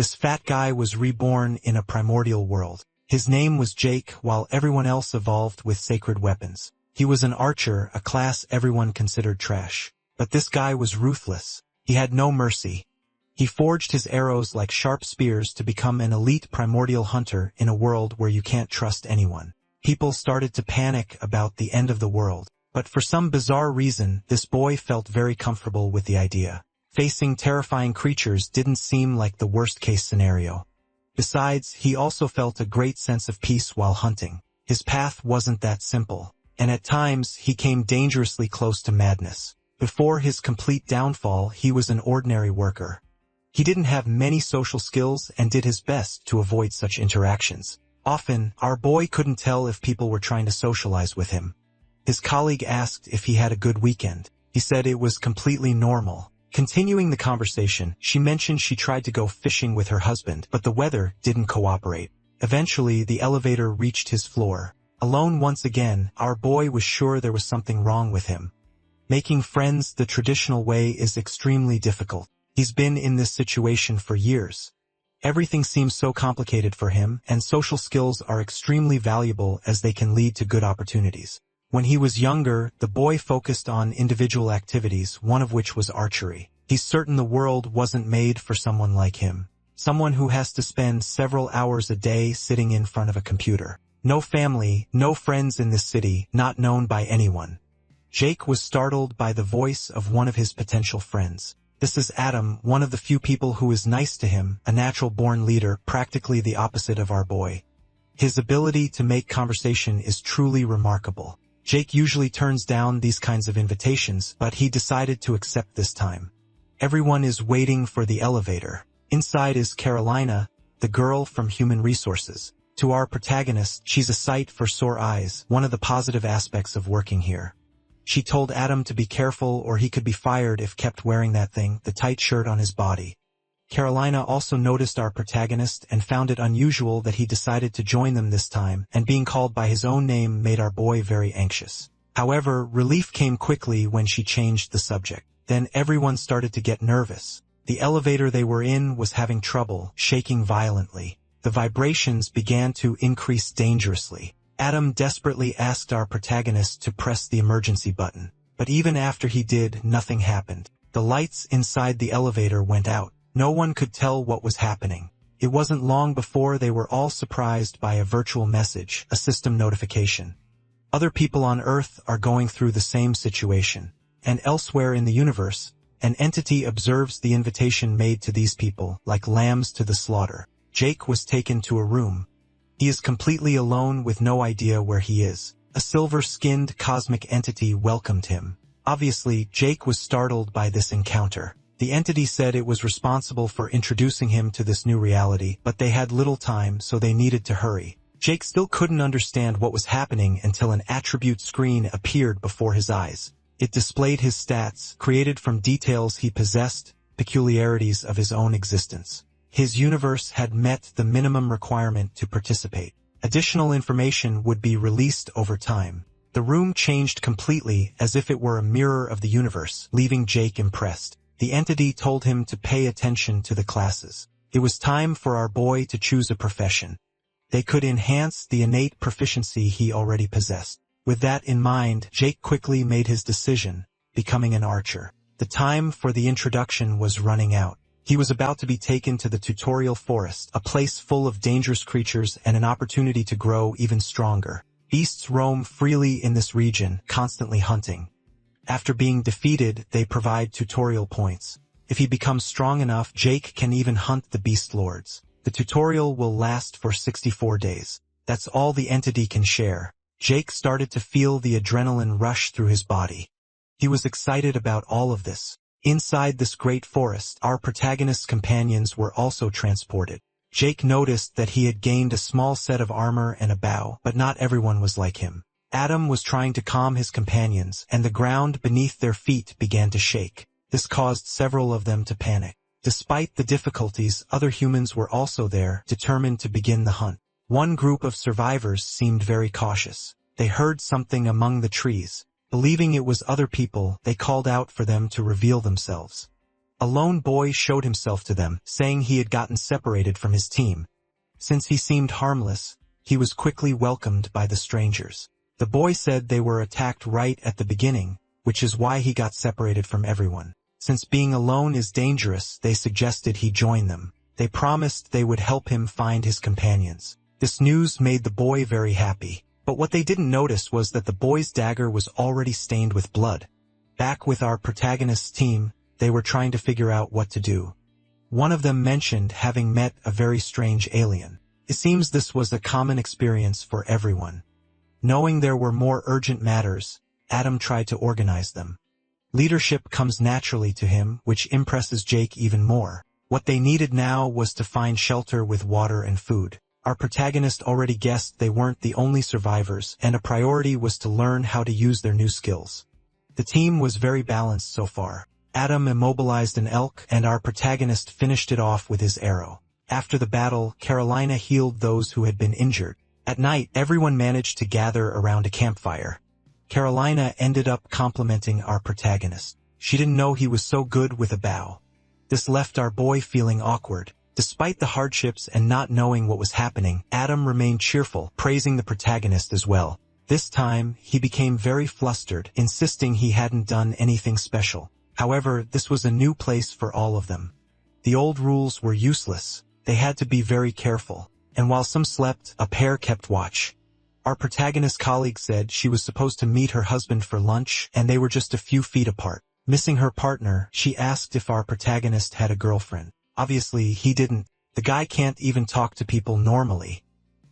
This fat guy was reborn in a primordial world. His name was Jake, while everyone else evolved with sacred weapons. He was an archer, a class everyone considered trash. But this guy was ruthless. He had no mercy. He forged his arrows like sharp spears to become an elite primordial hunter in a world where you can't trust anyone. People started to panic about the end of the world, but for some bizarre reason, this boy felt very comfortable with the idea. Facing terrifying creatures didn't seem like the worst-case scenario. Besides, he also felt a great sense of peace while hunting. His path wasn't that simple, and at times he came dangerously close to madness. Before his complete downfall, he was an ordinary worker. He didn't have many social skills and did his best to avoid such interactions. Often, our boy couldn't tell if people were trying to socialize with him. His colleague asked if he had a good weekend. He said it was completely normal. Continuing the conversation, she mentioned she tried to go fishing with her husband, but the weather didn't cooperate. Eventually, the elevator reached his floor. Alone once again, our boy was sure there was something wrong with him. Making friends the traditional way is extremely difficult. He's been in this situation for years. Everything seems so complicated for him, and social skills are extremely valuable as they can lead to good opportunities. When he was younger, the boy focused on individual activities, one of which was archery. He's certain the world wasn't made for someone like him. Someone who has to spend several hours a day sitting in front of a computer. No family, no friends in this city, not known by anyone. Jake was startled by the voice of one of his potential friends. This is Adam, one of the few people who is nice to him, a natural-born leader, practically the opposite of our boy. His ability to make conversation is truly remarkable. Jake usually turns down these kinds of invitations, but he decided to accept this time. Everyone is waiting for the elevator. Inside is Carolina, the girl from Human Resources. To our protagonist, she's a sight for sore eyes, one of the positive aspects of working here. She told Adam to be careful or he could be fired if kept wearing that thing, the tight shirt on his body. Carolina also noticed our protagonist and found it unusual that he decided to join them this time, and being called by his own name made our boy very anxious. However, relief came quickly when she changed the subject. Then everyone started to get nervous. The elevator they were in was having trouble, shaking violently. The vibrations began to increase dangerously. Adam desperately asked our protagonist to press the emergency button. But even after he did, nothing happened. The lights inside the elevator went out. No one could tell what was happening. It wasn't long before they were all surprised by a virtual message, a system notification. Other people on Earth are going through the same situation. And elsewhere in the universe, an entity observes the invitation made to these people, like lambs to the slaughter. Jake was taken to a room. He is completely alone with no idea where he is. A silver-skinned cosmic entity welcomed him. Obviously, Jake was startled by this encounter. The entity said it was responsible for introducing him to this new reality, but they had little time, so they needed to hurry. Jake still couldn't understand what was happening until an attribute screen appeared before his eyes. It displayed his stats, created from details he possessed, peculiarities of his own existence. His universe had met the minimum requirement to participate. Additional information would be released over time. The room changed completely as if it were a mirror of the universe, leaving Jake impressed. The entity told him to pay attention to the classes. It was time for our boy to choose a profession. They could enhance the innate proficiency he already possessed. With that in mind, Jake quickly made his decision, becoming an archer. The time for the introduction was running out. He was about to be taken to the tutorial forest, a place full of dangerous creatures and an opportunity to grow even stronger. Beasts roam freely in this region, constantly hunting. After being defeated, they provide tutorial points. If he becomes strong enough, Jake can even hunt the beast lords. The tutorial will last for 64 days. That's all the entity can share. Jake started to feel the adrenaline rush through his body. He was excited about all of this. Inside this great forest, our protagonist's companions were also transported. Jake noticed that he had gained a small set of armor and a bow, but not everyone was like him. Adam was trying to calm his companions, and the ground beneath their feet began to shake. This caused several of them to panic. Despite the difficulties, other humans were also there, determined to begin the hunt. One group of survivors seemed very cautious. They heard something among the trees. Believing it was other people, they called out for them to reveal themselves. A lone boy showed himself to them, saying he had gotten separated from his team. Since he seemed harmless, he was quickly welcomed by the strangers. The boy said they were attacked right at the beginning, which is why he got separated from everyone. Since being alone is dangerous, they suggested he join them. They promised they would help him find his companions. This news made the boy very happy. But what they didn't notice was that the boy's dagger was already stained with blood. Back with our protagonist's team, they were trying to figure out what to do. One of them mentioned having met a very strange alien. It seems this was a common experience for everyone. Knowing there were more urgent matters, Adam tried to organize them. Leadership comes naturally to him, which impresses Jake even more. What they needed now was to find shelter with water and food. Our protagonist already guessed they weren't the only survivors, and a priority was to learn how to use their new skills. The team was very balanced so far. Adam immobilized an elk, and our protagonist finished it off with his arrow. After the battle, Carolina healed those who had been injured. At night, everyone managed to gather around a campfire. Carolina ended up complimenting our protagonist. She didn't know he was so good with a bow. This left our boy feeling awkward. Despite the hardships and not knowing what was happening, Adam remained cheerful, praising the protagonist as well. This time, he became very flustered, insisting he hadn't done anything special. However, this was a new place for all of them. The old rules were useless. They had to be very careful. And while some slept, a pair kept watch. Our protagonist's colleague said she was supposed to meet her husband for lunch, and they were just a few feet apart. Missing her partner, she asked if our protagonist had a girlfriend. Obviously, he didn't. The guy can't even talk to people normally.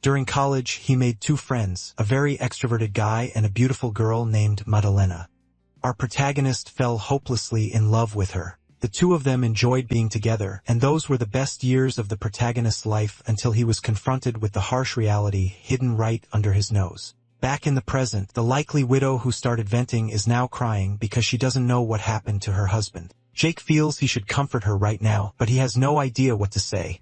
During college, he made two friends, a very extroverted guy and a beautiful girl named Madalena. Our protagonist fell hopelessly in love with her. The two of them enjoyed being together, and those were the best years of the protagonist's life until he was confronted with the harsh reality hidden right under his nose. Back in the present, the likely widow who started venting is now crying because she doesn't know what happened to her husband. Jake feels he should comfort her right now, but he has no idea what to say.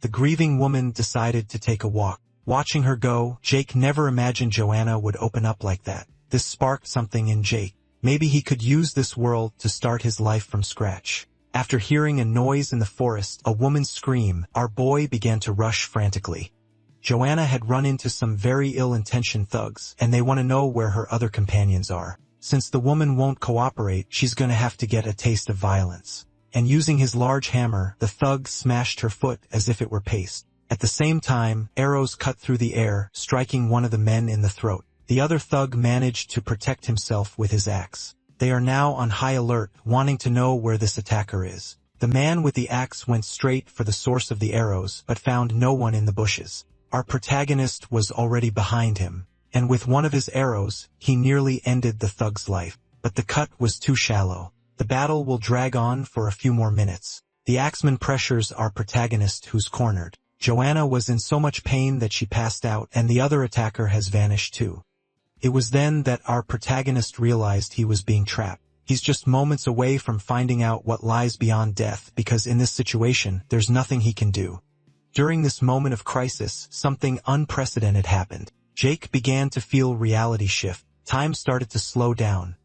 The grieving woman decided to take a walk. Watching her go, Jake never imagined Joanna would open up like that. This sparked something in Jake. Maybe he could use this world to start his life from scratch. After hearing a noise in the forest, a woman's scream, our boy began to rush frantically. Joanna had run into some very ill-intentioned thugs, and they want to know where her other companions are. Since the woman won't cooperate, she's gonna have to get a taste of violence. And using his large hammer, the thug smashed her foot as if it were paste. At the same time, arrows cut through the air, striking one of the men in the throat. The other thug managed to protect himself with his axe. They are now on high alert, wanting to know where this attacker is. The man with the axe went straight for the source of the arrows, but found no one in the bushes. Our protagonist was already behind him, and with one of his arrows, he nearly ended the thug's life. But the cut was too shallow. The battle will drag on for a few more minutes. The axeman pressures our protagonist, who's cornered. Joanna was in so much pain that she passed out, and the other attacker has vanished too. It was then that our protagonist realized he was being trapped. He's just moments away from finding out what lies beyond death, because in this situation, there's nothing he can do. During this moment of crisis, something unprecedented happened. Jake began to feel reality shift. Time started to slow down.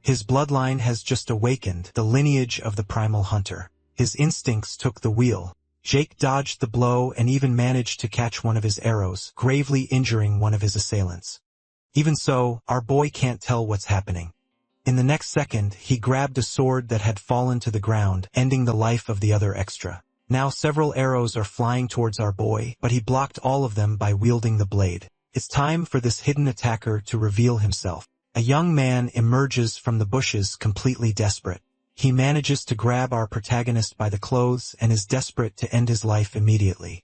His bloodline has just awakened, the lineage of the primal hunter. His instincts took the wheel. Jake dodged the blow and even managed to catch one of his arrows, gravely injuring one of his assailants. Even so, our boy can't tell what's happening. In the next second, he grabbed a sword that had fallen to the ground, ending the life of the other extra. Now several arrows are flying towards our boy, but he blocked all of them by wielding the blade. It's time for this hidden attacker to reveal himself. A young man emerges from the bushes completely desperate. He manages to grab our protagonist by the clothes and is desperate to end his life immediately.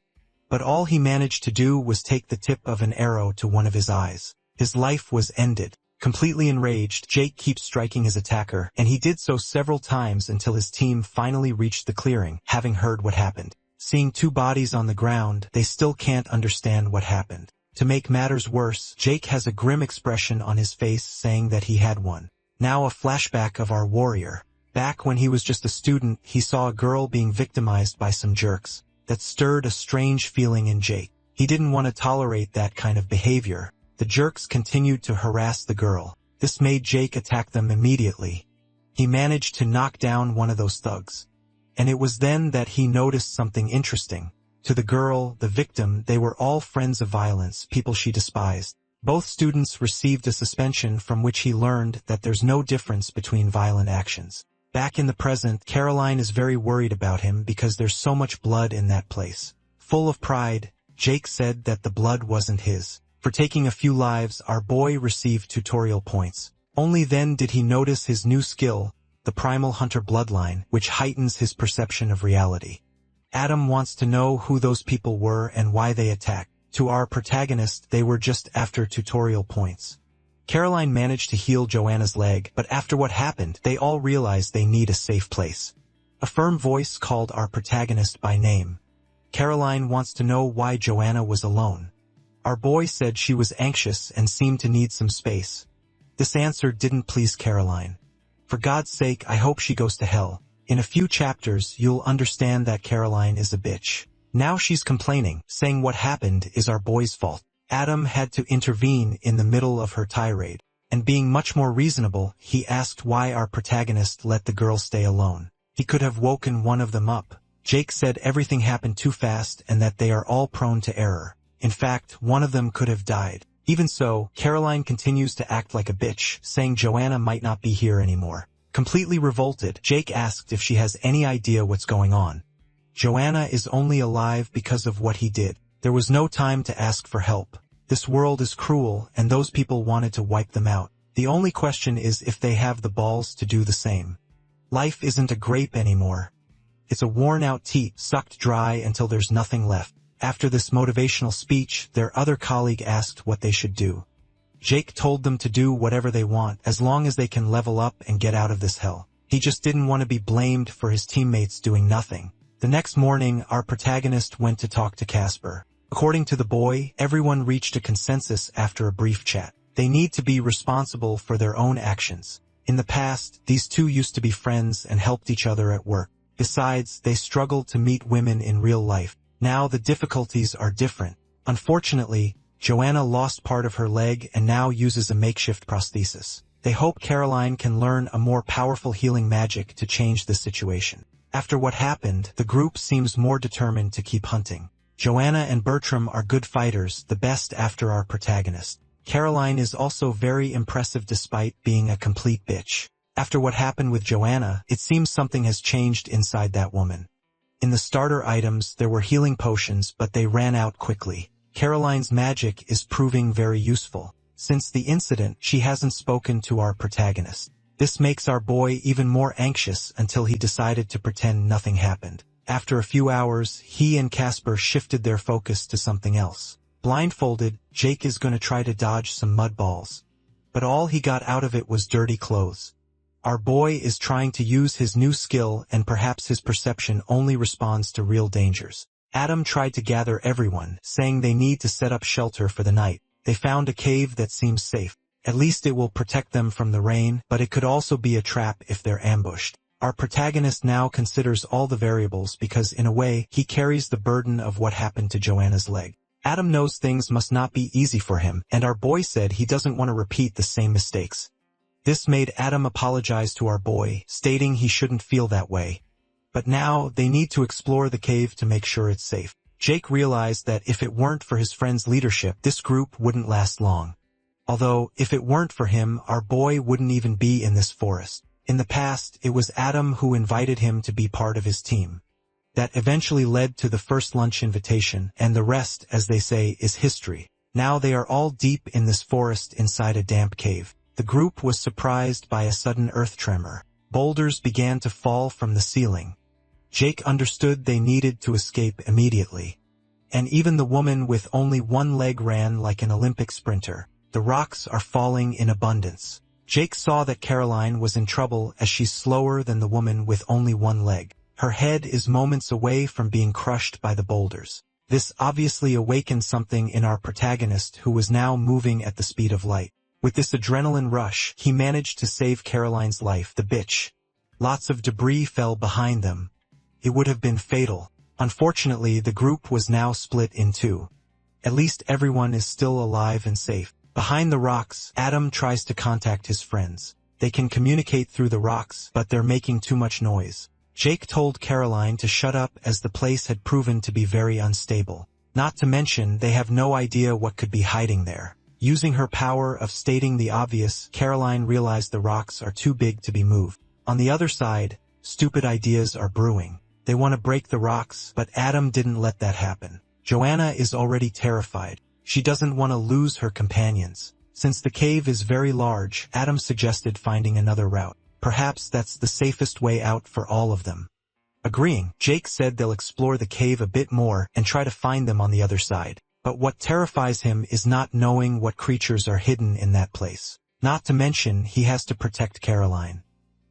But all he managed to do was take the tip of an arrow to one of his eyes. His life was ended. Completely enraged, Jake keeps striking his attacker, and he did so several times until his team finally reached the clearing, having heard what happened. Seeing two bodies on the ground, they still can't understand what happened. To make matters worse, Jake has a grim expression on his face saying that he had won. Now a flashback of our warrior. Back when he was just a student, he saw a girl being victimized by some jerks. That stirred a strange feeling in Jake. He didn't want to tolerate that kind of behavior. The jerks continued to harass the girl. This made Jake attack them immediately. He managed to knock down one of those thugs. And it was then that he noticed something interesting. To the girl, the victim, they were all friends of violence, people she despised. Both students received a suspension from which he learned that there's no difference between violent actions. Back in the present, Caroline is very worried about him because there's so much blood in that place. Full of pride, Jake said that the blood wasn't his. For taking a few lives, our boy received tutorial points. Only then did he notice his new skill, the primal hunter bloodline, which heightens his perception of reality. Adam wants to know who those people were and why they attacked. To our protagonist, they were just after tutorial points. Caroline managed to heal Joanna's leg, but after what happened, they all realized they need a safe place. A firm voice called our protagonist by name. Caroline wants to know why Joanna was alone. Our boy said she was anxious and seemed to need some space. This answer didn't please Caroline. For God's sake, I hope she goes to hell. In a few chapters, you'll understand that Caroline is a bitch. Now she's complaining, saying what happened is our boy's fault. Adam had to intervene in the middle of her tirade, and being much more reasonable, he asked why our protagonist let the girl stay alone. He could have woken one of them up. Jake said everything happened too fast and that they are all prone to error. In fact, one of them could have died. Even so, Caroline continues to act like a bitch, saying Joanna might not be here anymore. Completely revolted, Jake asked if she has any idea what's going on. Joanna is only alive because of what he did. There was no time to ask for help. This world is cruel, and those people wanted to wipe them out. The only question is if they have the balls to do the same. Life isn't a grape anymore. It's a worn-out teat sucked dry until there's nothing left. After this motivational speech, their other colleague asked what they should do. Jake told them to do whatever they want, as long as they can level up and get out of this hell. He just didn't want to be blamed for his teammates doing nothing. The next morning, our protagonist went to talk to Casper. According to the boy, everyone reached a consensus after a brief chat. They need to be responsible for their own actions. In the past, these two used to be friends and helped each other at work. Besides, they struggled to meet women in real life. Now the difficulties are different. Unfortunately, Joanna lost part of her leg and now uses a makeshift prosthesis. They hope Caroline can learn a more powerful healing magic to change the situation. After what happened, the group seems more determined to keep hunting. Joanna and Bertram are good fighters, the best after our protagonist. Caroline is also very impressive despite being a complete bitch. After what happened with Joanna, it seems something has changed inside that woman. In the starter items, there were healing potions, but they ran out quickly. Caroline's magic is proving very useful. Since the incident, she hasn't spoken to our protagonist. This makes our boy even more anxious until he decided to pretend nothing happened. After a few hours, he and Casper shifted their focus to something else. Blindfolded, Jake is going to try to dodge some mud balls. But all he got out of it was dirty clothes. Our boy is trying to use his new skill, and perhaps his perception only responds to real dangers. Adam tried to gather everyone, saying they need to set up shelter for the night. They found a cave that seems safe. At least it will protect them from the rain, but it could also be a trap if they're ambushed. Our protagonist now considers all the variables because, in a way, he carries the burden of what happened to Joanna's leg. Adam knows things must not be easy for him, and our boy said he doesn't want to repeat the same mistakes. This made Adam apologize to our boy, stating he shouldn't feel that way. But now, they need to explore the cave to make sure it's safe. Jake realized that if it weren't for his friend's leadership, this group wouldn't last long. Although, if it weren't for him, our boy wouldn't even be in this forest. In the past, it was Adam who invited him to be part of his team. That eventually led to the first lunch invitation, and the rest, as they say, is history. Now they are all deep in this forest inside a damp cave. The group was surprised by a sudden earth tremor. Boulders began to fall from the ceiling. Jake understood they needed to escape immediately. And even the woman with only one leg ran like an Olympic sprinter. The rocks are falling in abundance. Jake saw that Caroline was in trouble as she's slower than the woman with only one leg. Her head is moments away from being crushed by the boulders. This obviously awakened something in our protagonist, who was now moving at the speed of light. With this adrenaline rush, he managed to save Caroline's life, the bitch. Lots of debris fell behind them. It would have been fatal. Unfortunately, the group was now split in two. At least everyone is still alive and safe. Behind the rocks, Adam tries to contact his friends. They can communicate through the rocks, but they're making too much noise. Jake told Caroline to shut up as the place had proven to be very unstable. Not to mention they have no idea what could be hiding there. Using her power of stating the obvious, Caroline realized the rocks are too big to be moved. On the other side, stupid ideas are brewing. They want to break the rocks, but Adam didn't let that happen. Joanna is already terrified. She doesn't want to lose her companions. Since the cave is very large, Adam suggested finding another route. Perhaps that's the safest way out for all of them. Agreeing, Jake said they'll explore the cave a bit more and try to find them on the other side. But what terrifies him is not knowing what creatures are hidden in that place. Not to mention, he has to protect Caroline.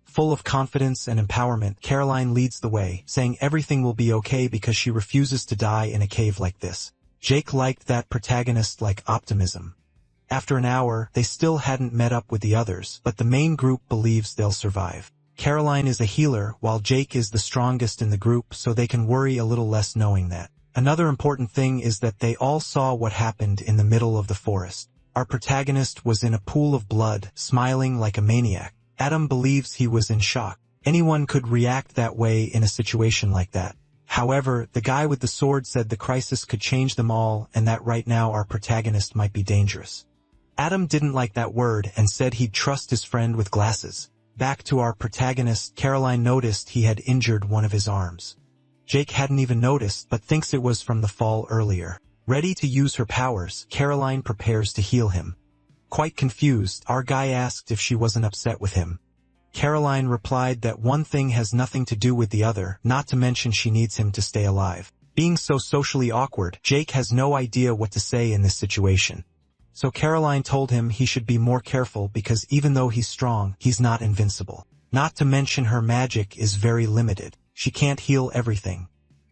Full of confidence and empowerment, Caroline leads the way, saying everything will be okay because she refuses to die in a cave like this. Jake liked that protagonist-like optimism. After an hour, they still hadn't met up with the others, but the main group believes they'll survive. Caroline is a healer, while Jake is the strongest in the group, so they can worry a little less knowing that. Another important thing is that they all saw what happened in the middle of the forest. Our protagonist was in a pool of blood, smiling like a maniac. Adam believes he was in shock. Anyone could react that way in a situation like that. However, the guy with the sword said the crisis could change them all and that right now our protagonist might be dangerous. Adam didn't like that word and said he'd trust his friend with glasses. Back to our protagonist, Caroline noticed he had injured one of his arms. Jake hadn't even noticed but thinks it was from the fall earlier. Ready to use her powers, Caroline prepares to heal him. Quite confused, our guy asked if she wasn't upset with him. Caroline replied that one thing has nothing to do with the other, not to mention she needs him to stay alive. Being so socially awkward, Jake has no idea what to say in this situation. So Caroline told him he should be more careful because even though he's strong, he's not invincible. Not to mention her magic is very limited. She can't heal everything.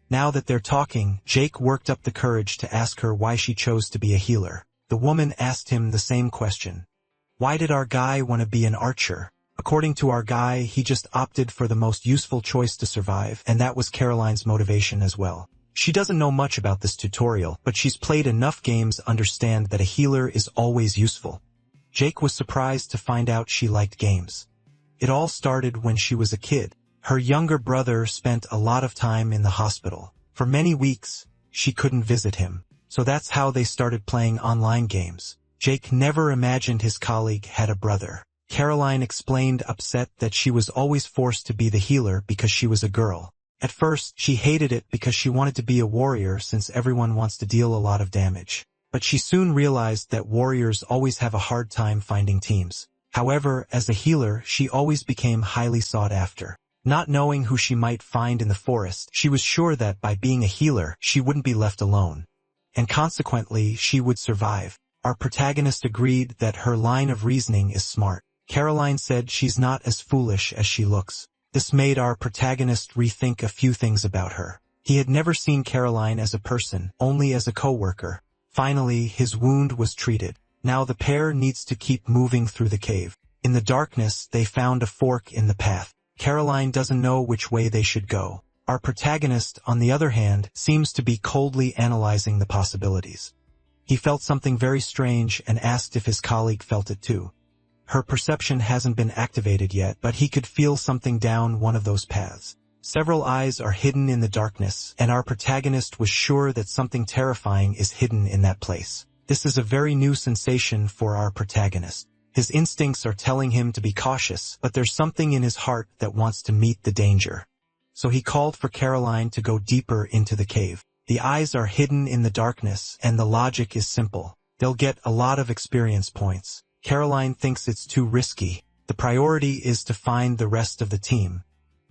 Now that they're talking, Jake worked up the courage to ask her why she chose to be a healer. The woman asked him the same question. Why did our guy want to be an archer? According to our guy, he just opted for the most useful choice to survive, and that was Caroline's motivation as well. She doesn't know much about this tutorial, but she's played enough games to understand that a healer is always useful. Jake was surprised to find out she liked games. It all started when she was a kid. Her younger brother spent a lot of time in the hospital. For many weeks, she couldn't visit him. So that's how they started playing online games. Jake never imagined his colleague had a brother. Caroline explained upset that she was always forced to be the healer because she was a girl. At first, she hated it because she wanted to be a warrior since everyone wants to deal a lot of damage. But she soon realized that warriors always have a hard time finding teams. However, as a healer, she always became highly sought after. Not knowing who she might find in the forest, she was sure that by being a healer, she wouldn't be left alone. And consequently, she would survive. Our protagonist agreed that her line of reasoning is smart. Caroline said she's not as foolish as she looks. This made our protagonist rethink a few things about her. He had never seen Caroline as a person, only as a co-worker. Finally, his wound was treated. Now the pair needs to keep moving through the cave. In the darkness, they found a fork in the path. Caroline doesn't know which way they should go. Our protagonist, on the other hand, seems to be coldly analyzing the possibilities. He felt something very strange and asked if his colleague felt it too. Her perception hasn't been activated yet, but he could feel something down one of those paths. Several eyes are hidden in the darkness, and our protagonist was sure that something terrifying is hidden in that place. This is a very new sensation for our protagonist. His instincts are telling him to be cautious, but there's something in his heart that wants to meet the danger. So he called for Caroline to go deeper into the cave. The eyes are hidden in the darkness, and the logic is simple. They'll get a lot of experience points. Caroline thinks it's too risky. The priority is to find the rest of the team.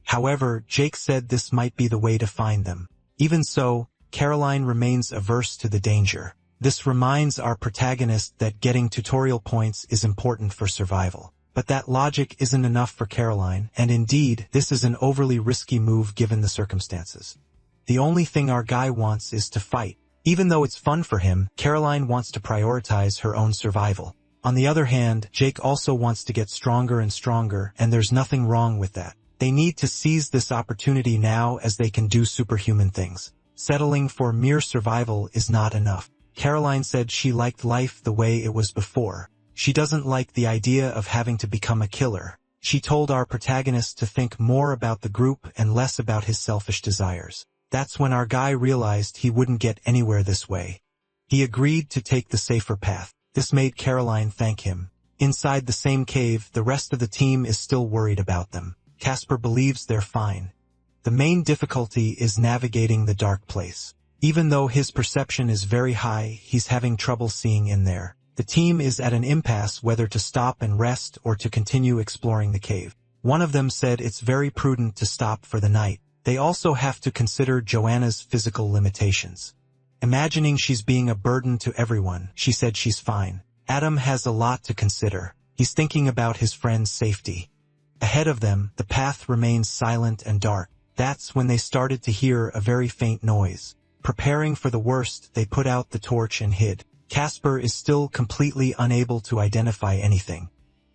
However, Jake said this might be the way to find them. Even so, Caroline remains averse to the danger. This reminds our protagonist that getting tutorial points is important for survival. But that logic isn't enough for Caroline, and indeed, this is an overly risky move given the circumstances. The only thing our guy wants is to fight. Even though it's fun for him, Caroline wants to prioritize her own survival. On the other hand, Jake also wants to get stronger and stronger, and there's nothing wrong with that. They need to seize this opportunity now as they can do superhuman things. Settling for mere survival is not enough. Caroline said she liked life the way it was before. She doesn't like the idea of having to become a killer. She told our protagonist to think more about the group and less about his selfish desires. That's when our guy realized he wouldn't get anywhere this way. He agreed to take the safer path. This made Caroline thank him. Inside the same cave, the rest of the team is still worried about them. Casper believes they're fine. The main difficulty is navigating the dark place. Even though his perception is very high, he's having trouble seeing in there. The team is at an impasse whether to stop and rest or to continue exploring the cave. One of them said it's very prudent to stop for the night. They also have to consider Joanna's physical limitations. Imagining she's being a burden to everyone, she said she's fine. Adam has a lot to consider. He's thinking about his friend's safety. Ahead of them, the path remains silent and dark. That's when they started to hear a very faint noise. Preparing for the worst, they put out the torch and hid. Casper is still completely unable to identify anything.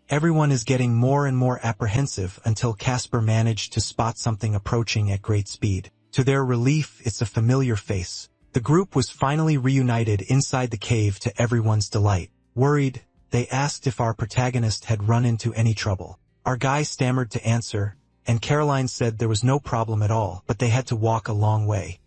Everyone is getting more and more apprehensive until Casper managed to spot something approaching at great speed. To their relief, it's a familiar face. The group was finally reunited inside the cave to everyone's delight. Worried, they asked if our protagonist had run into any trouble. Our guy stammered to answer, and Caroline said there was no problem at all, but they had to walk a long way.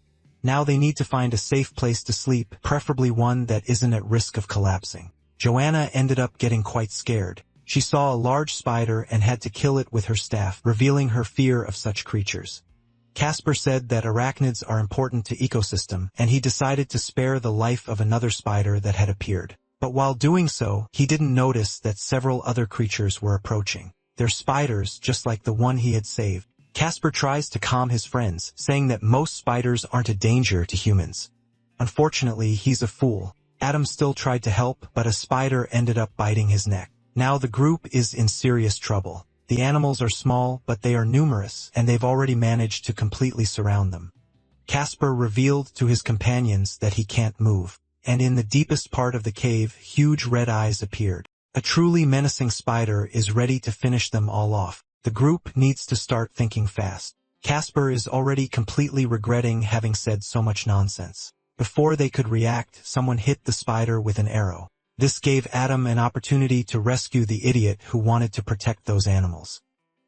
Now they need to find a safe place to sleep, preferably one that isn't at risk of collapsing. Joanna ended up getting quite scared. She saw a large spider and had to kill it with her staff, revealing her fear of such creatures. Casper said that arachnids are important to ecosystem, and he decided to spare the life of another spider that had appeared. But while doing so, he didn't notice that several other creatures were approaching. They're spiders, just like the one he had saved. Casper tries to calm his friends, saying that most spiders aren't a danger to humans. Unfortunately, he's a fool. Adam still tried to help, but a spider ended up biting his neck. Now the group is in serious trouble. The animals are small, but they are numerous, and they've already managed to completely surround them. Casper revealed to his companions that he can't move, and in the deepest part of the cave, huge red eyes appeared. A truly menacing spider is ready to finish them all off. The group needs to start thinking fast. Casper is already completely regretting having said so much nonsense. Before they could react, someone hit the spider with an arrow. This gave Adam an opportunity to rescue the idiot who wanted to protect those animals.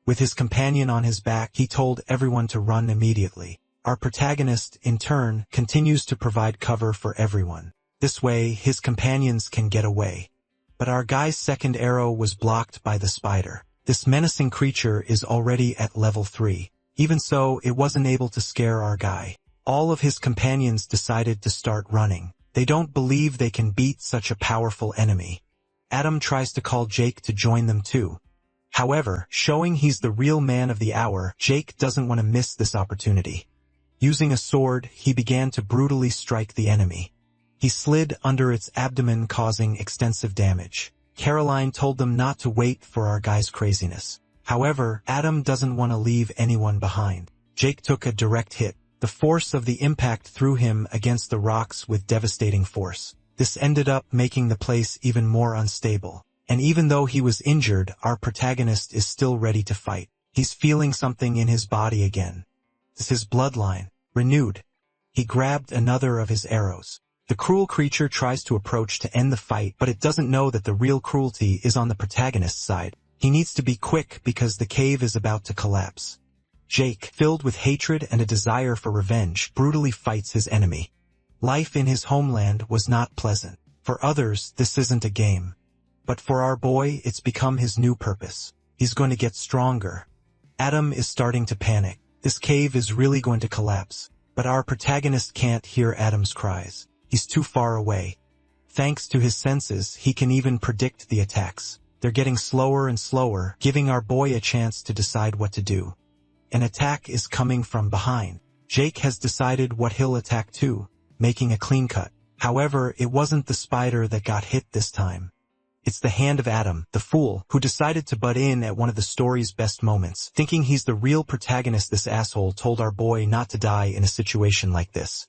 With his companion on his back, he told everyone to run immediately. Our protagonist, in turn, continues to provide cover for everyone. This way, his companions can get away. But our guy's second arrow was blocked by the spider. This menacing creature is already at level 3. Even so, it wasn't able to scare our guy. All of his companions decided to start running. They don't believe they can beat such a powerful enemy. Adam tries to call Jake to join them too. However, showing he's the real man of the hour, Jake doesn't want to miss this opportunity. Using a sword, he began to brutally strike the enemy. He slid under its abdomen, causing extensive damage. Caroline told them not to wait for our guy's craziness. However, Adam doesn't want to leave anyone behind. Jake took a direct hit. The force of the impact threw him against the rocks with devastating force. This ended up making the place even more unstable. And even though he was injured, our protagonist is still ready to fight. He's feeling something in his body again. This is his bloodline, renewed. He grabbed another of his arrows. The cruel creature tries to approach to end the fight, but it doesn't know that the real cruelty is on the protagonist's side. He needs to be quick because the cave is about to collapse. Jake, filled with hatred and a desire for revenge, brutally fights his enemy. Life in his homeland was not pleasant. For others, this isn't a game. But for our boy, it's become his new purpose. He's going to get stronger. Adam is starting to panic. This cave is really going to collapse. But our protagonist can't hear Adam's cries. He's too far away. Thanks to his senses, he can even predict the attacks. They're getting slower and slower, giving our boy a chance to decide what to do. An attack is coming from behind. Jake has decided what he'll attack too, making a clean cut. However, it wasn't the spider that got hit this time. It's the hand of Adam, the fool, who decided to butt in at one of the story's best moments. Thinking he's the real protagonist, this asshole told our boy not to die in a situation like this.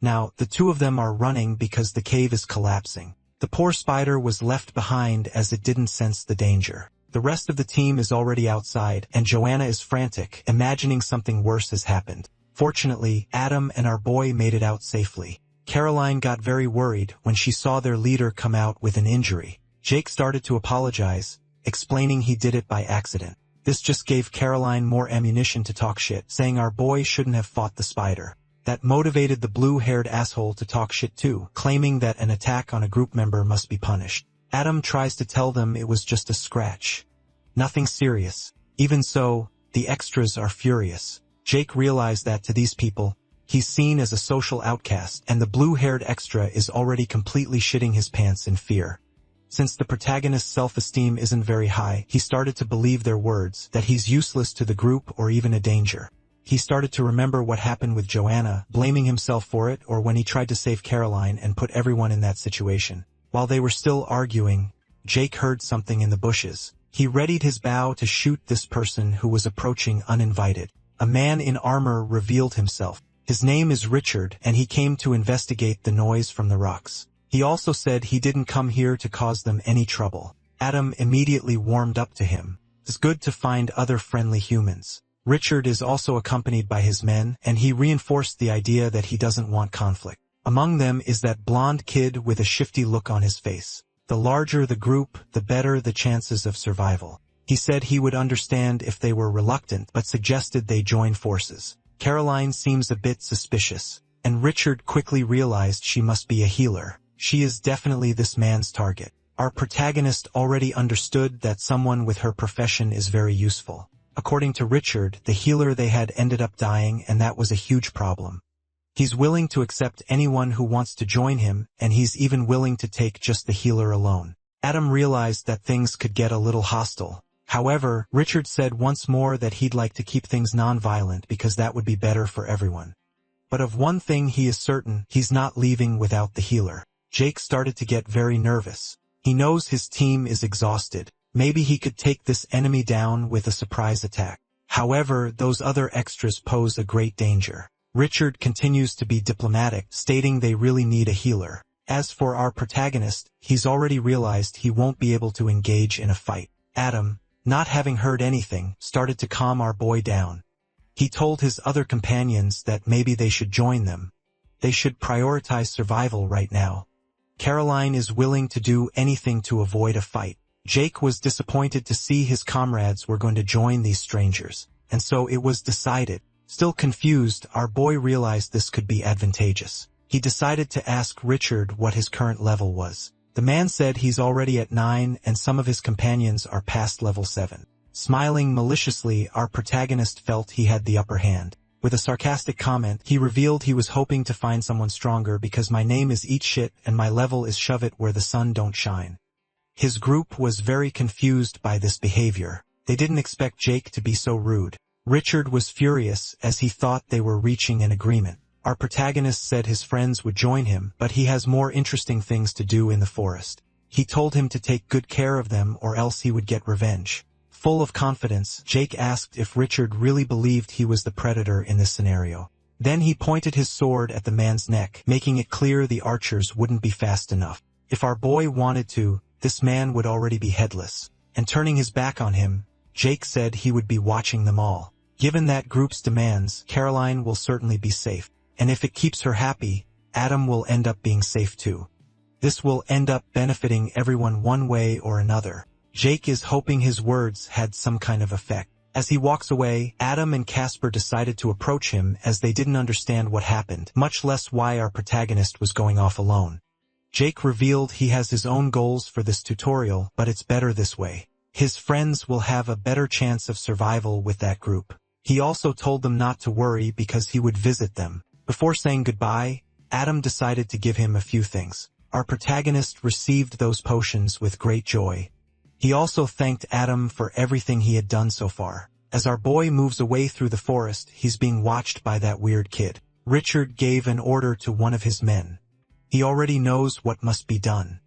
Now, the two of them are running because the cave is collapsing. The poor spider was left behind as it didn't sense the danger. The rest of the team is already outside, and Joanna is frantic, imagining something worse has happened. Fortunately, Adam and our boy made it out safely. Caroline got very worried when she saw their leader come out with an injury. Jake started to apologize, explaining he did it by accident. This just gave Caroline more ammunition to talk shit, saying our boy shouldn't have fought the spider. That motivated the blue-haired asshole to talk shit too, claiming that an attack on a group member must be punished. Adam tries to tell them it was just a scratch. Nothing serious. Even so, the extras are furious. Jake realized that to these people, he's seen as a social outcast, and the blue-haired extra is already completely shitting his pants in fear. Since the protagonist's self-esteem isn't very high, he started to believe their words, that he's useless to the group or even a danger. He started to remember what happened with Joanna, blaming himself for it, or when he tried to save Caroline and put everyone in that situation. While they were still arguing, Jake heard something in the bushes. He readied his bow to shoot this person who was approaching uninvited. A man in armor revealed himself. His name is Richard, and he came to investigate the noise from the rocks. He also said he didn't come here to cause them any trouble. Adam immediately warmed up to him. It's good to find other friendly humans. Richard is also accompanied by his men, and he reinforced the idea that he doesn't want conflict. Among them is that blonde kid with a shifty look on his face. The larger the group, the better the chances of survival. He said he would understand if they were reluctant, but suggested they join forces. Caroline seems a bit suspicious, and Richard quickly realized she must be a healer. She is definitely this man's target. Our protagonist already understood that someone with her profession is very useful. According to Richard, the healer they had ended up dying, and that was a huge problem. He's willing to accept anyone who wants to join him, and he's even willing to take just the healer alone. Adam realized that things could get a little hostile. However, Richard said once more that he'd like to keep things non-violent because that would be better for everyone. But of one thing he is certain, he's not leaving without the healer. Jake started to get very nervous. He knows his team is exhausted. Maybe he could take this enemy down with a surprise attack. However, those other extras pose a great danger. Richard continues to be diplomatic, stating they really need a healer. As for our protagonist, he's already realized he won't be able to engage in a fight. Adam, not having heard anything, started to calm our boy down. He told his other companions that maybe they should join them. They should prioritize survival right now. Caroline is willing to do anything to avoid a fight. Jake was disappointed to see his comrades were going to join these strangers, and so it was decided. Still confused, our boy realized this could be advantageous. He decided to ask Richard what his current level was. The man said he's already at 9 and some of his companions are past level 7. Smiling maliciously, our protagonist felt he had the upper hand. With a sarcastic comment, he revealed he was hoping to find someone stronger because my name is Eat Shit and my level is Shove It where the sun don't shine. His group was very confused by this behavior. They didn't expect Jake to be so rude. Richard was furious as he thought they were reaching an agreement. Our protagonist said his friends would join him, but he has more interesting things to do in the forest. He told him to take good care of them or else he would get revenge. Full of confidence, Jake asked if Richard really believed he was the predator in this scenario. Then he pointed his sword at the man's neck, making it clear the archers wouldn't be fast enough. If our boy wanted to, this man would already be headless. And turning his back on him, Jake said he would be watching them all. Given that group's demands, Caroline will certainly be safe. And if it keeps her happy, Adam will end up being safe too. This will end up benefiting everyone one way or another. Jake is hoping his words had some kind of effect. As he walks away, Adam and Casper decided to approach him as they didn't understand what happened, much less why our protagonist was going off alone. Jake revealed he has his own goals for this tutorial, but it's better this way. His friends will have a better chance of survival with that group. He also told them not to worry because he would visit them. Before saying goodbye, Adam decided to give him a few things. Our protagonist received those potions with great joy. He also thanked Adam for everything he had done so far. As our boy moves away through the forest, he's being watched by that weird kid. Richard gave an order to one of his men. He already knows what must be done.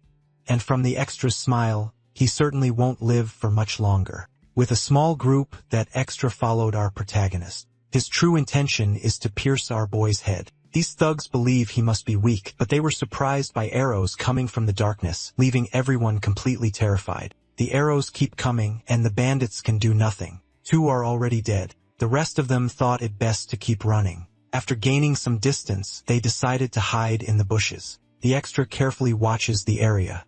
And from the extra's smile, he certainly won't live for much longer. With a small group, that extra followed our protagonist. His true intention is to pierce our boy's head. These thugs believe he must be weak, but they were surprised by arrows coming from the darkness, leaving everyone completely terrified. The arrows keep coming, and the bandits can do nothing. 2 are already dead. The rest of them thought it best to keep running. After gaining some distance, they decided to hide in the bushes. The extra carefully watches the area.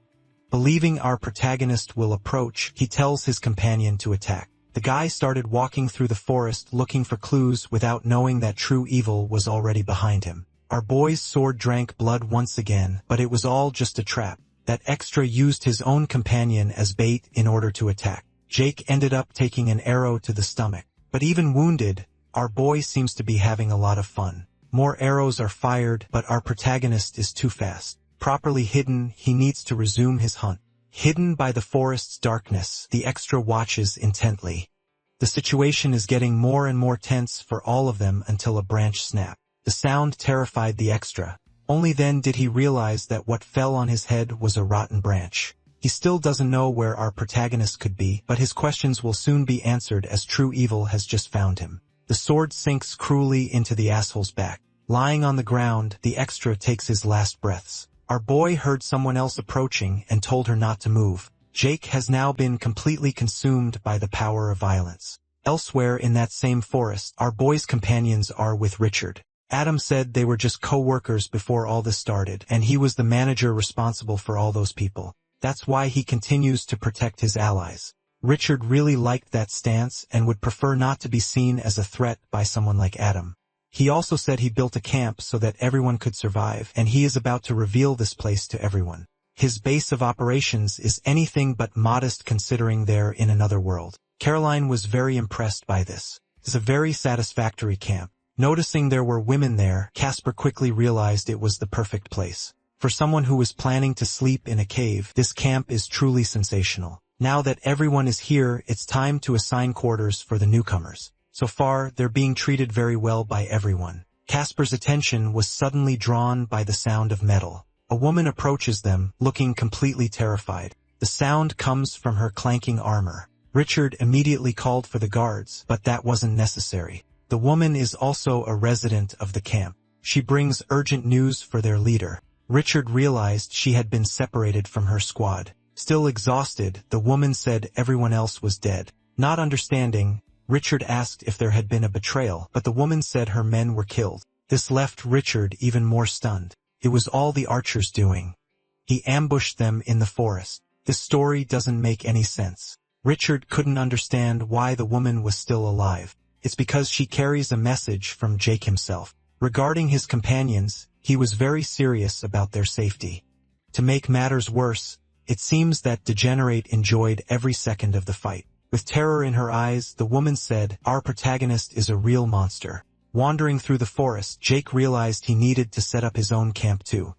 Believing our protagonist will approach, he tells his companion to attack. The guy started walking through the forest looking for clues without knowing that true evil was already behind him. Our boy's sword drank blood once again, but it was all just a trap. That extra used his own companion as bait in order to attack. Jake ended up taking an arrow to the stomach. But even wounded, our boy seems to be having a lot of fun. More arrows are fired, but our protagonist is too fast. Properly hidden, he needs to resume his hunt. Hidden by the forest's darkness, the extra watches intently. The situation is getting more and more tense for all of them until a branch snapped. The sound terrified the extra. Only then did he realize that what fell on his head was a rotten branch. He still doesn't know where our protagonist could be, but his questions will soon be answered as true evil has just found him. The sword sinks cruelly into the asshole's back. Lying on the ground, the extra takes his last breaths. Our boy heard someone else approaching and told her not to move. Jake has now been completely consumed by the power of violence. Elsewhere in that same forest, our boy's companions are with Richard. Adam said they were just co-workers before all this started, and he was the manager responsible for all those people. That's why he continues to protect his allies. Richard really liked that stance and would prefer not to be seen as a threat by someone like Adam. He also said he built a camp so that everyone could survive, and he is about to reveal this place to everyone. His base of operations is anything but modest considering they're in another world. Caroline was very impressed by this. It's a very satisfactory camp. Noticing there were women there, Casper quickly realized it was the perfect place. For someone who was planning to sleep in a cave, this camp is truly sensational. Now that everyone is here, it's time to assign quarters for the newcomers. So far, they're being treated very well by everyone. Casper's attention was suddenly drawn by the sound of metal. A woman approaches them, looking completely terrified. The sound comes from her clanking armor. Richard immediately called for the guards, but that wasn't necessary. The woman is also a resident of the camp. She brings urgent news for their leader. Richard realized she had been separated from her squad. Still exhausted, the woman said everyone else was dead. Not understanding, Richard asked if there had been a betrayal, but the woman said her men were killed. This left Richard even more stunned. It was all the archers doing. He ambushed them in the forest. This story doesn't make any sense. Richard couldn't understand why the woman was still alive. It's because she carries a message from Jake himself. Regarding his companions, he was very serious about their safety. To make matters worse, it seems that Degenerate enjoyed every second of the fight. With terror in her eyes, the woman said, "Our protagonist is a real monster." Wandering through the forest, Jake realized he needed to set up his own camp too.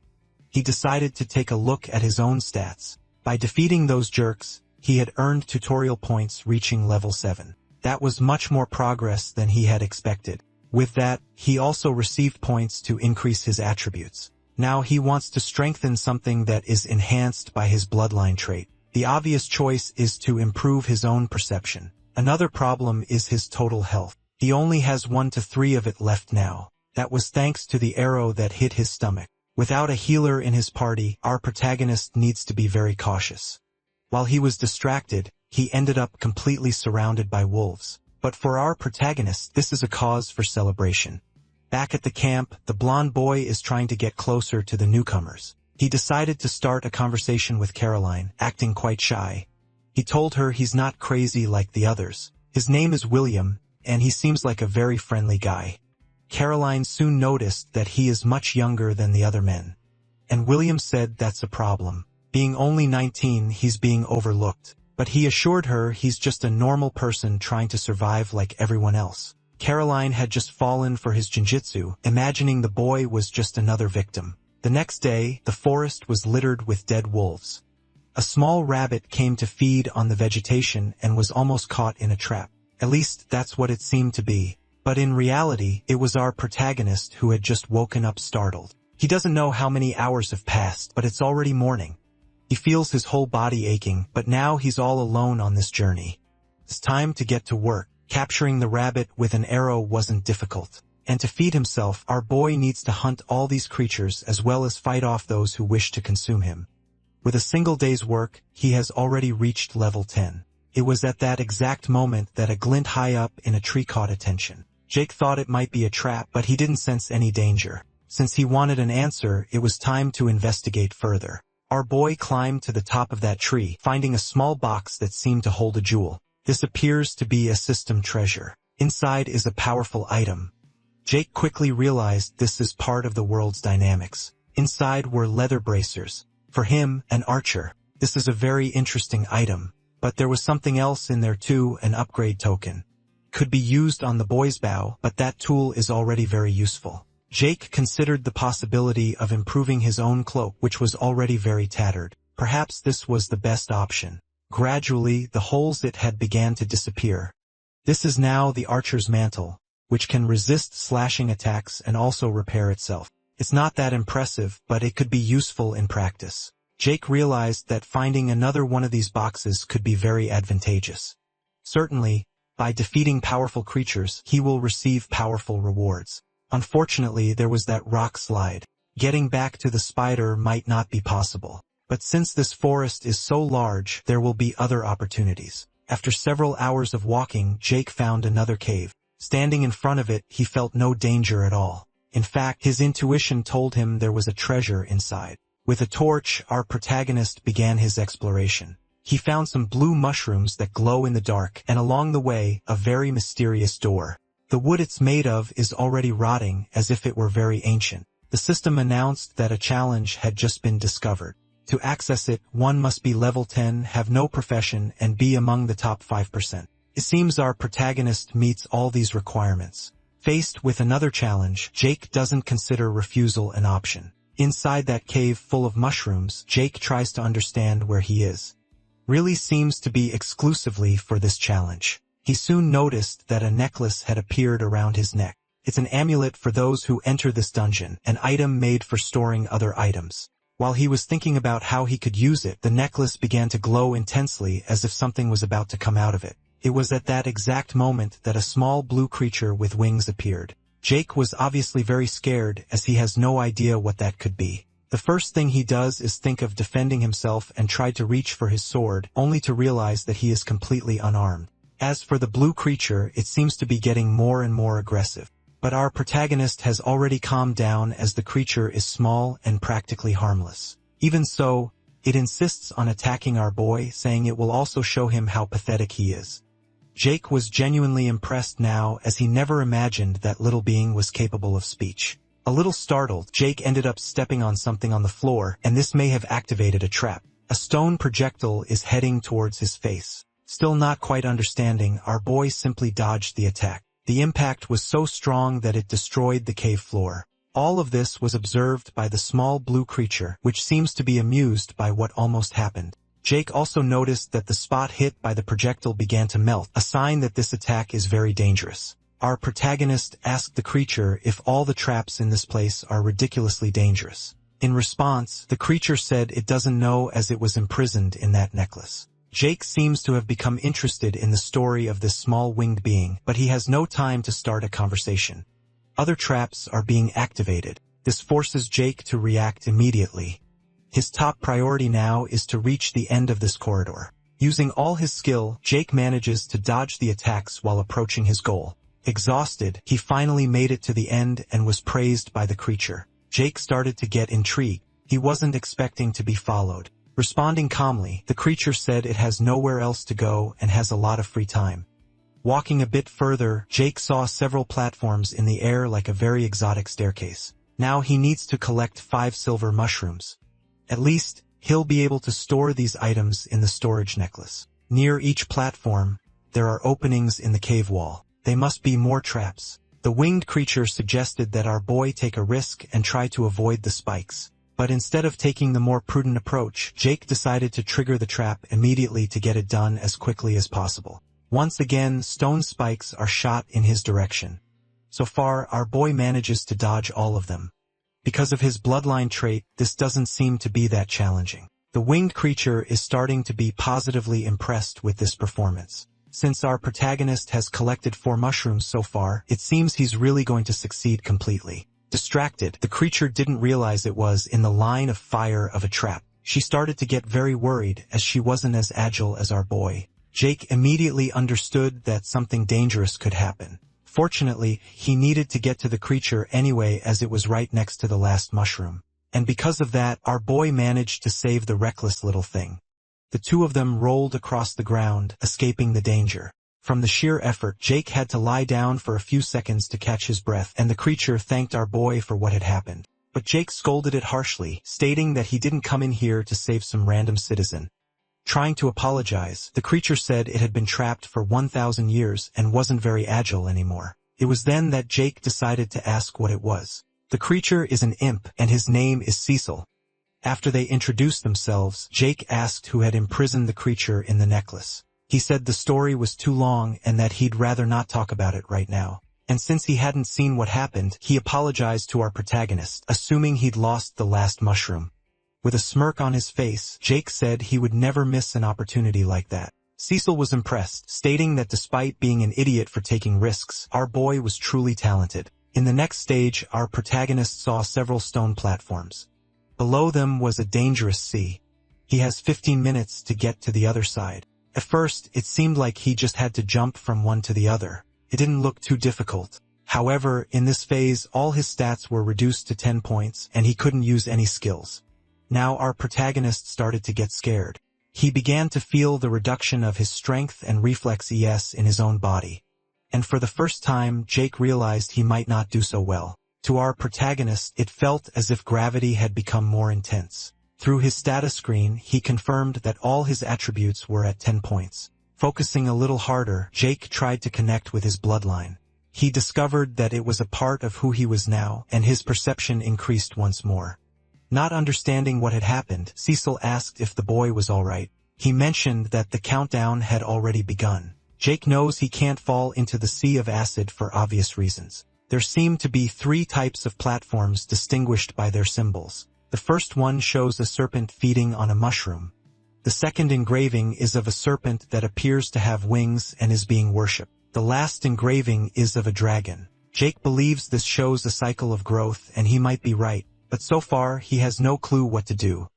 He decided to take a look at his own stats. By defeating those jerks, he had earned tutorial points reaching level 7. That was much more progress than he had expected. With that, he also received points to increase his attributes. Now he wants to strengthen something that is enhanced by his bloodline trait. The obvious choice is to improve his own perception. Another problem is his total health. He only has 1 to 3 of it left now. That was thanks to the arrow that hit his stomach. Without a healer in his party, our protagonist needs to be very cautious. While he was distracted, he ended up completely surrounded by wolves. But for our protagonist, this is a cause for celebration. Back at the camp, the blonde boy is trying to get closer to the newcomers. He decided to start a conversation with Caroline, acting quite shy. He told her he's not crazy like the others. His name is William, and he seems like a very friendly guy. Caroline soon noticed that he is much younger than the other men. And William said that's a problem. Being only 19, he's being overlooked. But he assured her he's just a normal person trying to survive like everyone else. Caroline had just fallen for his jinjitsu, imagining the boy was just another victim. The next day, the forest was littered with dead wolves. A small rabbit came to feed on the vegetation and was almost caught in a trap. At least that's what it seemed to be. But in reality, it was our protagonist who had just woken up startled. He doesn't know how many hours have passed, but it's already morning. He feels his whole body aching, but now he's all alone on this journey. It's time to get to work. Capturing the rabbit with an arrow wasn't difficult. And to feed himself, our boy needs to hunt all these creatures as well as fight off those who wish to consume him. With a single day's work, he has already reached level 10. It was at that exact moment that a glint high up in a tree caught attention. Jake thought it might be a trap, but he didn't sense any danger. Since he wanted an answer, it was time to investigate further. Our boy climbed to the top of that tree, finding a small box that seemed to hold a jewel. This appears to be a system treasure. Inside is a powerful item. Jake quickly realized this is part of the world's dynamics. Inside were leather bracers. For him, an archer. This is a very interesting item. But there was something else in there too, an upgrade token. Could be used on the boy's bow, but that tool is already very useful. Jake considered the possibility of improving his own cloak, which was already very tattered. Perhaps this was the best option. Gradually, the holes it had began to disappear. This is now the archer's mantle, which can resist slashing attacks and also repair itself. It's not that impressive, but it could be useful in practice. Jake realized that finding another one of these boxes could be very advantageous. Certainly, by defeating powerful creatures, he will receive powerful rewards. Unfortunately, there was that rock slide. Getting back to the spider might not be possible. But since this forest is so large, there will be other opportunities. After several hours of walking, Jake found another cave. Standing in front of it, he felt no danger at all. In fact, his intuition told him there was a treasure inside. With a torch, our protagonist began his exploration. He found some blue mushrooms that glow in the dark, and along the way, a very mysterious door. The wood it's made of is already rotting, as if it were very ancient. The system announced that a challenge had just been discovered. To access it, one must be level 10, have no profession, and be among the top 5%. It seems our protagonist meets all these requirements. Faced with another challenge, Jake doesn't consider refusal an option. Inside that cave full of mushrooms, Jake tries to understand where he is. Really seems to be exclusively for this challenge. He soon noticed that a necklace had appeared around his neck. It's an amulet for those who enter this dungeon, an item made for storing other items. While he was thinking about how he could use it, the necklace began to glow intensely as if something was about to come out of it. It was at that exact moment that a small blue creature with wings appeared. Jake was obviously very scared, as he has no idea what that could be. The first thing he does is think of defending himself and try to reach for his sword, only to realize that he is completely unarmed. As for the blue creature, it seems to be getting more and more aggressive. But our protagonist has already calmed down, as the creature is small and practically harmless. Even so, it insists on attacking our boy, saying it will also show him how pathetic he is. Jake was genuinely impressed now, as he never imagined that little being was capable of speech. A little startled, Jake ended up stepping on something on the floor, and this may have activated a trap. A stone projectile is heading towards his face. Still not quite understanding, our boy simply dodged the attack. The impact was so strong that it destroyed the cave floor. All of this was observed by the small blue creature, which seems to be amused by what almost happened. Jake also noticed that the spot hit by the projectile began to melt, a sign that this attack is very dangerous. Our protagonist asked the creature if all the traps in this place are ridiculously dangerous. In response, the creature said it doesn't know, as it was imprisoned in that necklace. Jake seems to have become interested in the story of this small winged being, but he has no time to start a conversation. Other traps are being activated. This forces Jake to react immediately. His top priority now is to reach the end of this corridor. Using all his skill, Jake manages to dodge the attacks while approaching his goal. Exhausted, he finally made it to the end and was praised by the creature. Jake started to get intrigued. He wasn't expecting to be followed. Responding calmly, the creature said it has nowhere else to go and has a lot of free time. Walking a bit further, Jake saw several platforms in the air like a very exotic staircase. Now he needs to collect 5 silver mushrooms. At least, he'll be able to store these items in the storage necklace. Near each platform, there are openings in the cave wall. They must be more traps. The winged creature suggested that our boy take a risk and try to avoid the spikes. But instead of taking the more prudent approach, Jake decided to trigger the trap immediately to get it done as quickly as possible. Once again, stone spikes are shot in his direction. So far, our boy manages to dodge all of them. Because of his bloodline trait, this doesn't seem to be that challenging. The winged creature is starting to be positively impressed with this performance. Since our protagonist has collected 4 mushrooms so far, it seems he's really going to succeed completely. Distracted, the creature didn't realize it was in the line of fire of a trap. She started to get very worried, as she wasn't as agile as our boy. Jake immediately understood that something dangerous could happen. Fortunately, he needed to get to the creature anyway, as it was right next to the last mushroom. And because of that, our boy managed to save the reckless little thing. The two of them rolled across the ground, escaping the danger. From the sheer effort, Jake had to lie down for a few seconds to catch his breath, and the creature thanked our boy for what had happened. But Jake scolded it harshly, stating that he didn't come in here to save some random citizen. Trying to apologize, the creature said it had been trapped for 1,000 years and wasn't very agile anymore. It was then that Jake decided to ask what it was. The creature is an imp, and his name is Cecil. After they introduced themselves, Jake asked who had imprisoned the creature in the necklace. He said the story was too long and that he'd rather not talk about it right now. And since he hadn't seen what happened, he apologized to our protagonist, assuming he'd lost the last mushroom. With a smirk on his face, Jake said he would never miss an opportunity like that. Cecil was impressed, stating that despite being an idiot for taking risks, our boy was truly talented. In the next stage, our protagonist saw several stone platforms. Below them was a dangerous sea. He has 15 minutes to get to the other side. At first, it seemed like he just had to jump from one to the other. It didn't look too difficult. However, in this phase, all his stats were reduced to 10 points, and he couldn't use any skills. Now our protagonist started to get scared. He began to feel the reduction of his strength and reflex ES in his own body. And for the first time, Jake realized he might not do so well. To our protagonist, it felt as if gravity had become more intense. Through his status screen, he confirmed that all his attributes were at 10 points. Focusing a little harder, Jake tried to connect with his bloodline. He discovered that it was a part of who he was now, and his perception increased once more. Not understanding what had happened, Cecil asked if the boy was all right. He mentioned that the countdown had already begun. Jake knows he can't fall into the sea of acid for obvious reasons. There seem to be 3 types of platforms distinguished by their symbols. The first one shows a serpent feeding on a mushroom. The second engraving is of a serpent that appears to have wings and is being worshipped. The last engraving is of a dragon. Jake believes this shows a cycle of growth, and he might be right, but so far he has no clue what to do.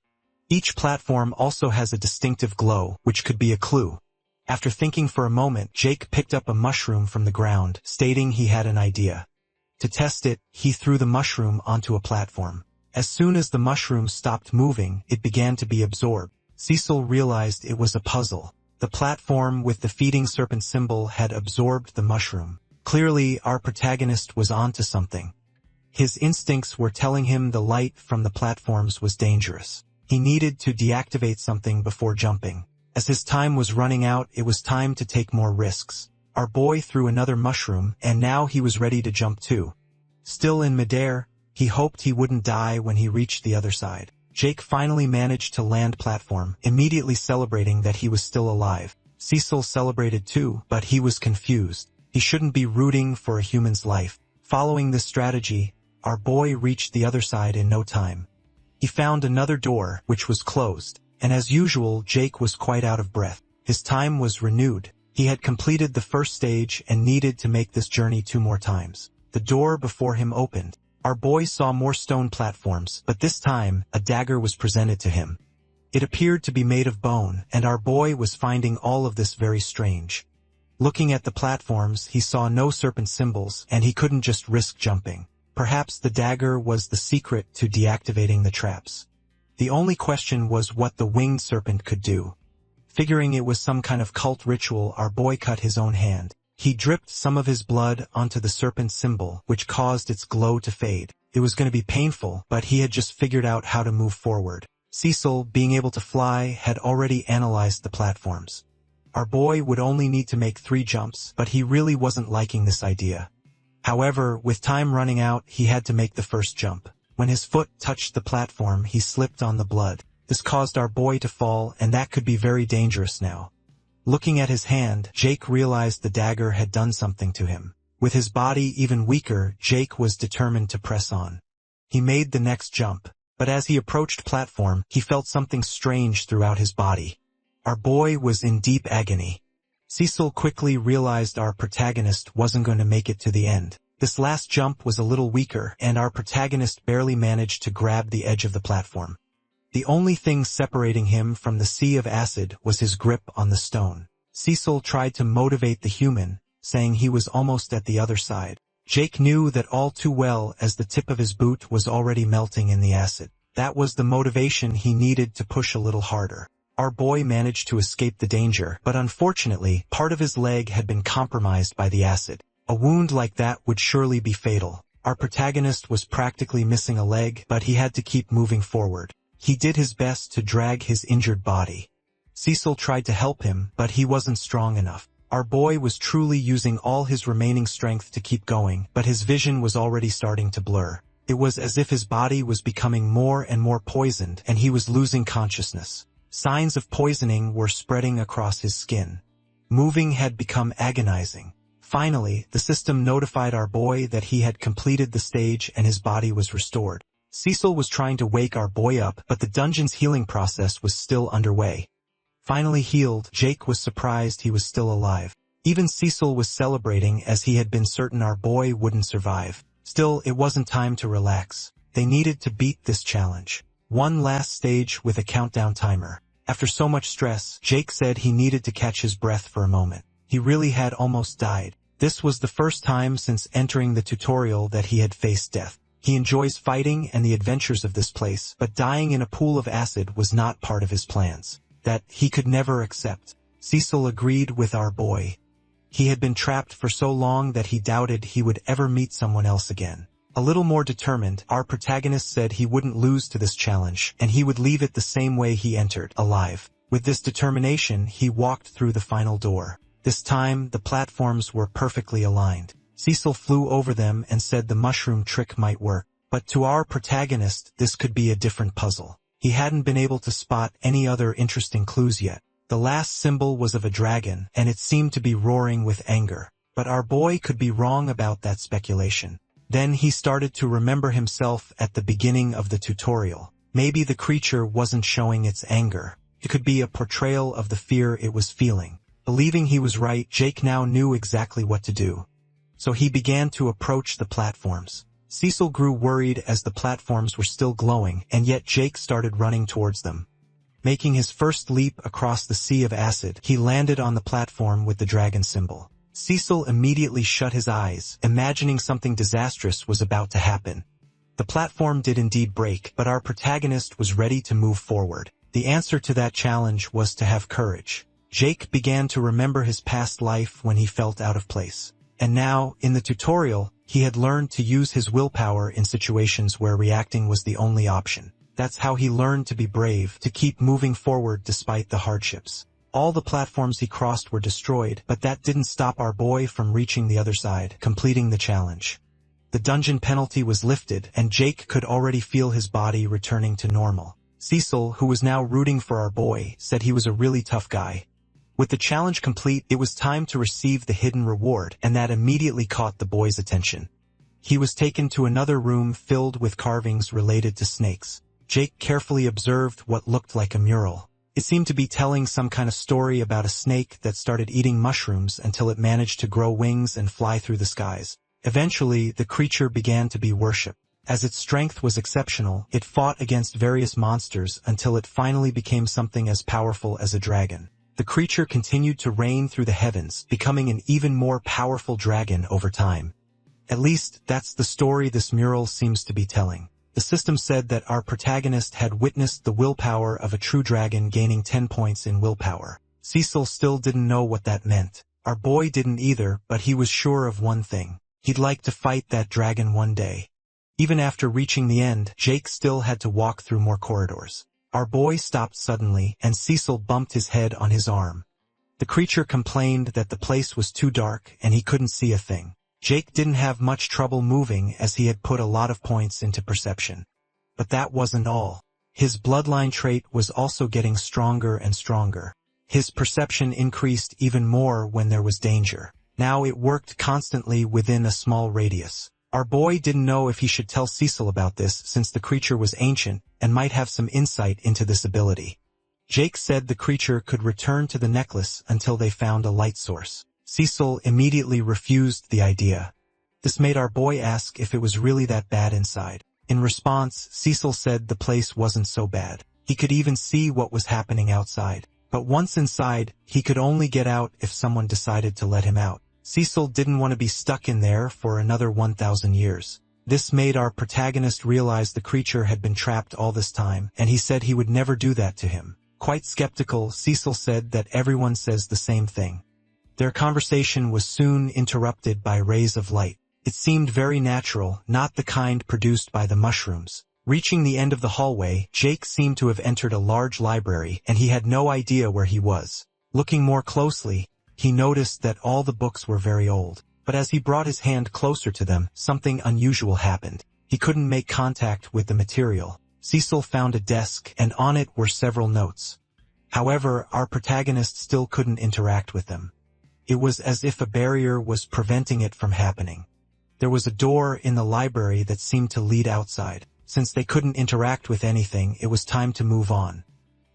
Each platform also has a distinctive glow, which could be a clue. After thinking for a moment, Jake picked up a mushroom from the ground, stating he had an idea. To test it, he threw the mushroom onto a platform. As soon as the mushroom stopped moving, it began to be absorbed. Cecil realized it was a puzzle. The platform with the feeding serpent symbol had absorbed the mushroom. Clearly, our protagonist was onto something. His instincts were telling him the light from the platforms was dangerous. He needed to deactivate something before jumping. As his time was running out, it was time to take more risks. Our boy threw another mushroom, and now he was ready to jump too. Still in midair, he hoped he wouldn't die when he reached the other side. Jake finally managed to land platform, immediately celebrating that he was still alive. Cecil celebrated too, but he was confused. He shouldn't be rooting for a human's life. Following this strategy, our boy reached the other side in no time. He found another door, which was closed, and as usual, Jake was quite out of breath. His time was renewed. He had completed the first stage and needed to make this journey 2 more times. The door before him opened. Our boy saw more stone platforms, but this time, a dagger was presented to him. It appeared to be made of bone, and our boy was finding all of this very strange. Looking at the platforms, he saw no serpent symbols, and he couldn't just risk jumping. Perhaps the dagger was the secret to deactivating the traps. The only question was what the winged serpent could do. Figuring it was some kind of cult ritual, our boy cut his own hand. He dripped some of his blood onto the serpent symbol, which caused its glow to fade. It was going to be painful, but he had just figured out how to move forward. Cecil, being able to fly, had already analyzed the platforms. Our boy would only need to make 3 jumps, but he really wasn't liking this idea. However, with time running out, he had to make the first jump. When his foot touched the platform, he slipped on the blood. This caused our boy to fall, and that could be very dangerous now. Looking at his hand, Jake realized the dagger had done something to him. With his body even weaker, Jake was determined to press on. He made the next jump, but as he approached platform, he felt something strange throughout his body. Our boy was in deep agony. Cecil quickly realized our protagonist wasn't going to make it to the end. This last jump was a little weaker, and our protagonist barely managed to grab the edge of the platform. The only thing separating him from the sea of acid was his grip on the stone. Cecil tried to motivate the human, saying he was almost at the other side. Jake knew that all too well, as the tip of his boot was already melting in the acid. That was the motivation he needed to push a little harder. Our boy managed to escape the danger, but unfortunately, part of his leg had been compromised by the acid. A wound like that would surely be fatal. Our protagonist was practically missing a leg, but he had to keep moving forward. He did his best to drag his injured body. Cecil tried to help him, but he wasn't strong enough. Our boy was truly using all his remaining strength to keep going, but his vision was already starting to blur. It was as if his body was becoming more and more poisoned, and he was losing consciousness. Signs of poisoning were spreading across his skin. Moving had become agonizing. Finally, the system notified our boy that he had completed the stage and his body was restored. Cecil was trying to wake our boy up, but the dungeon's healing process was still underway. Finally healed, Jake was surprised he was still alive. Even Cecil was celebrating as he had been certain our boy wouldn't survive. Still, it wasn't time to relax. They needed to beat this challenge. One last stage with a countdown timer. After so much stress, Jake said he needed to catch his breath for a moment. He really had almost died. This was the first time since entering the tutorial that he had faced death. He enjoys fighting and the adventures of this place, but dying in a pool of acid was not part of his plans. That he could never accept. Cecil agreed with our boy. He had been trapped for so long that he doubted he would ever meet someone else again. A little more determined, our protagonist said he wouldn't lose to this challenge, and he would leave it the same way he entered, alive. With this determination, he walked through the final door. This time, the platforms were perfectly aligned. Cecil flew over them and said the mushroom trick might work. But to our protagonist, this could be a different puzzle. He hadn't been able to spot any other interesting clues yet. The last symbol was of a dragon, and it seemed to be roaring with anger. But our boy could be wrong about that speculation. Then he started to remember himself at the beginning of the tutorial. Maybe the creature wasn't showing its anger. It could be a portrayal of the fear it was feeling. Believing he was right, Jake now knew exactly what to do. So he began to approach the platforms. Cecil grew worried as the platforms were still glowing, and yet Jake started running towards them. Making his first leap across the sea of acid, he landed on the platform with the dragon symbol. Cecil immediately shut his eyes, imagining something disastrous was about to happen. The platform did indeed break, but our protagonist was ready to move forward. The answer to that challenge was to have courage. Jake began to remember his past life when he felt out of place. And now, in the tutorial, he had learned to use his willpower in situations where reacting was the only option. That's how he learned to be brave, to keep moving forward despite the hardships. All the platforms he crossed were destroyed, but that didn't stop our boy from reaching the other side, completing the challenge. The dungeon penalty was lifted, and Jake could already feel his body returning to normal. Cecil, who was now rooting for our boy, said he was a really tough guy. With the challenge complete, it was time to receive the hidden reward, and that immediately caught the boy's attention. He was taken to another room filled with carvings related to snakes. Jake carefully observed what looked like a mural. It seemed to be telling some kind of story about a snake that started eating mushrooms until it managed to grow wings and fly through the skies. Eventually, the creature began to be worshipped. As its strength was exceptional, it fought against various monsters until it finally became something as powerful as a dragon. The creature continued to reign through the heavens, becoming an even more powerful dragon over time. At least, that's the story this mural seems to be telling. The system said that our protagonist had witnessed the willpower of a true dragon gaining 10 points in willpower. Cecil still didn't know what that meant. Our boy didn't either, but he was sure of one thing. He'd like to fight that dragon one day. Even after reaching the end, Jake still had to walk through more corridors. Our boy stopped suddenly, and Cecil bumped his head on his arm. The creature complained that the place was too dark and he couldn't see a thing. Jake didn't have much trouble moving as he had put a lot of points into perception. But that wasn't all. His bloodline trait was also getting stronger and stronger. His perception increased even more when there was danger. Now it worked constantly within a small radius. Our boy didn't know if he should tell Cecil about this since the creature was ancient and might have some insight into this ability. Jake said the creature could return to the necklace until they found a light source. Cecil immediately refused the idea. This made our boy ask if it was really that bad inside. In response, Cecil said the place wasn't so bad. He could even see what was happening outside. But once inside, he could only get out if someone decided to let him out. Cecil didn't want to be stuck in there for another 1,000 years. This made our protagonist realize the creature had been trapped all this time, and he said he would never do that to him. Quite skeptical, Cecil said that everyone says the same thing. Their conversation was soon interrupted by rays of light. It seemed very natural, not the kind produced by the mushrooms. Reaching the end of the hallway, Jake seemed to have entered a large library, and he had no idea where he was. Looking more closely, he noticed that all the books were very old. But as he brought his hand closer to them, something unusual happened. He couldn't make contact with the material. Cecil found a desk, and on it were several notes. However, our protagonist still couldn't interact with them. It was as if a barrier was preventing it from happening. There was a door in the library that seemed to lead outside. Since they couldn't interact with anything, it was time to move on.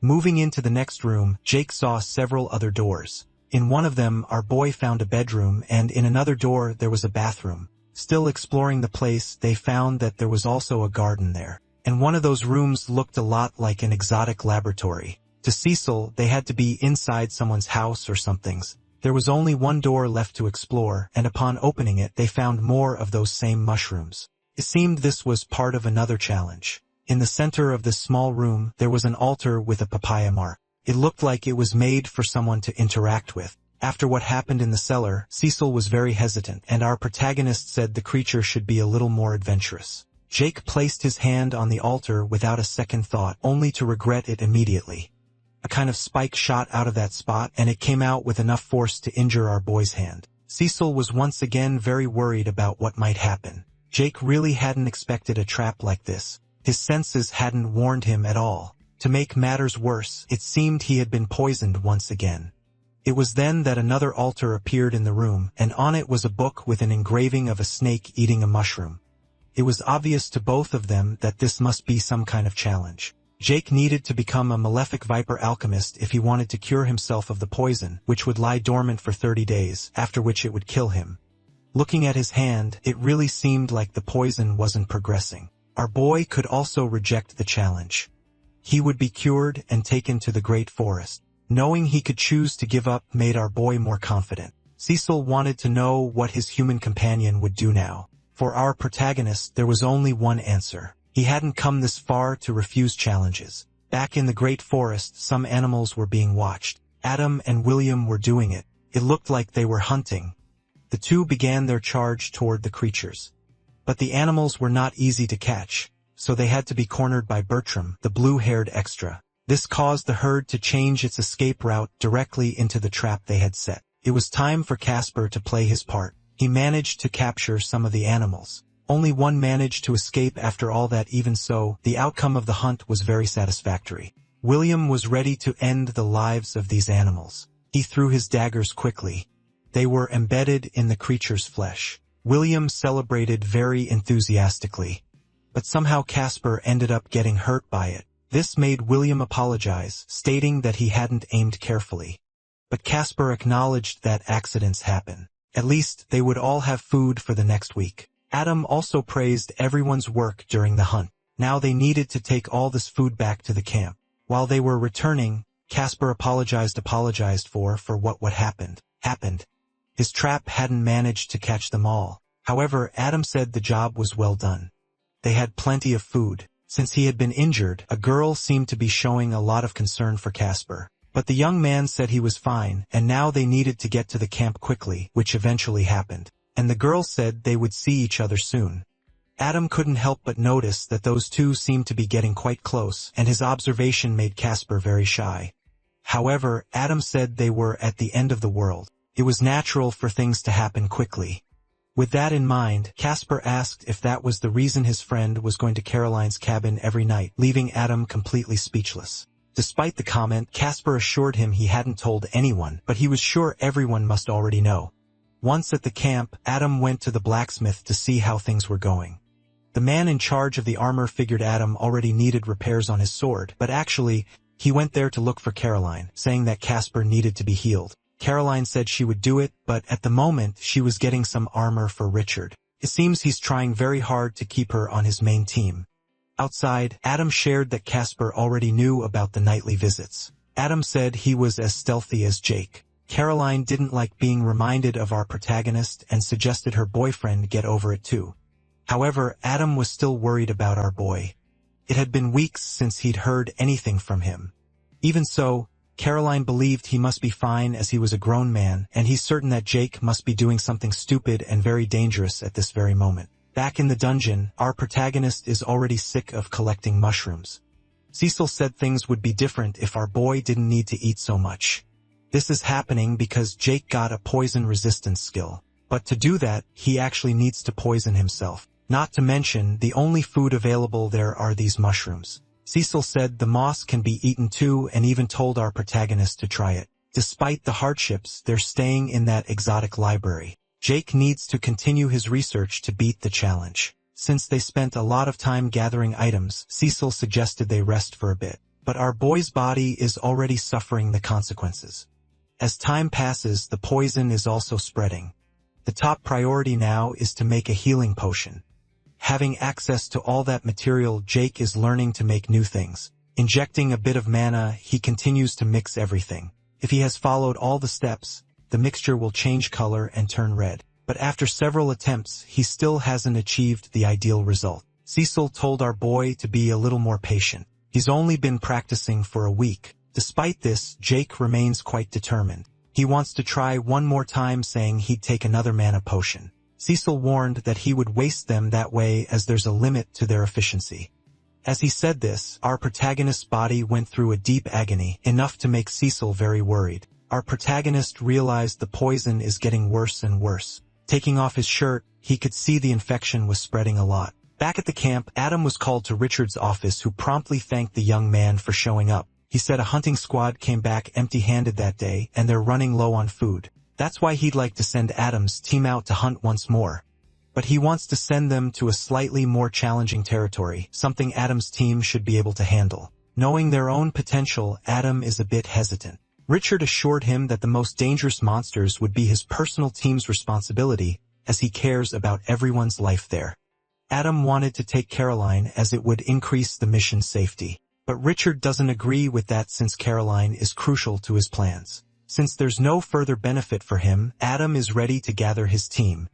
Moving into the next room, Jake saw several other doors. In one of them, our boy found a bedroom, and in another door there was a bathroom. Still exploring the place, they found that there was also a garden there. And one of those rooms looked a lot like an exotic laboratory. To Cecil, they had to be inside someone's house or something's. There was only one door left to explore, and upon opening it, they found more of those same mushrooms. It seemed this was part of another challenge. In the center of this small room, there was an altar with a papaya mark. It looked like it was made for someone to interact with. After what happened in the cellar, Cecil was very hesitant, and our protagonist said the creature should be a little more adventurous. Jake placed his hand on the altar without a second thought, only to regret it immediately. A kind of spike shot out of that spot, and it came out with enough force to injure our boy's hand. Cecil was once again very worried about what might happen. Jake really hadn't expected a trap like this. His senses hadn't warned him at all. To make matters worse, it seemed he had been poisoned once again. It was then that another altar appeared in the room, and on it was a book with an engraving of a snake eating a mushroom. It was obvious to both of them that this must be some kind of challenge. Jake needed to become a malefic viper alchemist if he wanted to cure himself of the poison, which would lie dormant for 30 days, after which it would kill him. Looking at his hand, it really seemed like the poison wasn't progressing. Our boy could also reject the challenge. He would be cured and taken to the great forest. Knowing he could choose to give up made our boy more confident. Cecil wanted to know what his human companion would do now. For our protagonist, there was only one answer. He hadn't come this far to refuse challenges. Back in the great forest, some animals were being watched. Adam and William were doing it. It looked like they were hunting. The two began their charge toward the creatures. But the animals were not easy to catch, so they had to be cornered by Bertram, the blue-haired extra. This caused the herd to change its escape route directly into the trap they had set. It was time for Casper to play his part. He managed to capture some of the animals. Only one managed to escape after all that. Even so, the outcome of the hunt was very satisfactory. William was ready to end the lives of these animals. He threw his daggers quickly. They were embedded in the creature's flesh. William celebrated very enthusiastically. But somehow Casper ended up getting hurt by it. This made William apologize, stating that he hadn't aimed carefully. But Casper acknowledged that accidents happen. At least, they would all have food for the next week. Adam also praised everyone's work during the hunt. Now they needed to take all this food back to the camp. While they were returning, Casper apologized for what happened. His trap hadn't managed to catch them all. However, Adam said the job was well done. They had plenty of food. Since he had been injured, a girl seemed to be showing a lot of concern for Casper. But the young man said he was fine, and now they needed to get to the camp quickly, which eventually happened. And the girl said they would see each other soon. Adam couldn't help but notice that those two seemed to be getting quite close, and his observation made Casper very shy. However, Adam said they were at the end of the world. It was natural for things to happen quickly. With that in mind, Casper asked if that was the reason his friend was going to Caroline's cabin every night, leaving Adam completely speechless. Despite the comment, Casper assured him he hadn't told anyone, but he was sure everyone must already know. Once at the camp, Adam went to the blacksmith to see how things were going. The man in charge of the armor figured Adam already needed repairs on his sword, but actually, he went there to look for Caroline, saying that Casper needed to be healed. Caroline said she would do it, but at the moment, she was getting some armor for Richard. It seems he's trying very hard to keep her on his main team. Outside, Adam shared that Casper already knew about the nightly visits. Adam said he was as stealthy as Jake. Caroline didn't like being reminded of our protagonist and suggested her boyfriend get over it too. However, Adam was still worried about our boy. It had been weeks since he'd heard anything from him. Even so, Caroline believed he must be fine as he was a grown man, and he's certain that Jake must be doing something stupid and very dangerous at this very moment. Back in the dungeon, our protagonist is already sick of collecting mushrooms. Cecil said things would be different if our boy didn't need to eat so much. This is happening because Jake got a poison resistance skill. But to do that, he actually needs to poison himself. Not to mention, the only food available there are these mushrooms. Cecil said the moss can be eaten too and even told our protagonist to try it. Despite the hardships, they're staying in that exotic library. Jake needs to continue his research to beat the challenge. Since they spent a lot of time gathering items, Cecil suggested they rest for a bit. But our boy's body is already suffering the consequences. As time passes, the poison is also spreading. The top priority now is to make a healing potion. Having access to all that material, Jake is learning to make new things. Injecting a bit of mana, he continues to mix everything. If he has followed all the steps, the mixture will change color and turn red. But after several attempts, he still hasn't achieved the ideal result. Cecil told our boy to be a little more patient. He's only been practicing for a week. Despite this, Jake remains quite determined. He wants to try one more time, saying he'd take another mana potion. Cecil warned that he would waste them that way as there's a limit to their efficiency. As he said this, our protagonist's body went through a deep agony, enough to make Cecil very worried. Our protagonist realized the poison is getting worse and worse. Taking off his shirt, he could see the infection was spreading a lot. Back at the camp, Adam was called to Richard's office, who promptly thanked the young man for showing up. He said a hunting squad came back empty-handed that day, and they're running low on food. That's why he'd like to send Adam's team out to hunt once more. But he wants to send them to a slightly more challenging territory, something Adam's team should be able to handle. Knowing their own potential, Adam is a bit hesitant. Richard assured him that the most dangerous monsters would be his personal team's responsibility, as he cares about everyone's life there. Adam wanted to take Caroline as it would increase the mission's safety. But Richard doesn't agree with that since Caroline is crucial to his plans. Since there's no further benefit for him, Adam is ready to gather his team.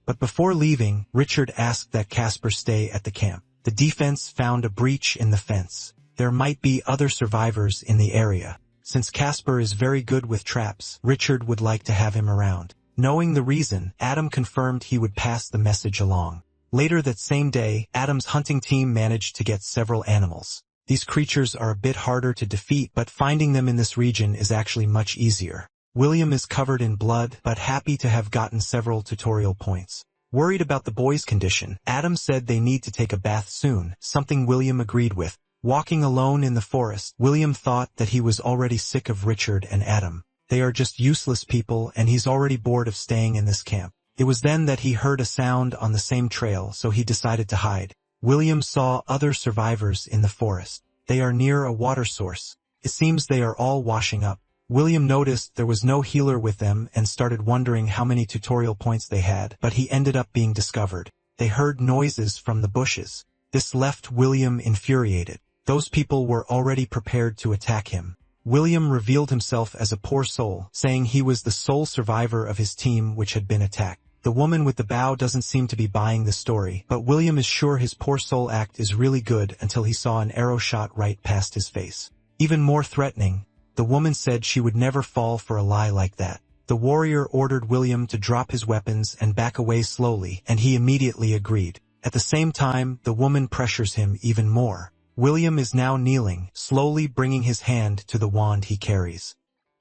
But before leaving, Richard asked that Casper stay at the camp. The defense found a breach in the fence. There might be other survivors in the area. Since Casper is very good with traps, Richard would like to have him around. Knowing the reason, Adam confirmed he would pass the message along. Later that same day, Adam's hunting team managed to get several animals. These creatures are a bit harder to defeat, but finding them in this region is actually much easier. William is covered in blood, but happy to have gotten several tutorial points. Worried about the boys' condition, Adam said they need to take a bath soon, something William agreed with. Walking alone in the forest, William thought that he was already sick of Richard and Adam. They are just useless people, and he's already bored of staying in this camp. It was then that he heard a sound on the same trail, so he decided to hide. William saw other survivors in the forest. They are near a water source. It seems they are all washing up. William noticed there was no healer with them and started wondering how many tutorial points they had, but he ended up being discovered. They heard noises from the bushes. This left William infuriated. Those people were already prepared to attack him. William revealed himself as a poor soul, saying he was the sole survivor of his team which had been attacked. The woman with the bow doesn't seem to be buying the story, but William is sure his poor soul act is really good until he saw an arrow shot right past his face. Even more threatening, the woman said she would never fall for a lie like that. The warrior ordered William to drop his weapons and back away slowly, and he immediately agreed. At the same time, the woman pressures him even more. William is now kneeling, slowly bringing his hand to the wand he carries.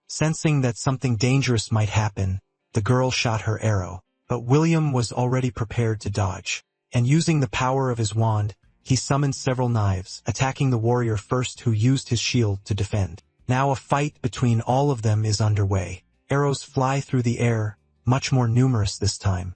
Sensing that something dangerous might happen, the girl shot her arrow. But William was already prepared to dodge. And using the power of his wand, he summoned several knives, attacking the warrior first, who used his shield to defend. Now a fight between all of them is underway. Arrows fly through the air, much more numerous this time.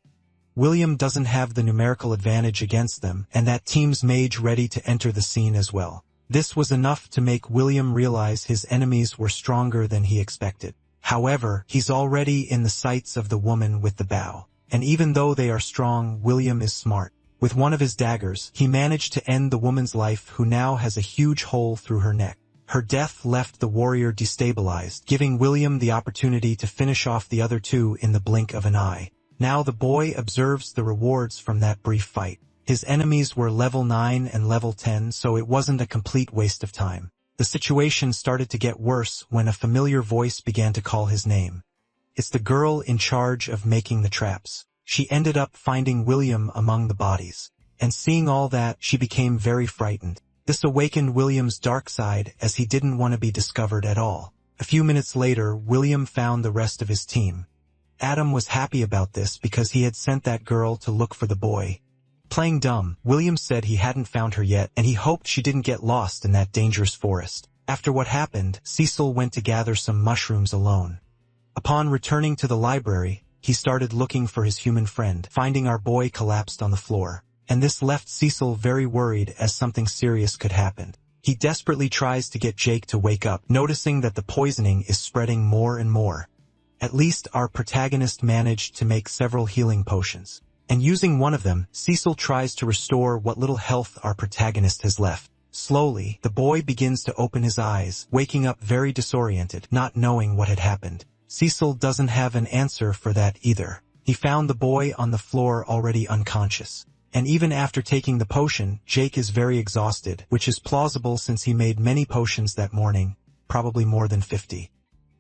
William doesn't have the numerical advantage against them, and that team's mage ready to enter the scene as well. This was enough to make William realize his enemies were stronger than he expected. However, he's already in the sights of the woman with the bow. And even though they are strong, William is smart. With one of his daggers, he managed to end the woman's life, who now has a huge hole through her neck. Her death left the warrior destabilized, giving William the opportunity to finish off the other two in the blink of an eye. Now the boy observes the rewards from that brief fight. His enemies were level 9 and level 10, so it wasn't a complete waste of time. The situation started to get worse when a familiar voice began to call his name. It's the girl in charge of making the traps. She ended up finding William among the bodies. And seeing all that, she became very frightened. This awakened William's dark side, as he didn't want to be discovered at all. A few minutes later, William found the rest of his team. Adam was happy about this because he had sent that girl to look for the boy. Playing dumb, William said he hadn't found her yet and he hoped she didn't get lost in that dangerous forest. After what happened, Cecil went to gather some mushrooms alone. Upon returning to the library, he started looking for his human friend, finding our boy collapsed on the floor. And this left Cecil very worried as something serious could happen. He desperately tries to get Jake to wake up, noticing that the poisoning is spreading more and more. At least our protagonist managed to make several healing potions. And using one of them, Cecil tries to restore what little health our protagonist has left. Slowly, the boy begins to open his eyes, waking up very disoriented, not knowing what had happened. Cecil doesn't have an answer for that either. He found the boy on the floor already unconscious. And even after taking the potion, Jake is very exhausted, which is plausible since he made many potions that morning, probably more than 50.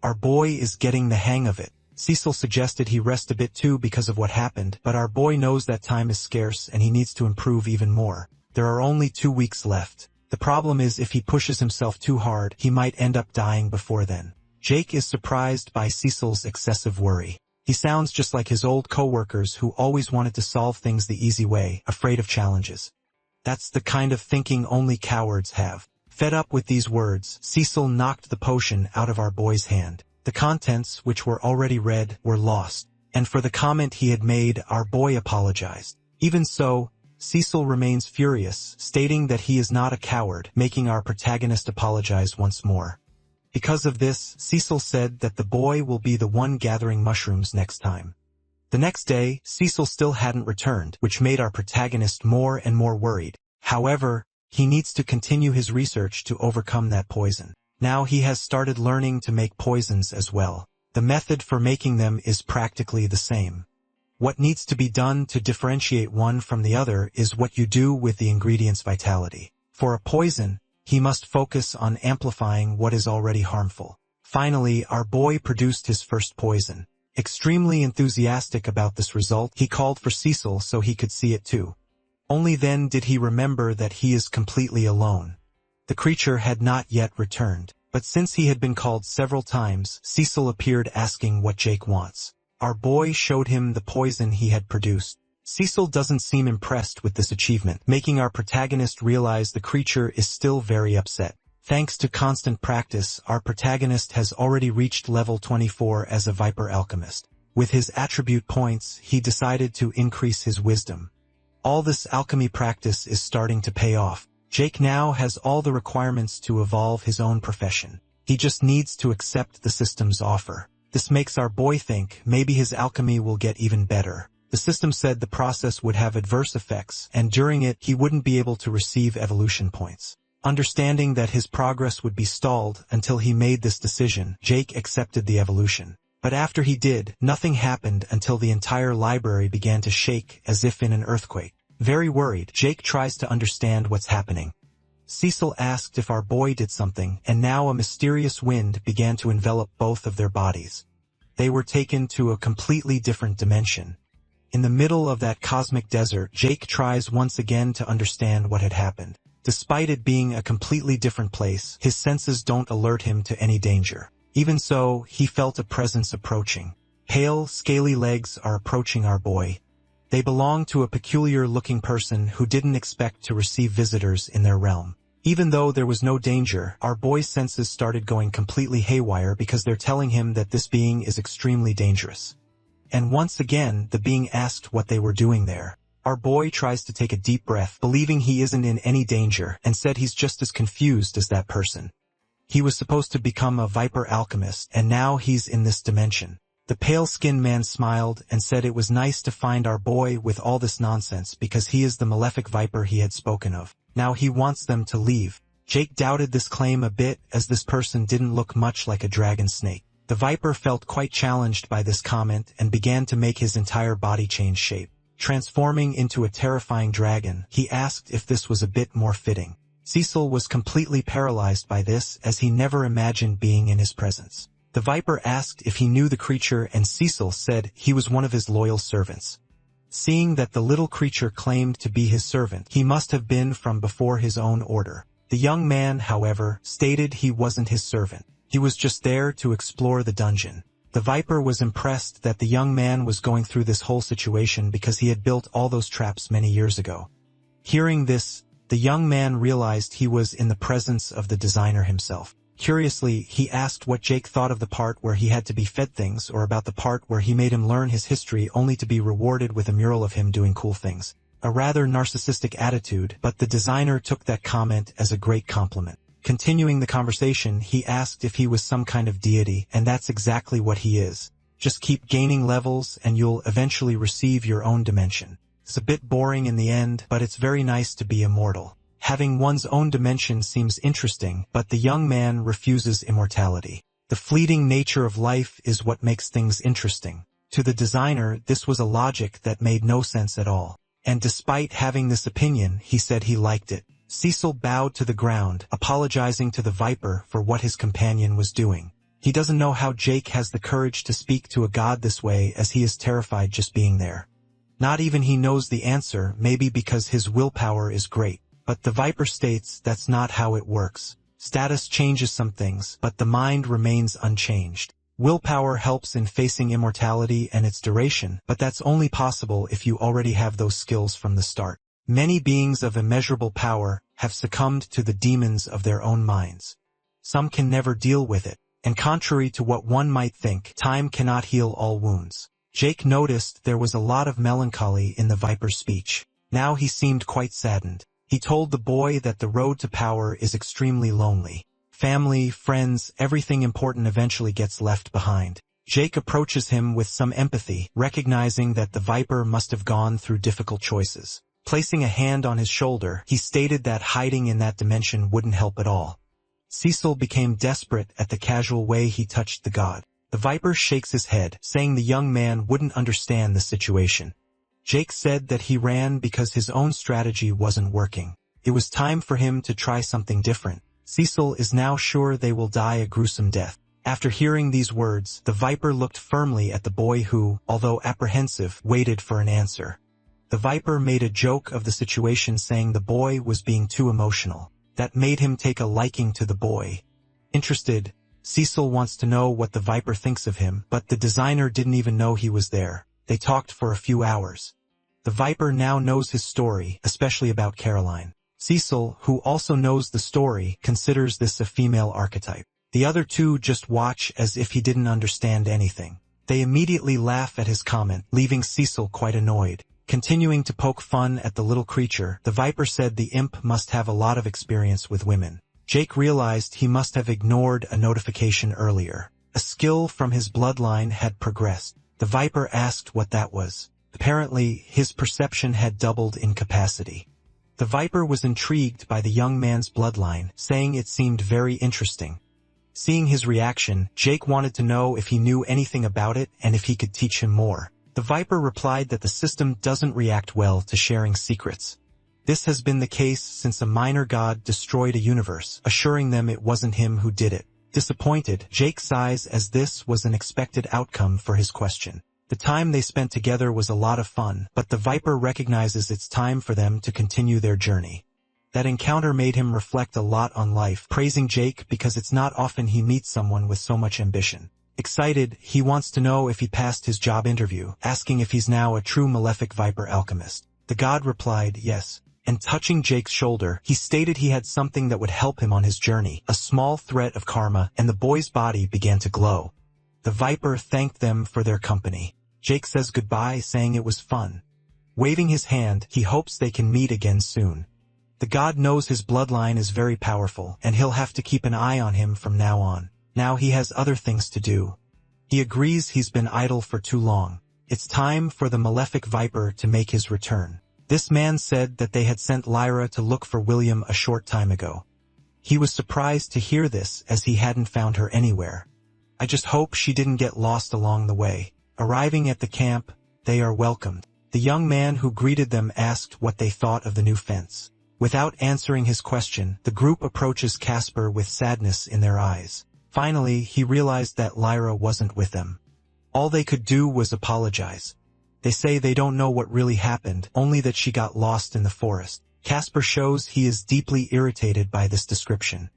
Our boy is getting the hang of it. Cecil suggested he rest a bit too because of what happened, but our boy knows that time is scarce and he needs to improve even more. There are only 2 weeks left. The problem is if he pushes himself too hard, he might end up dying before then. Jake is surprised by Cecil's excessive worry. He sounds just like his old co-workers who always wanted to solve things the easy way, afraid of challenges. That's the kind of thinking only cowards have. Fed up with these words, Cecil knocked the potion out of our boy's hand. The contents, which were already read, were lost. And for the comment he had made, our boy apologized. Even so, Cecil remains furious, stating that he is not a coward, making our protagonist apologize once more. Because of this, Cecil said that the boy will be the one gathering mushrooms next time. The next day, Cecil still hadn't returned, which made our protagonist more and more worried. However, he needs to continue his research to overcome that poison. Now he has started learning to make poisons as well. The method for making them is practically the same. What needs to be done to differentiate one from the other is what you do with the ingredient's vitality. For a poison, he must focus on amplifying what is already harmful. Finally, our boy produced his first poison. Extremely enthusiastic about this result, he called for Cecil so he could see it too. Only then did he remember that he is completely alone. The creature had not yet returned, but since he had been called several times, Cecil appeared asking what Jake wants. Our boy showed him the poison he had produced. Cecil doesn't seem impressed with this achievement, making our protagonist realize the creature is still very upset. Thanks to constant practice, our protagonist has already reached level 24 as a Viper Alchemist. With his attribute points, he decided to increase his wisdom. All this alchemy practice is starting to pay off. Jake now has all the requirements to evolve his own profession. He just needs to accept the system's offer. This makes our boy think maybe his alchemy will get even better. The system said the process would have adverse effects, and during it he wouldn't be able to receive evolution points. Understanding that his progress would be stalled until he made this decision, Jake accepted the evolution. But after he did, nothing happened until the entire library began to shake as if in an earthquake. Very worried, Jake tries to understand what's happening. Cecil asked if our boy did something, and now a mysterious wind began to envelop both of their bodies. They were taken to a completely different dimension. In the middle of that cosmic desert, Jake tries once again to understand what had happened. Despite it being a completely different place, his senses don't alert him to any danger. Even so, he felt a presence approaching. Pale, scaly legs are approaching our boy. They belong to a peculiar-looking person who didn't expect to receive visitors in their realm. Even though there was no danger, our boy's senses started going completely haywire because they're telling him that this being is extremely dangerous. And once again, the being asked what they were doing there. Our boy tries to take a deep breath, believing he isn't in any danger, and said he's just as confused as that person. He was supposed to become a Viper Alchemist, and now he's in this dimension. The pale-skinned man smiled and said it was nice to find our boy with all this nonsense because he is the malefic viper he had spoken of. Now he wants them to leave. Jake doubted this claim a bit as this person didn't look much like a dragon snake. The viper felt quite challenged by this comment and began to make his entire body change shape. Transforming into a terrifying dragon, he asked if this was a bit more fitting. Cecil was completely paralyzed by this, as he never imagined being in his presence. The Viper asked if he knew the creature, and Cecil said he was one of his loyal servants. Seeing that the little creature claimed to be his servant, he must have been from before his own order. The young man, however, stated he wasn't his servant. He was just there to explore the dungeon. The Viper was impressed that the young man was going through this whole situation because he had built all those traps many years ago. Hearing this, the young man realized he was in the presence of the designer himself. Curiously, he asked what Jake thought of the part where he had to be fed things, or about the part where he made him learn his history only to be rewarded with a mural of him doing cool things. A rather narcissistic attitude, but the designer took that comment as a great compliment. Continuing the conversation, he asked if he was some kind of deity, and that's exactly what he is. Just keep gaining levels and you'll eventually receive your own dimension. It's a bit boring in the end, but it's very nice to be immortal. Having one's own dimension seems interesting, but the young man refuses immortality. The fleeting nature of life is what makes things interesting. To the designer, this was a logic that made no sense at all. And despite having this opinion, he said he liked it. Cecil bowed to the ground, apologizing to the Viper for what his companion was doing. He doesn't know how Jake has the courage to speak to a god this way, as he is terrified just being there. Not even he knows the answer, maybe because his willpower is great. But the Viper states that's not how it works. Status changes some things, but the mind remains unchanged. Willpower helps in facing immortality and its duration, but that's only possible if you already have those skills from the start. Many beings of immeasurable power have succumbed to the demons of their own minds. Some can never deal with it, and contrary to what one might think, time cannot heal all wounds. Jake noticed there was a lot of melancholy in the Viper's speech. Now he seemed quite saddened. He told the boy that the road to power is extremely lonely. Family, friends, everything important eventually gets left behind. Jake approaches him with some empathy, recognizing that the Viper must have gone through difficult choices. Placing a hand on his shoulder, he stated that hiding in that dimension wouldn't help at all. Cecil became desperate at the casual way he touched the god. The Viper shakes his head, saying the young man wouldn't understand the situation. Jake said that he ran because his own strategy wasn't working. It was time for him to try something different. Cecil is now sure they will die a gruesome death. After hearing these words, the Viper looked firmly at the boy who, although apprehensive, waited for an answer. The Viper made a joke of the situation, saying the boy was being too emotional. That made him take a liking to the boy. Interested, Cecil wants to know what the Viper thinks of him, but the designer didn't even know he was there. They talked for a few hours. The Viper now knows his story, especially about Caroline. Cecil, who also knows the story, considers this a female archetype. The other two just watch as if he didn't understand anything. They immediately laugh at his comment, leaving Cecil quite annoyed. Continuing to poke fun at the little creature, the Viper said the imp must have a lot of experience with women. Jake realized he must have ignored a notification earlier. A skill from his bloodline had progressed. The Viper asked what that was. Apparently, his perception had doubled in capacity. The Viper was intrigued by the young man's bloodline, saying it seemed very interesting. Seeing his reaction, Jake wanted to know if he knew anything about it and if he could teach him more. The Viper replied that the system doesn't react well to sharing secrets. This has been the case since a minor god destroyed a universe, assuring them it wasn't him who did it. Disappointed, Jake sighs as this was an expected outcome for his question. The time they spent together was a lot of fun, but the Viper recognizes it's time for them to continue their journey. That encounter made him reflect a lot on life, praising Jake because it's not often he meets someone with so much ambition. Excited, he wants to know if he passed his job interview, asking if he's now a true malefic Viper alchemist. The god replied yes, and touching Jake's shoulder, he stated he had something that would help him on his journey, a small threat of karma, and the boy's body began to glow. The Viper thanked them for their company. Jake says goodbye, saying it was fun. Waving his hand, he hopes they can meet again soon. The god knows his bloodline is very powerful, and he'll have to keep an eye on him from now on. Now he has other things to do. He agrees he's been idle for too long. It's time for the malefic Viper to make his return. This man said that they had sent Lyra to look for William a short time ago. He was surprised to hear this, as he hadn't found her anywhere. I just hope she didn't get lost along the way. Arriving at the camp, they are welcomed. The young man who greeted them asked what they thought of the new fence. Without answering his question, the group approaches Casper with sadness in their eyes. Finally, he realized that Lyra wasn't with them. All they could do was apologize. They say they don't know what really happened, only that she got lost in the forest. Casper shows he is deeply irritated by this description.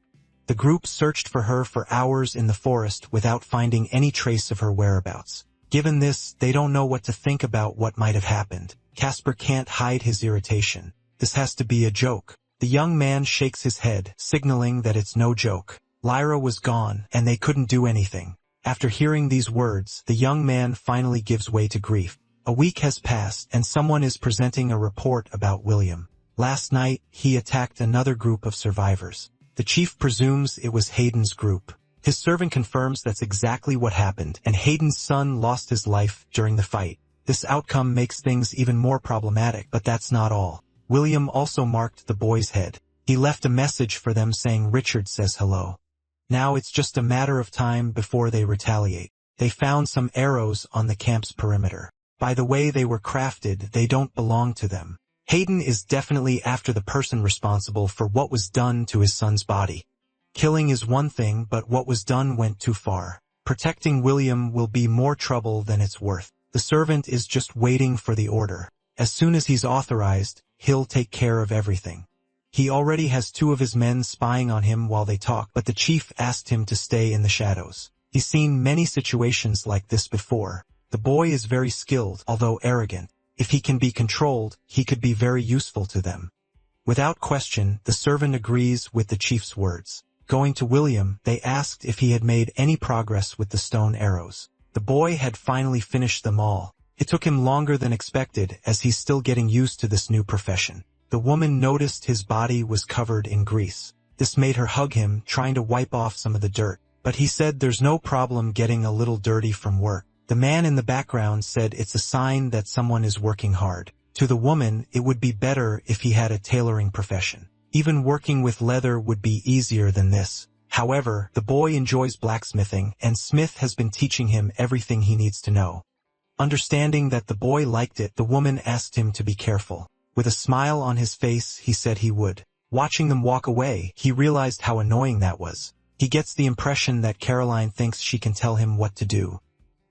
The group searched for her for hours in the forest without finding any trace of her whereabouts. Given this, they don't know what to think about what might have happened. Casper can't hide his irritation. This has to be a joke. The young man shakes his head, signaling that it's no joke. Lyra was gone, and they couldn't do anything. After hearing these words, the young man finally gives way to grief. A week has passed, and someone is presenting a report about William. Last night, he attacked another group of survivors. The chief presumes it was Hayden's group. His servant confirms that's exactly what happened, and Hayden's son lost his life during the fight. This outcome makes things even more problematic, but that's not all. William also marked the boy's head. He left a message for them saying Richard says hello. Now it's just a matter of time before they retaliate. They found some arrows on the camp's perimeter. By the way they were crafted, they don't belong to them. Hayden is definitely after the person responsible for what was done to his son's body. Killing is one thing, but what was done went too far. Protecting William will be more trouble than it's worth. The servant is just waiting for the order. As soon as he's authorized, he'll take care of everything. He already has 2 of his men spying on him while they talk, but the chief asked him to stay in the shadows. He's seen many situations like this before. The boy is very skilled, although arrogant. If he can be controlled, he could be very useful to them. Without question, the servant agrees with the chief's words. Going to William, they asked if he had made any progress with the stone arrows. The boy had finally finished them all. It took him longer than expected, as he's still getting used to this new profession. The woman noticed his body was covered in grease. This made her hug him, trying to wipe off some of the dirt. But he said there's no problem getting a little dirty from work. The man in the background said it's a sign that someone is working hard. To the woman, it would be better if he had a tailoring profession. Even working with leather would be easier than this. However, the boy enjoys blacksmithing, and Smith has been teaching him everything he needs to know. Understanding that the boy liked it, the woman asked him to be careful. With a smile on his face, he said he would. Watching them walk away, he realized how annoying that was. He gets the impression that Caroline thinks she can tell him what to do.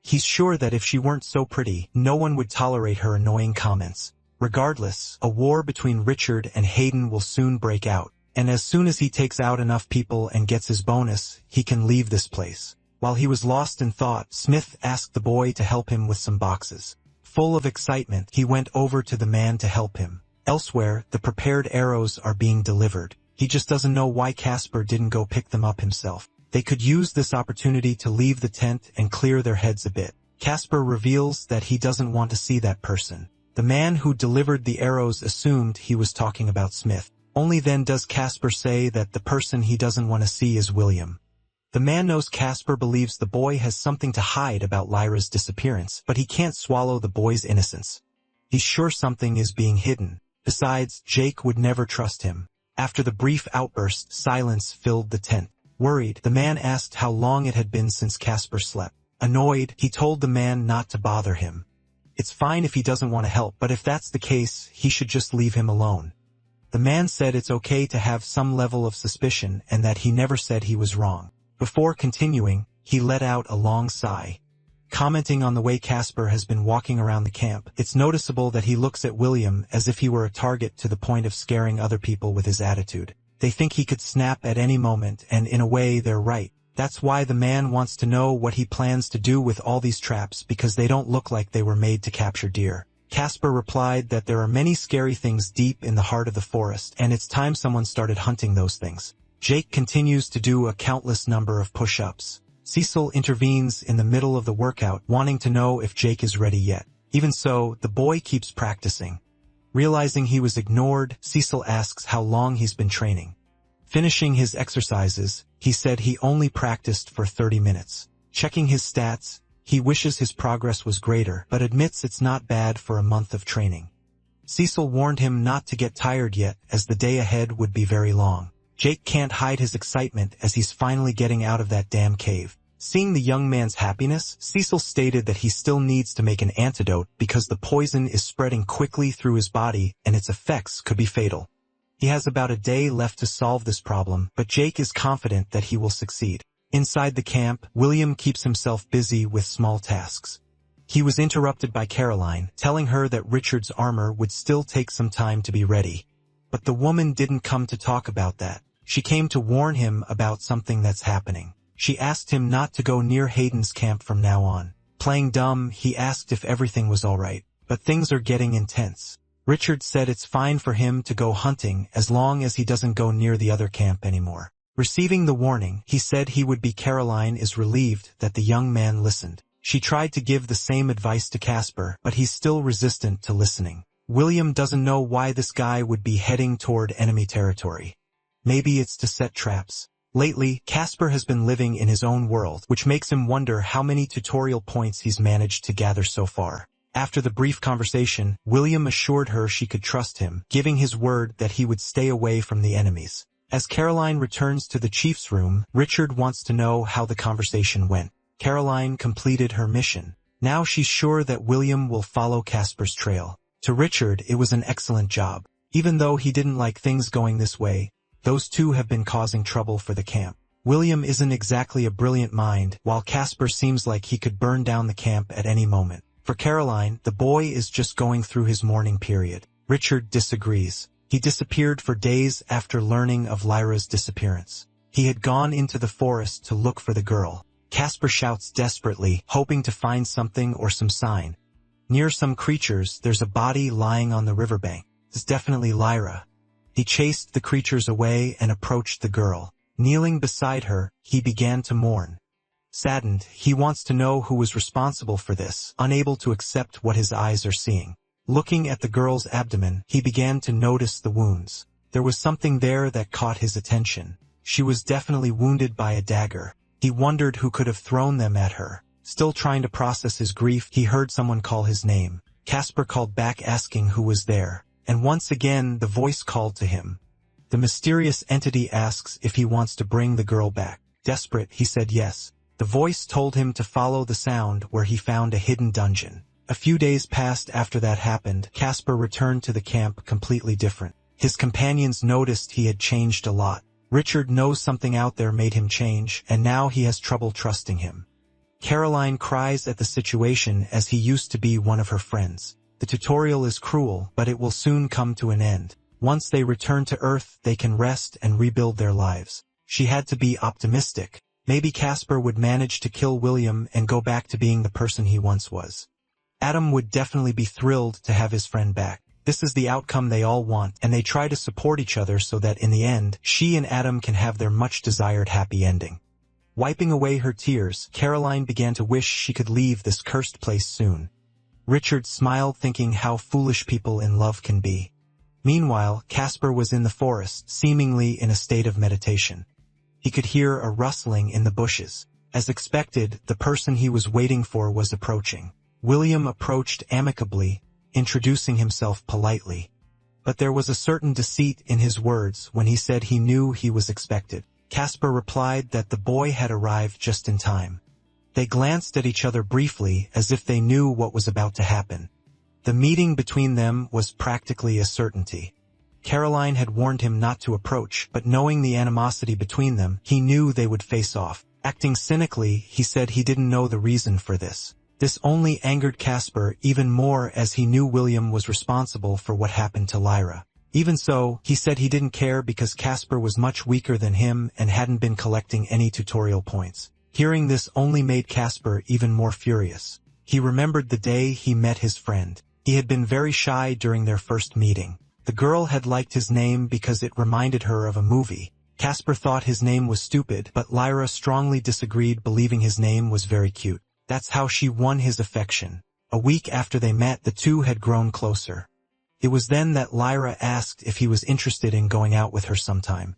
He's sure that if she weren't so pretty, no one would tolerate her annoying comments. Regardless, a war between Richard and Hayden will soon break out, and as soon as he takes out enough people and gets his bonus, he can leave this place. While he was lost in thought, Smith asked the boy to help him with some boxes. Full of excitement, he went over to the man to help him. Elsewhere, the prepared arrows are being delivered. He just doesn't know why Casper didn't go pick them up himself. They could use this opportunity to leave the tent and clear their heads a bit. Casper reveals that he doesn't want to see that person. The man who delivered the arrows assumed he was talking about Smith. Only then does Casper say that the person he doesn't want to see is William. The man knows Casper believes the boy has something to hide about Lyra's disappearance, but he can't swallow the boy's innocence. He's sure something is being hidden. Besides, Jake would never trust him. After the brief outburst, silence filled the tent. Worried, the man asked how long it had been since Casper slept. Annoyed, he told the man not to bother him. It's fine if he doesn't want to help, but if that's the case, he should just leave him alone. The man said it's okay to have some level of suspicion and that he never said he was wrong. Before continuing, he let out a long sigh. Commenting on the way Casper has been walking around the camp, it's noticeable that he looks at William as if he were a target to the point of scaring other people with his attitude. They think he could snap at any moment, and in a way they're right. That's why the man wants to know what he plans to do with all these traps, because they don't look like they were made to capture deer. Casper replied that there are many scary things deep in the heart of the forest, and it's time someone started hunting those things. Jake continues to do a countless number of push-ups. Cecil intervenes in the middle of the workout, wanting to know if Jake is ready yet. Even so, the boy keeps practicing. Realizing he was ignored, Cecil asks how long he's been training. Finishing his exercises, he said he only practiced for 30 minutes. Checking his stats, he wishes his progress was greater, but admits it's not bad for a month of training. Cecil warned him not to get tired yet, as the day ahead would be very long. Jake can't hide his excitement as he's finally getting out of that damn cave. Seeing the young man's happiness, Cecil stated that he still needs to make an antidote because the poison is spreading quickly through his body and its effects could be fatal. He has about a day left to solve this problem, but Jake is confident that he will succeed. Inside the camp, William keeps himself busy with small tasks. He was interrupted by Caroline, telling her that Richard's armor would still take some time to be ready. But the woman didn't come to talk about that. She came to warn him about something that's happening. She asked him not to go near Hayden's camp from now on. Playing dumb, he asked if everything was alright. But things are getting intense. Richard said it's fine for him to go hunting as long as he doesn't go near the other camp anymore. Receiving the warning, he said he would be. Caroline is relieved that the young man listened. She tried to give the same advice to Casper, but he's still resistant to listening. William doesn't know why this guy would be heading toward enemy territory. Maybe it's to set traps. Lately, Casper has been living in his own world, which makes him wonder how many tutorial points he's managed to gather so far. After the brief conversation, William assured her she could trust him, giving his word that he would stay away from the enemies. As Caroline returns to the chief's room, Richard wants to know how the conversation went. Caroline completed her mission. Now she's sure that William will follow Casper's trail. To Richard, it was an excellent job. Even though he didn't like things going this way, those two have been causing trouble for the camp. William isn't exactly a brilliant mind, while Casper seems like he could burn down the camp at any moment. For Caroline, the boy is just going through his mourning period. Richard disagrees. He disappeared for days after learning of Lyra's disappearance. He had gone into the forest to look for the girl. Casper shouts desperately, hoping to find something or some sign. Near some creatures, there's a body lying on the riverbank. It's definitely Lyra. He chased the creatures away and approached the girl. Kneeling beside her, he began to mourn. Saddened, he wants to know who was responsible for this, unable to accept what his eyes are seeing. Looking at the girl's abdomen, he began to notice the wounds. There was something there that caught his attention. She was definitely wounded by a dagger. He wondered who could have thrown them at her. Still trying to process his grief, he heard someone call his name. Casper called back asking who was there. And once again, the voice called to him. The mysterious entity asks if he wants to bring the girl back. Desperate, he said yes. The voice told him to follow the sound where he found a hidden dungeon. A few days passed after that happened. Casper returned to the camp completely different. His companions noticed he had changed a lot. Richard knows something out there made him change, and now he has trouble trusting him. Caroline cries at the situation as he used to be one of her friends. The tutorial is cruel, but it will soon come to an end. Once they return to Earth, they can rest and rebuild their lives. She had to be optimistic. Maybe Casper would manage to kill William and go back to being the person he once was. Adam would definitely be thrilled to have his friend back. This is the outcome they all want, and they try to support each other so that in the end, she and Adam can have their much-desired happy ending. Wiping away her tears, Caroline began to wish she could leave this cursed place soon. Richard smiled, thinking how foolish people in love can be. Meanwhile, Casper was in the forest, seemingly in a state of meditation. He could hear a rustling in the bushes. As expected, the person he was waiting for was approaching. William approached amicably, introducing himself politely. But there was a certain deceit in his words when he said he knew he was expected. Casper replied that the boy had arrived just in time. They glanced at each other briefly as if they knew what was about to happen. The meeting between them was practically a certainty. Caroline had warned him not to approach, but knowing the animosity between them, he knew they would face off. Acting cynically, he said he didn't know the reason for this. This only angered Casper even more as he knew William was responsible for what happened to Lyra. Even so, he said he didn't care because Casper was much weaker than him and hadn't been collecting any tutorial points. Hearing this only made Casper even more furious. He remembered the day he met his friend. He had been very shy during their first meeting. The girl had liked his name because it reminded her of a movie. Casper thought his name was stupid, but Lyra strongly disagreed, believing his name was very cute. That's how she won his affection. A week after they met, the two had grown closer. It was then that Lyra asked if he was interested in going out with her sometime.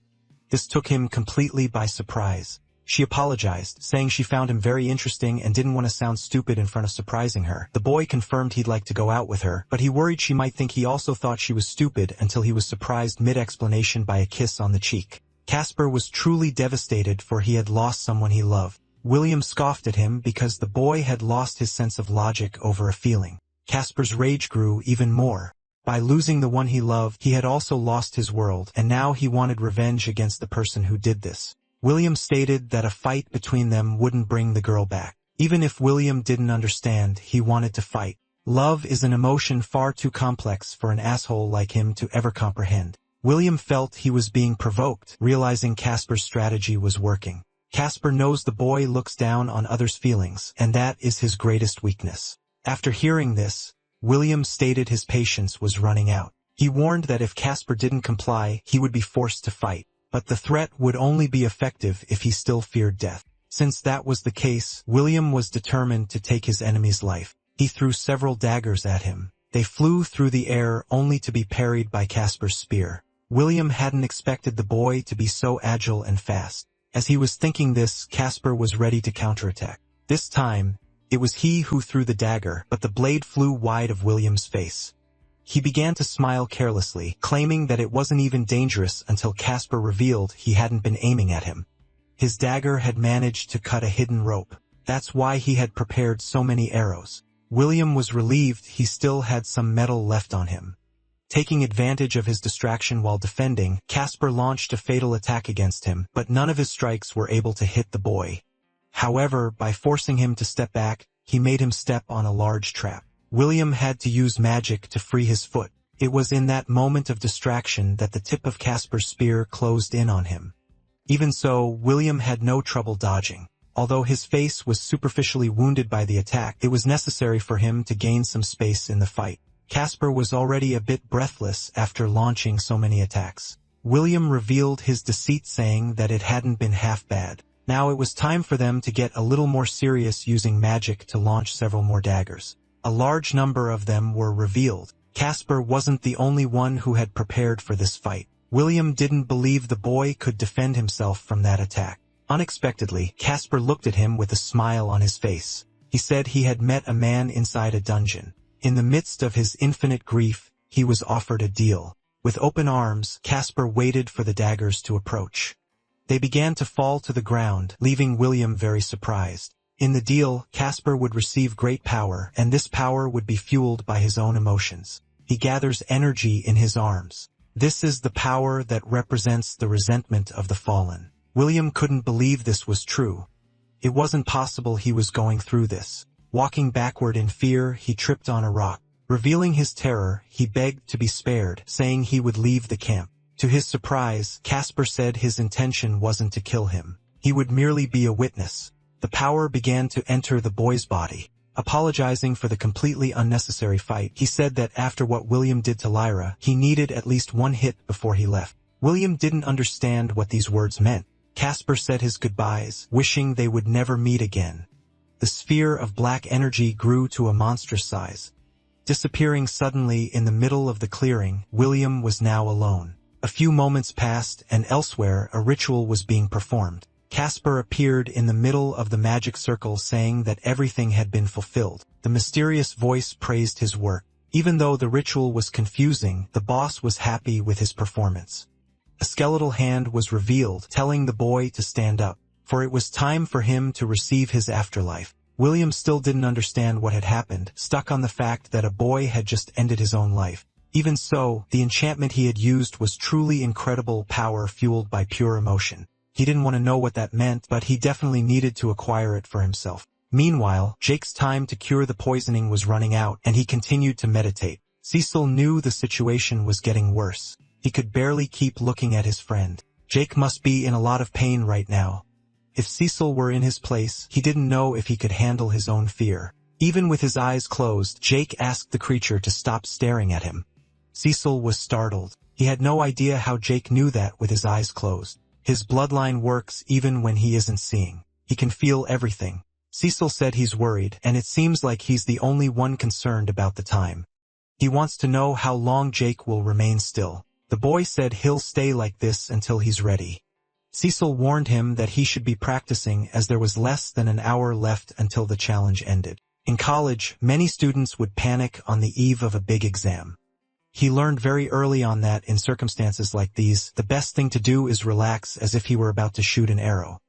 This took him completely by surprise. She apologized, saying she found him very interesting and didn't want to sound stupid in front of surprising her. The boy confirmed he'd like to go out with her, but he worried she might think he also thought she was stupid until he was surprised mid-explanation by a kiss on the cheek. Casper was truly devastated, for he had lost someone he loved. William scoffed at him because the boy had lost his sense of logic over a feeling. Casper's rage grew even more. By losing the one he loved, he had also lost his world, and now he wanted revenge against the person who did this. William stated that a fight between them wouldn't bring the girl back. Even if William didn't understand, he wanted to fight. Love is an emotion far too complex for an asshole like him to ever comprehend. William felt he was being provoked, realizing Casper's strategy was working. Casper knows the boy looks down on others' feelings, and that is his greatest weakness. After hearing this, William stated his patience was running out. He warned that if Casper didn't comply, he would be forced to fight, but the threat would only be effective if he still feared death. Since that was the case, William was determined to take his enemy's life. He threw several daggers at him. They flew through the air only to be parried by Casper's spear. William hadn't expected the boy to be so agile and fast. As he was thinking this, Casper was ready to counterattack. This time, it was he who threw the dagger, but the blade flew wide of William's face. He began to smile carelessly, claiming that it wasn't even dangerous until Casper revealed he hadn't been aiming at him. His dagger had managed to cut a hidden rope. That's why he had prepared so many arrows. William was relieved he still had some metal left on him. Taking advantage of his distraction while defending, Casper launched a fatal attack against him, but none of his strikes were able to hit the boy. However, by forcing him to step back, he made him step on a large trap. William had to use magic to free his foot. It was in that moment of distraction that the tip of Casper's spear closed in on him. Even so, William had no trouble dodging. Although his face was superficially wounded by the attack, it was necessary for him to gain some space in the fight. Casper was already a bit breathless after launching so many attacks. William revealed his deceit, saying that it hadn't been half bad. Now it was time for them to get a little more serious, using magic to launch several more daggers. A large number of them were revealed. Casper wasn't the only one who had prepared for this fight. William didn't believe the boy could defend himself from that attack. Unexpectedly, Casper looked at him with a smile on his face. He said he had met a man inside a dungeon. In the midst of his infinite grief, he was offered a deal. With open arms, Casper waited for the daggers to approach. They began to fall to the ground, leaving William very surprised. In the deal, Casper would receive great power, and this power would be fueled by his own emotions. He gathers energy in his arms. This is the power that represents the resentment of the fallen. William couldn't believe this was true. It wasn't possible he was going through this. Walking backward in fear, he tripped on a rock. Revealing his terror, he begged to be spared, saying he would leave the camp. To his surprise, Casper said his intention wasn't to kill him. He would merely be a witness. The power began to enter the boy's body. Apologizing for the completely unnecessary fight, he said that after what William did to Lyra, he needed at least one hit before he left. William didn't understand what these words meant. Casper said his goodbyes, wishing they would never meet again. The sphere of black energy grew to a monstrous size. Disappearing suddenly in the middle of the clearing, William was now alone. A few moments passed, and elsewhere a ritual was being performed. Casper appeared in the middle of the magic circle, saying that everything had been fulfilled. The mysterious voice praised his work. Even though the ritual was confusing, the boss was happy with his performance. A skeletal hand was revealed, telling the boy to stand up, for it was time for him to receive his afterlife. William still didn't understand what had happened, stuck on the fact that a boy had just ended his own life. Even so, the enchantment he had used was truly incredible power fueled by pure emotion. He didn't want to know what that meant, but he definitely needed to acquire it for himself. Meanwhile, Jake's time to cure the poisoning was running out, and he continued to meditate. Cecil knew the situation was getting worse. He could barely keep looking at his friend. Jake must be in a lot of pain right now. If Cecil were in his place, he didn't know if he could handle his own fear. Even with his eyes closed, Jake asked the creature to stop staring at him. Cecil was startled. He had no idea how Jake knew that with his eyes closed. His bloodline works even when he isn't seeing. He can feel everything. Cecil said he's worried, and it seems like he's the only one concerned about the time. He wants to know how long Jake will remain still. The boy said he'll stay like this until he's ready. Cecil warned him that he should be practicing, as there was less than an hour left until the challenge ended. In college, many students would panic on the eve of a big exam. He learned very early on that in circumstances like these, the best thing to do is relax, as if he were about to shoot an arrow.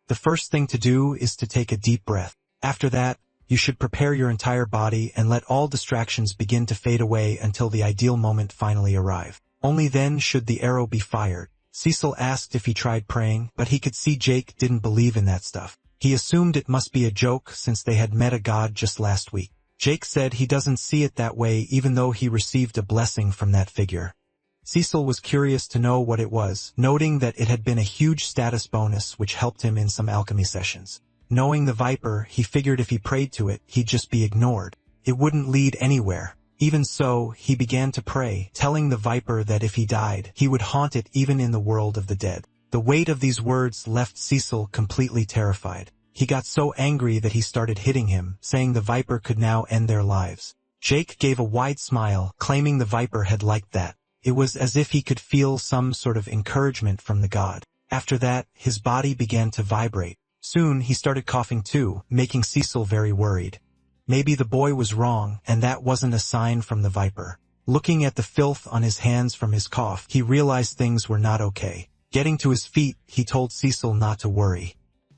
The first thing to do is to take a deep breath. After that, You should prepare your entire body and let all distractions begin to fade away until the ideal moment finally arrive. Only then should the arrow be fired. Cecil asked if he tried praying, but he could see Jake didn't believe in that stuff. He assumed it must be a joke since they had met a god just last week. Jake said he doesn't see it that way even though he received a blessing from that figure. Cecil was curious to know what it was, noting that it had been a huge status bonus which helped him in some alchemy sessions. Knowing the Viper, he figured if he prayed to it, he'd just be ignored. It wouldn't lead anywhere. Even so, he began to pray, telling the Viper that if he died, he would haunt it even in the world of the dead. The weight of these words left Cecil completely terrified. He got so angry that he started hitting him, saying the Viper could now end their lives. Jake gave a wide smile, claiming the Viper had liked that. It was as if he could feel some sort of encouragement from the god. After that, his body began to vibrate. Soon he started coughing too, making Cecil very worried. Maybe the boy was wrong, and that wasn't a sign from the Viper. Looking at the filth on his hands from his cough, he realized things were not okay. Getting to his feet, he told Cecil not to worry.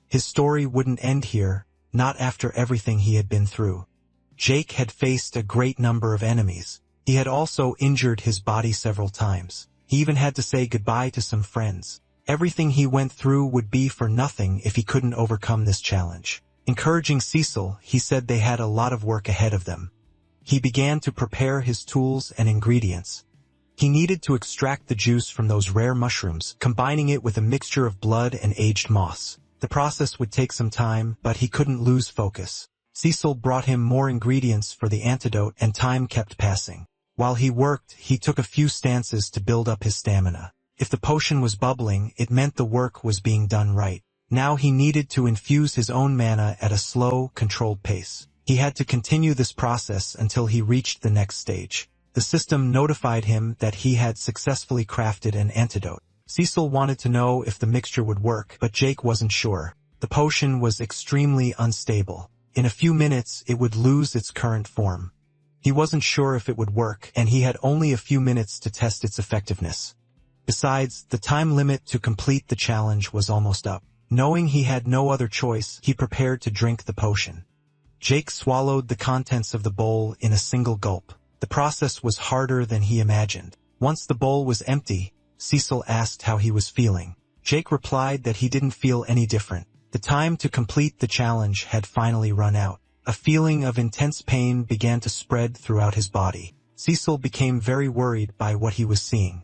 His story wouldn't end here, not after everything he had been through. Jake had faced a great number of enemies. He had also injured his body several times. He even had to say goodbye to some friends. Everything he went through would be for nothing if he couldn't overcome this challenge. Encouraging Cecil, he said they had a lot of work ahead of them. He began to prepare his tools and ingredients. He needed to extract the juice from those rare mushrooms, combining it with a mixture of blood and aged moss. The process would take some time, but he couldn't lose focus. Cecil brought him more ingredients for the antidote, and time kept passing. While he worked, he took a few stances to build up his stamina. If the potion was bubbling, it meant the work was being done right. Now he needed to infuse his own mana at a slow, controlled pace. He had to continue this process until he reached the next stage. The system notified him that he had successfully crafted an antidote. Cecil wanted to know if the mixture would work, but Jake wasn't sure. The potion was extremely unstable. In a few minutes, it would lose its current form. He wasn't sure if it would work, and he had only a few minutes to test its effectiveness. Besides, the time limit to complete the challenge was almost up. Knowing he had no other choice, he prepared to drink the potion. Jake swallowed the contents of the bowl in a single gulp. The process was harder than he imagined. Once the bowl was empty, Cecil asked how he was feeling. Jake replied that he didn't feel any different. The time to complete the challenge had finally run out. A feeling of intense pain began to spread throughout his body. Cecil became very worried by what he was seeing.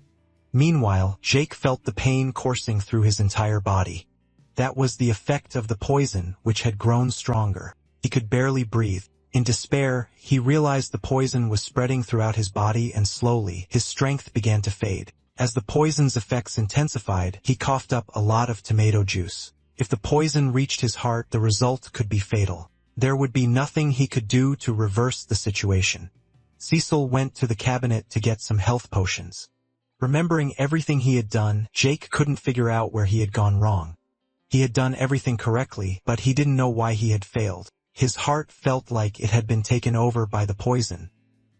Meanwhile, Jake felt the pain coursing through his entire body. That was the effect of the poison, which had grown stronger. He could barely breathe. In despair, he realized the poison was spreading throughout his body, and slowly, his strength began to fade. As the poison's effects intensified, he coughed up a lot of tomato juice. If the poison reached his heart, the result could be fatal. There would be nothing he could do to reverse the situation. Cecil went to the cabinet to get some health potions. Remembering everything he had done, Jake couldn't figure out where he had gone wrong. He had done everything correctly, but he didn't know why he had failed. His heart felt like it had been taken over by the poison.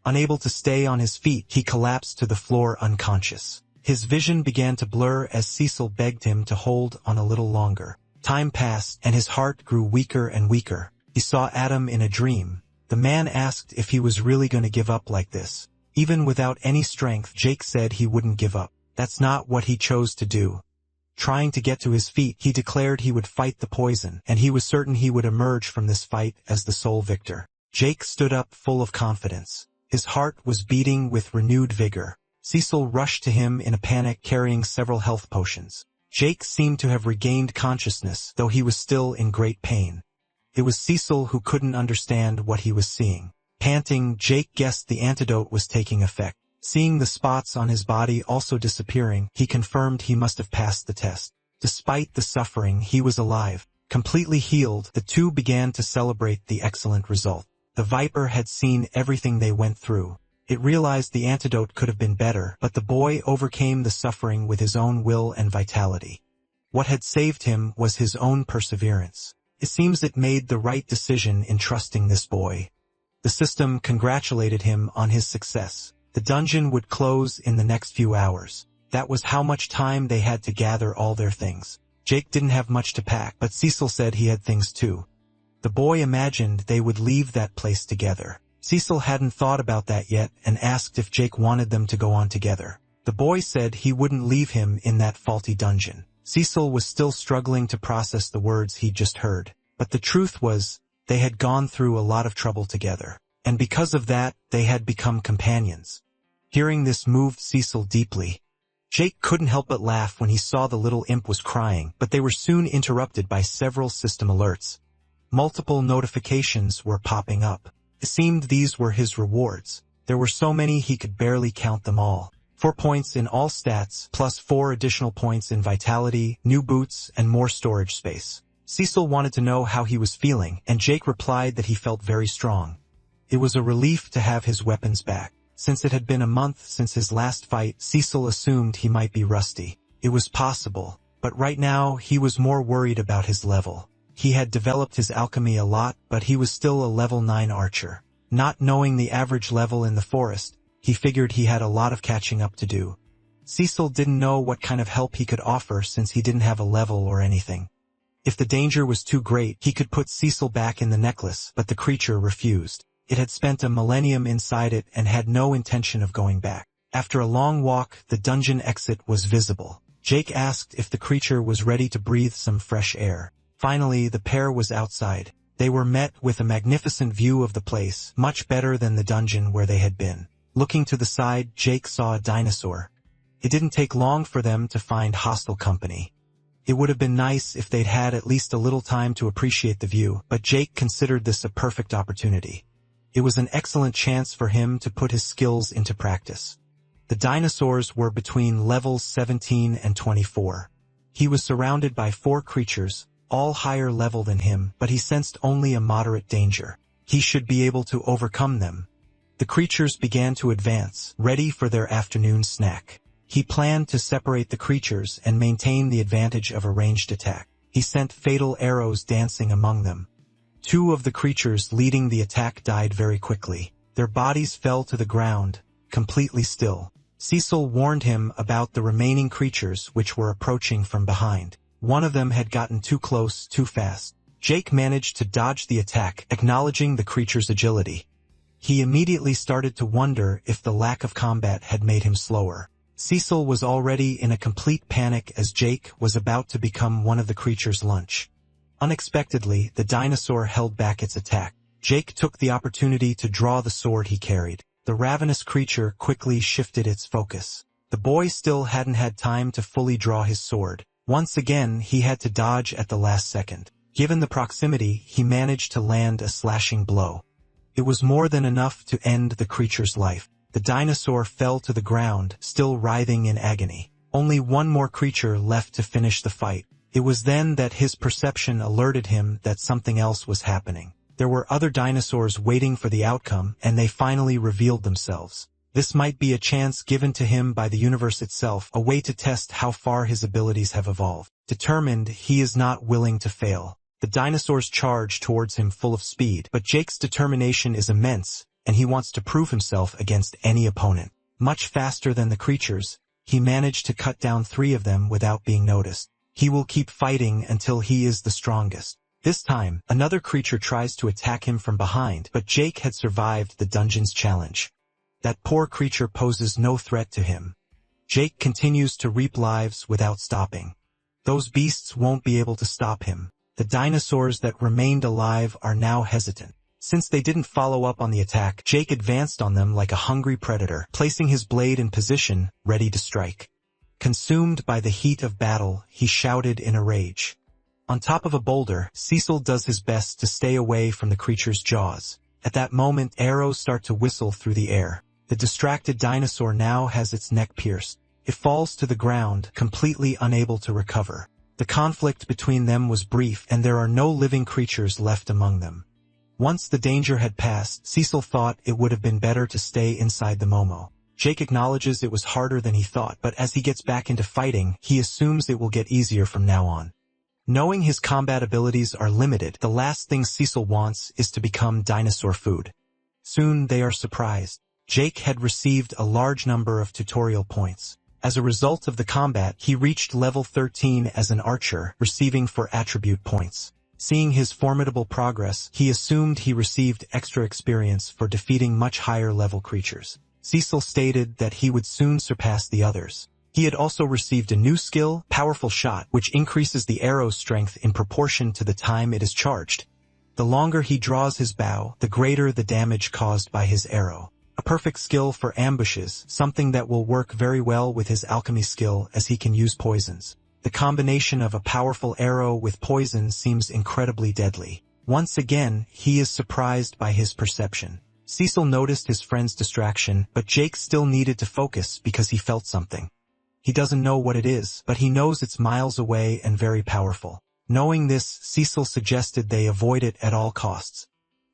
Unable to stay on his feet, he collapsed to the floor unconscious. His vision began to blur as Cecil begged him to hold on a little longer. Time passed, and his heart grew weaker and weaker. He saw Adam in a dream. The man asked if he was really going to give up like this. Even without any strength, Jake said he wouldn't give up. That's not what he chose to do. Trying to get to his feet, he declared he would fight the poison, and he was certain he would emerge from this fight as the sole victor. Jake stood up full of confidence. His heart was beating with renewed vigor. Cecil rushed to him in a panic, carrying several health potions. Jake seemed to have regained consciousness, though he was still in great pain. It was Cecil who couldn't understand what he was seeing. Panting, Jake guessed the antidote was taking effect. Seeing the spots on his body also disappearing, he confirmed he must have passed the test. Despite the suffering, he was alive. Completely healed, the two began to celebrate the excellent result. The Viper had seen everything they went through. It realized the antidote could have been better, but the boy overcame the suffering with his own will and vitality. What had saved him was his own perseverance. It seems it made the right decision in trusting this boy. The system congratulated him on his success. The dungeon would close in the next few hours. That was how much time they had to gather all their things. Jake didn't have much to pack, but Cecil said he had things too. The boy imagined they would leave that place together. Cecil hadn't thought about that yet and asked if Jake wanted them to go on together. The boy said he wouldn't leave him in that faulty dungeon. Cecil was still struggling to process the words he'd just heard. But the truth was, they had gone through a lot of trouble together. And because of that, they had become companions. Hearing this moved Cecil deeply. Jake couldn't help but laugh when he saw the little imp was crying, but they were soon interrupted by several system alerts. Multiple notifications were popping up. It seemed these were his rewards. There were so many he could barely count them all. 4 points in all stats, plus 4 additional points in vitality, new boots, and more storage space. Cecil wanted to know how he was feeling, and Jake replied that he felt very strong. It was a relief to have his weapons back. Since it had been a month since his last fight, Cecil assumed he might be rusty. It was possible, but right now he was more worried about his level. He had developed his alchemy a lot, but he was still a level 9 archer. Not knowing the average level in the forest, he figured he had a lot of catching up to do. Cecil didn't know what kind of help he could offer since he didn't have a level or anything. If the danger was too great, he could put Cecil back in the necklace, but the creature refused. It had spent a millennium inside it and had no intention of going back. After a long walk, the dungeon exit was visible. Jake asked if the creature was ready to breathe some fresh air. Finally, the pair was outside. They were met with a magnificent view of the place, much better than the dungeon where they had been. Looking to the side, Jake saw a dinosaur. It didn't take long for them to find hostile company. It would have been nice if they'd had at least a little time to appreciate the view, but Jake considered this a perfect opportunity. It was an excellent chance for him to put his skills into practice. The dinosaurs were between levels 17 and 24. He was surrounded by 4 creatures, all higher level than him, but he sensed only a moderate danger. He should be able to overcome them. The creatures began to advance, ready for their afternoon snack. He planned to separate the creatures and maintain the advantage of a ranged attack. He sent fatal arrows dancing among them. 2 of the creatures leading the attack died very quickly. Their bodies fell to the ground, completely still. Cecil warned him about the remaining creatures which were approaching from behind. One of them had gotten too close too fast. Jake managed to dodge the attack, acknowledging the creature's agility. He immediately started to wonder if the lack of combat had made him slower. Cecil was already in a complete panic as Jake was about to become one of the creature's lunch. Unexpectedly, the dinosaur held back its attack. Jake took the opportunity to draw the sword he carried. The ravenous creature quickly shifted its focus. The boy still hadn't had time to fully draw his sword. Once again, he had to dodge at the last second. Given the proximity, he managed to land a slashing blow. It was more than enough to end the creature's life. The dinosaur fell to the ground, still writhing in agony. Only one more creature left to finish the fight. It was then that his perception alerted him that something else was happening. There were other dinosaurs waiting for the outcome, and they finally revealed themselves. This might be a chance given to him by the universe itself, a way to test how far his abilities have evolved. Determined, he is not willing to fail. The dinosaurs charge towards him full of speed, but Jake's determination is immense, and he wants to prove himself against any opponent. Much faster than the creatures, he managed to cut down 3 of them without being noticed. He will keep fighting until he is the strongest. This time, another creature tries to attack him from behind, but Jake had survived the dungeon's challenge. That poor creature poses no threat to him. Jake continues to reap lives without stopping. Those beasts won't be able to stop him. The dinosaurs that remained alive are now hesitant. Since they didn't follow up on the attack, Jake advanced on them like a hungry predator, placing his blade in position, ready to strike. Consumed by the heat of battle, he shouted in a rage. On top of a boulder, Cecil does his best to stay away from the creature's jaws. At that moment, arrows start to whistle through the air. The distracted dinosaur now has its neck pierced. It falls to the ground, completely unable to recover. The conflict between them was brief, and there are no living creatures left among them. Once the danger had passed, Cecil thought it would have been better to stay inside the Momo. Jake acknowledges it was harder than he thought, but as he gets back into fighting, he assumes it will get easier from now on. Knowing his combat abilities are limited, the last thing Cecil wants is to become dinosaur food. Soon they are surprised. Jake had received a large number of tutorial points. As a result of the combat, he reached level 13 as an archer, receiving 4 attribute points. Seeing his formidable progress, he assumed he received extra experience for defeating much higher-level creatures. Cecil stated that he would soon surpass the others. He had also received a new skill, Powerful Shot, which increases the arrow's strength in proportion to the time it is charged. The longer he draws his bow, the greater the damage caused by his arrow. A perfect skill for ambushes, something that will work very well with his alchemy skill as he can use poisons. The combination of a powerful arrow with poison seems incredibly deadly. Once again, he is surprised by his perception. Cecil noticed his friend's distraction, but Jake still needed to focus because he felt something. He doesn't know what it is, but he knows it's miles away and very powerful. Knowing this, Cecil suggested they avoid it at all costs.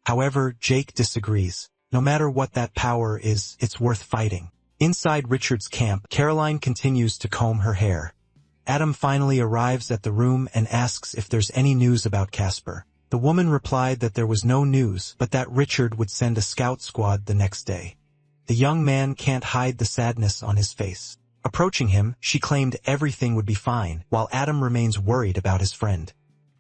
However, Jake disagrees. No matter what that power is, it's worth fighting. Inside Richard's camp, Caroline continues to comb her hair. Adam finally arrives at the room and asks if there's any news about Casper. The woman replied that there was no news, but that Richard would send a scout squad the next day. The young man can't hide the sadness on his face. Approaching him, she claimed everything would be fine, while Adam remains worried about his friend.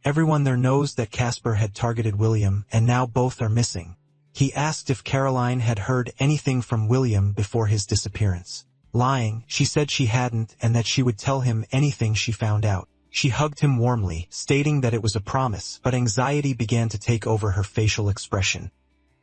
Everyone there knows that Casper had targeted William, and now both are missing. He asked if Caroline had heard anything from William before his disappearance. Lying, she said she hadn't and that she would tell him anything she found out. She hugged him warmly, stating that it was a promise, but anxiety began to take over her facial expression.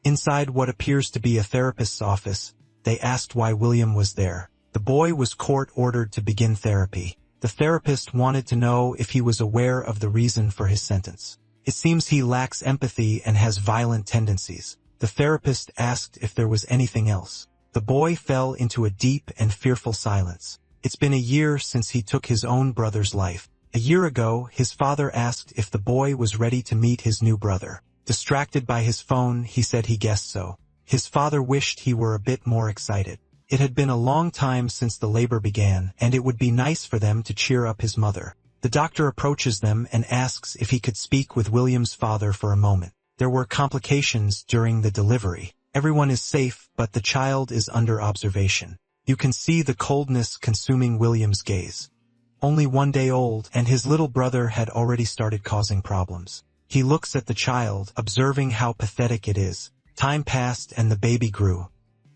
Inside what appears to be a therapist's office, they asked why William was there. The boy was court-ordered to begin therapy. The therapist wanted to know if he was aware of the reason for his sentence. It seems he lacks empathy and has violent tendencies. The therapist asked if there was anything else. The boy fell into a deep and fearful silence. It's been a year since he took his own brother's life. A year ago, his father asked if the boy was ready to meet his new brother. Distracted by his phone, he said he guessed so. His father wished he were a bit more excited. It had been a long time since the labor began, and it would be nice for them to cheer up his mother. The doctor approaches them and asks if he could speak with William's father for a moment. There were complications during the delivery. Everyone is safe, but the child is under observation. You can see the coldness consuming William's gaze. Only 1 day old, and his little brother had already started causing problems. He looks at the child, observing how pathetic it is. Time passed and the baby grew.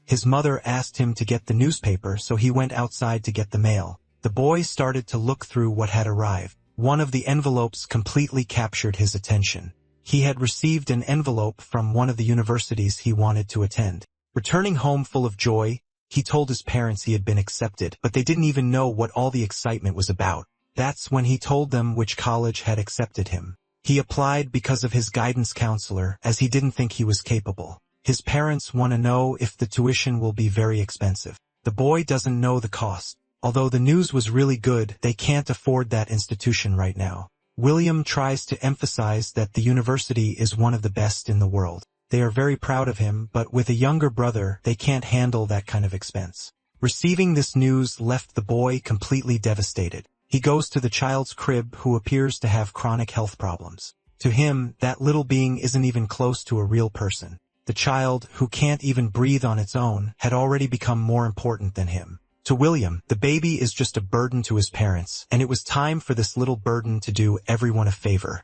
His mother asked him to get the newspaper, so he went outside to get the mail. The boy started to look through what had arrived. One of the envelopes completely captured his attention. He had received an envelope from one of the universities he wanted to attend. Returning home full of joy, he told his parents he had been accepted, but they didn't even know what all the excitement was about. That's when he told them which college had accepted him. He applied because of his guidance counselor, as he didn't think he was capable. His parents want to know if the tuition will be very expensive. The boy doesn't know the cost. Although the news was really good, they can't afford that institution right now. William tries to emphasize that the university is one of the best in the world. They are very proud of him, but with a younger brother, they can't handle that kind of expense. Receiving this news left the boy completely devastated. He goes to the child's crib, who appears to have chronic health problems. To him, that little being isn't even close to a real person. The child, who can't even breathe on its own, had already become more important than him. To William, the baby is just a burden to his parents, and it was time for this little burden to do everyone a favor.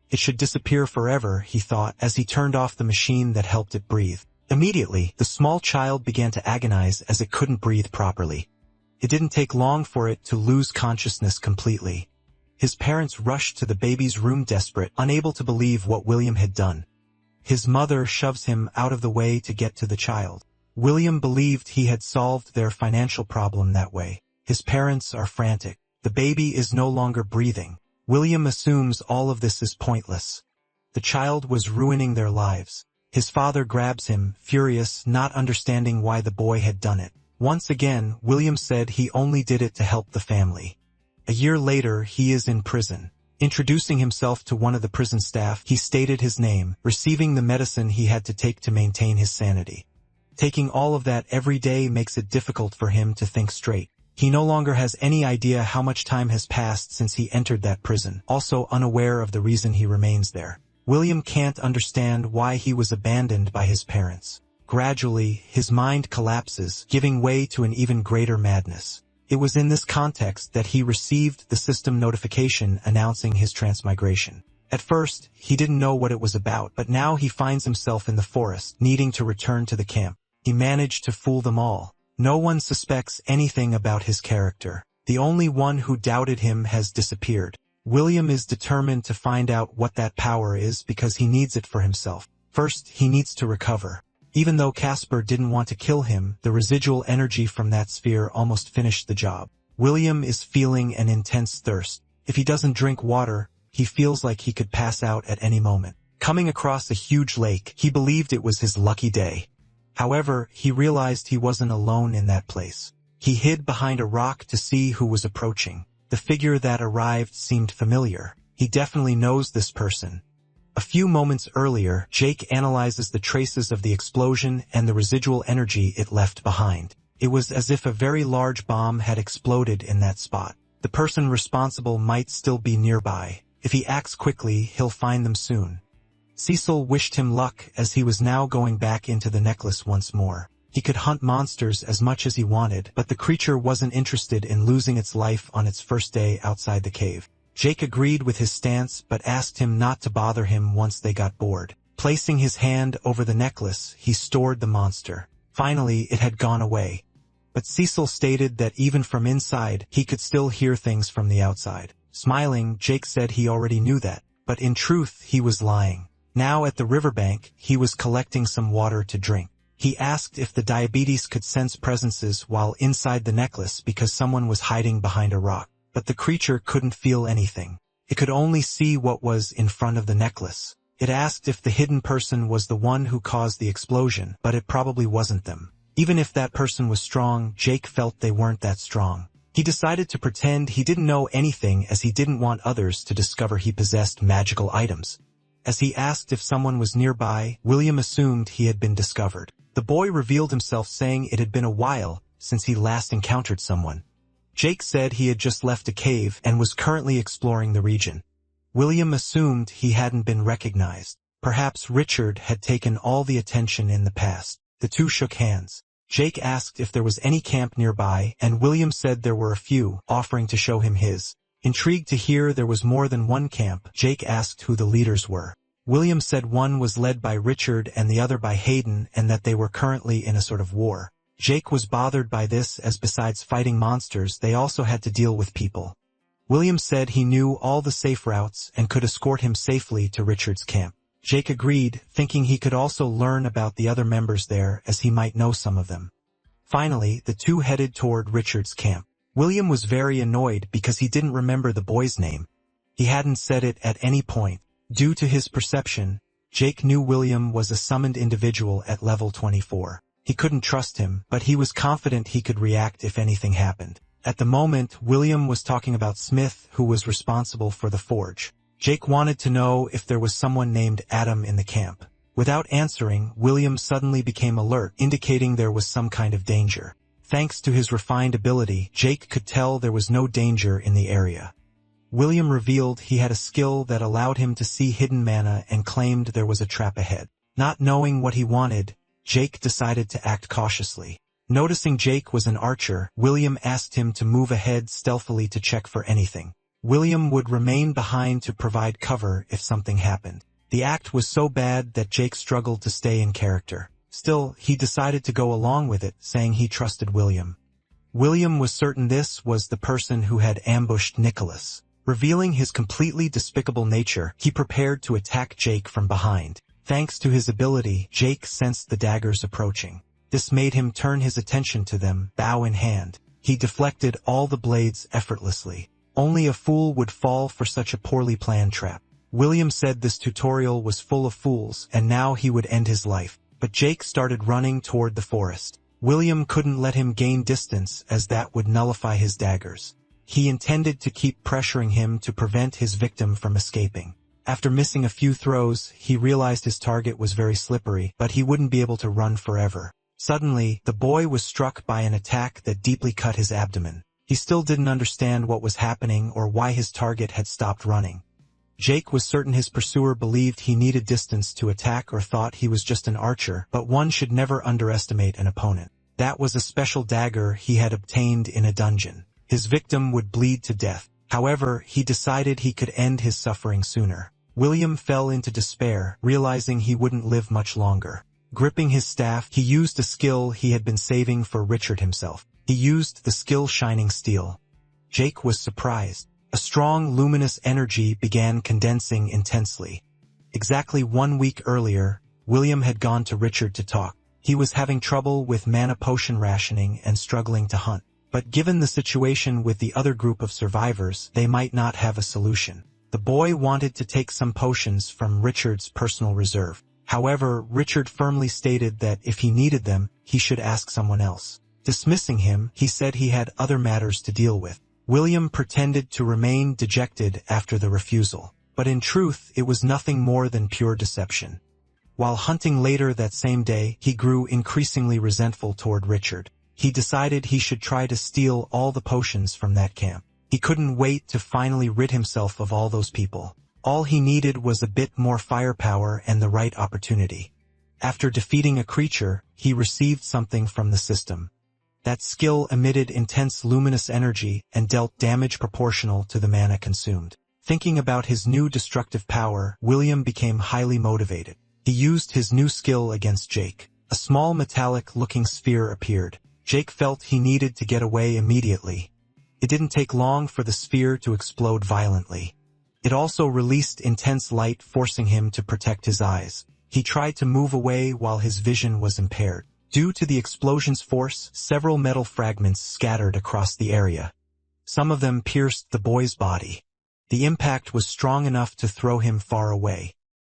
It should disappear forever, he thought, as he turned off the machine that helped it breathe. Immediately, the small child began to agonize as it couldn't breathe properly. It didn't take long for it to lose consciousness completely. His parents rushed to the baby's room desperate, unable to believe what William had done. His mother shoves him out of the way to get to the child. William believed he had solved their financial problem that way. His parents are frantic. The baby is no longer breathing. William assumes all of this is pointless. The child was ruining their lives. His father grabs him, furious, not understanding why the boy had done it. Once again, William said he only did it to help the family. A year later, he is in prison. Introducing himself to one of the prison staff, he stated his name, receiving the medicine he had to take to maintain his sanity. Taking all of that every day makes it difficult for him to think straight. He no longer has any idea how much time has passed since he entered that prison, also unaware of the reason he remains there. William can't understand why he was abandoned by his parents. Gradually, his mind collapses, giving way to an even greater madness. It was in this context that he received the system notification announcing his transmigration. At first, he didn't know what it was about, but now he finds himself in the forest, needing to return to the camp. He managed to fool them all. No one suspects anything about his character. The only one who doubted him has disappeared. William is determined to find out what that power is because he needs it for himself. First, he needs to recover. Even though Casper didn't want to kill him, the residual energy from that sphere almost finished the job. William is feeling an intense thirst. If he doesn't drink water, he feels like he could pass out at any moment. Coming across a huge lake, he believed it was his lucky day. However, he realized he wasn't alone in that place. He hid behind a rock to see who was approaching. The figure that arrived seemed familiar. He definitely knows this person. A few moments earlier, Jake analyzes the traces of the explosion and the residual energy it left behind. It was as if a very large bomb had exploded in that spot. The person responsible might still be nearby. If he acts quickly, he'll find them soon. Cecil wished him luck as he was now going back into the necklace once more. He could hunt monsters as much as he wanted, but the creature wasn't interested in losing its life on its first day outside the cave. Jake agreed with his stance but asked him not to bother him once they got bored. Placing his hand over the necklace, he stored the monster. Finally, it had gone away. But Cecil stated that even from inside, he could still hear things from the outside. Smiling, Jake said he already knew that, but in truth, he was lying. Now at the riverbank, he was collecting some water to drink. He asked if the diabetes could sense presences while inside the necklace because someone was hiding behind a rock. But the creature couldn't feel anything. It could only see what was in front of the necklace. It asked if the hidden person was the one who caused the explosion, but it probably wasn't them. Even if that person was strong, Jake felt they weren't that strong. He decided to pretend he didn't know anything as he didn't want others to discover he possessed magical items. As he asked if someone was nearby, William assumed he had been discovered. The boy revealed himself saying it had been a while since he last encountered someone. Jake said he had just left a cave and was currently exploring the region. William assumed he hadn't been recognized. Perhaps Richard had taken all the attention in the past. The two shook hands. Jake asked if there was any camp nearby, and William said there were a few, offering to show him his. Intrigued to hear there was more than one camp, Jake asked who the leaders were. William said one was led by Richard and the other by Hayden, and that they were currently in a sort of war. Jake was bothered by this as besides fighting monsters, they also had to deal with people. William said he knew all the safe routes and could escort him safely to Richard's camp. Jake agreed, thinking he could also learn about the other members there as he might know some of them. Finally, the two headed toward Richard's camp. William was very annoyed because he didn't remember the boy's name. He hadn't said it at any point. Due to his perception, Jake knew William was a summoned individual at level 24. He couldn't trust him, but he was confident he could react if anything happened. At the moment, William was talking about Smith, who was responsible for the forge. Jake wanted to know if there was someone named Adam in the camp. Without answering, William suddenly became alert, indicating there was some kind of danger. Thanks to his refined ability, Jake could tell there was no danger in the area. William revealed he had a skill that allowed him to see hidden mana and claimed there was a trap ahead. Not knowing what he wanted, Jake decided to act cautiously. Noticing Jake was an archer, William asked him to move ahead stealthily to check for anything. William would remain behind to provide cover if something happened. The act was so bad that Jake struggled to stay in character. Still, he decided to go along with it, saying he trusted William. William was certain this was the person who had ambushed Nicholas. Revealing his completely despicable nature, he prepared to attack Jake from behind. Thanks to his ability, Jake sensed the daggers approaching. This made him turn his attention to them, bow in hand. He deflected all the blades effortlessly. Only a fool would fall for such a poorly planned trap. William said this tutorial was full of fools, and now he would end his life. But Jake started running toward the forest. William couldn't let him gain distance as that would nullify his daggers. He intended to keep pressuring him to prevent his victim from escaping. After missing a few throws, he realized his target was very slippery, but he wouldn't be able to run forever. Suddenly, the boy was struck by an attack that deeply cut his abdomen. He still didn't understand what was happening or why his target had stopped running. Jake was certain his pursuer believed he needed distance to attack or thought he was just an archer, but one should never underestimate an opponent. That was a special dagger he had obtained in a dungeon. His victim would bleed to death. However, he decided he could end his suffering sooner. William fell into despair, realizing he wouldn't live much longer. Gripping his staff, he used a skill he had been saving for Richard himself. He used the skill Shining Steel. Jake was surprised. A strong, luminous energy began condensing intensely. Exactly 1 week earlier, William had gone to Richard to talk. He was having trouble with mana potion rationing and struggling to hunt. But given the situation with the other group of survivors, they might not have a solution. The boy wanted to take some potions from Richard's personal reserve. However, Richard firmly stated that if he needed them, he should ask someone else. Dismissing him, he said he had other matters to deal with. William pretended to remain dejected after the refusal. But in truth, it was nothing more than pure deception. While hunting later that same day, he grew increasingly resentful toward Richard. He decided he should try to steal all the potions from that camp. He couldn't wait to finally rid himself of all those people. All he needed was a bit more firepower and the right opportunity. After defeating a creature, he received something from the system. That skill emitted intense luminous energy and dealt damage proportional to the mana consumed. Thinking about his new destructive power, William became highly motivated. He used his new skill against Jake. A small metallic-looking sphere appeared. Jake felt he needed to get away immediately. It didn't take long for the sphere to explode violently. It also released intense light, forcing him to protect his eyes. He tried to move away while his vision was impaired. Due to the explosion's force, several metal fragments scattered across the area. Some of them pierced the boy's body. The impact was strong enough to throw him far away.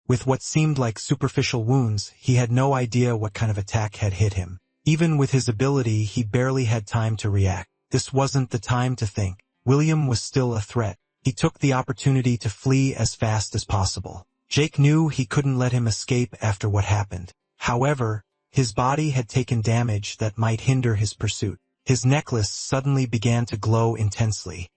With what seemed like superficial wounds, he had no idea what kind of attack had hit him. Even with his ability, he barely had time to react. This wasn't the time to think. William was still a threat. He took the opportunity to flee as fast as possible. Jake knew he couldn't let him escape after what happened. However, his body had taken damage that might hinder his pursuit. His necklace suddenly began to glow intensely.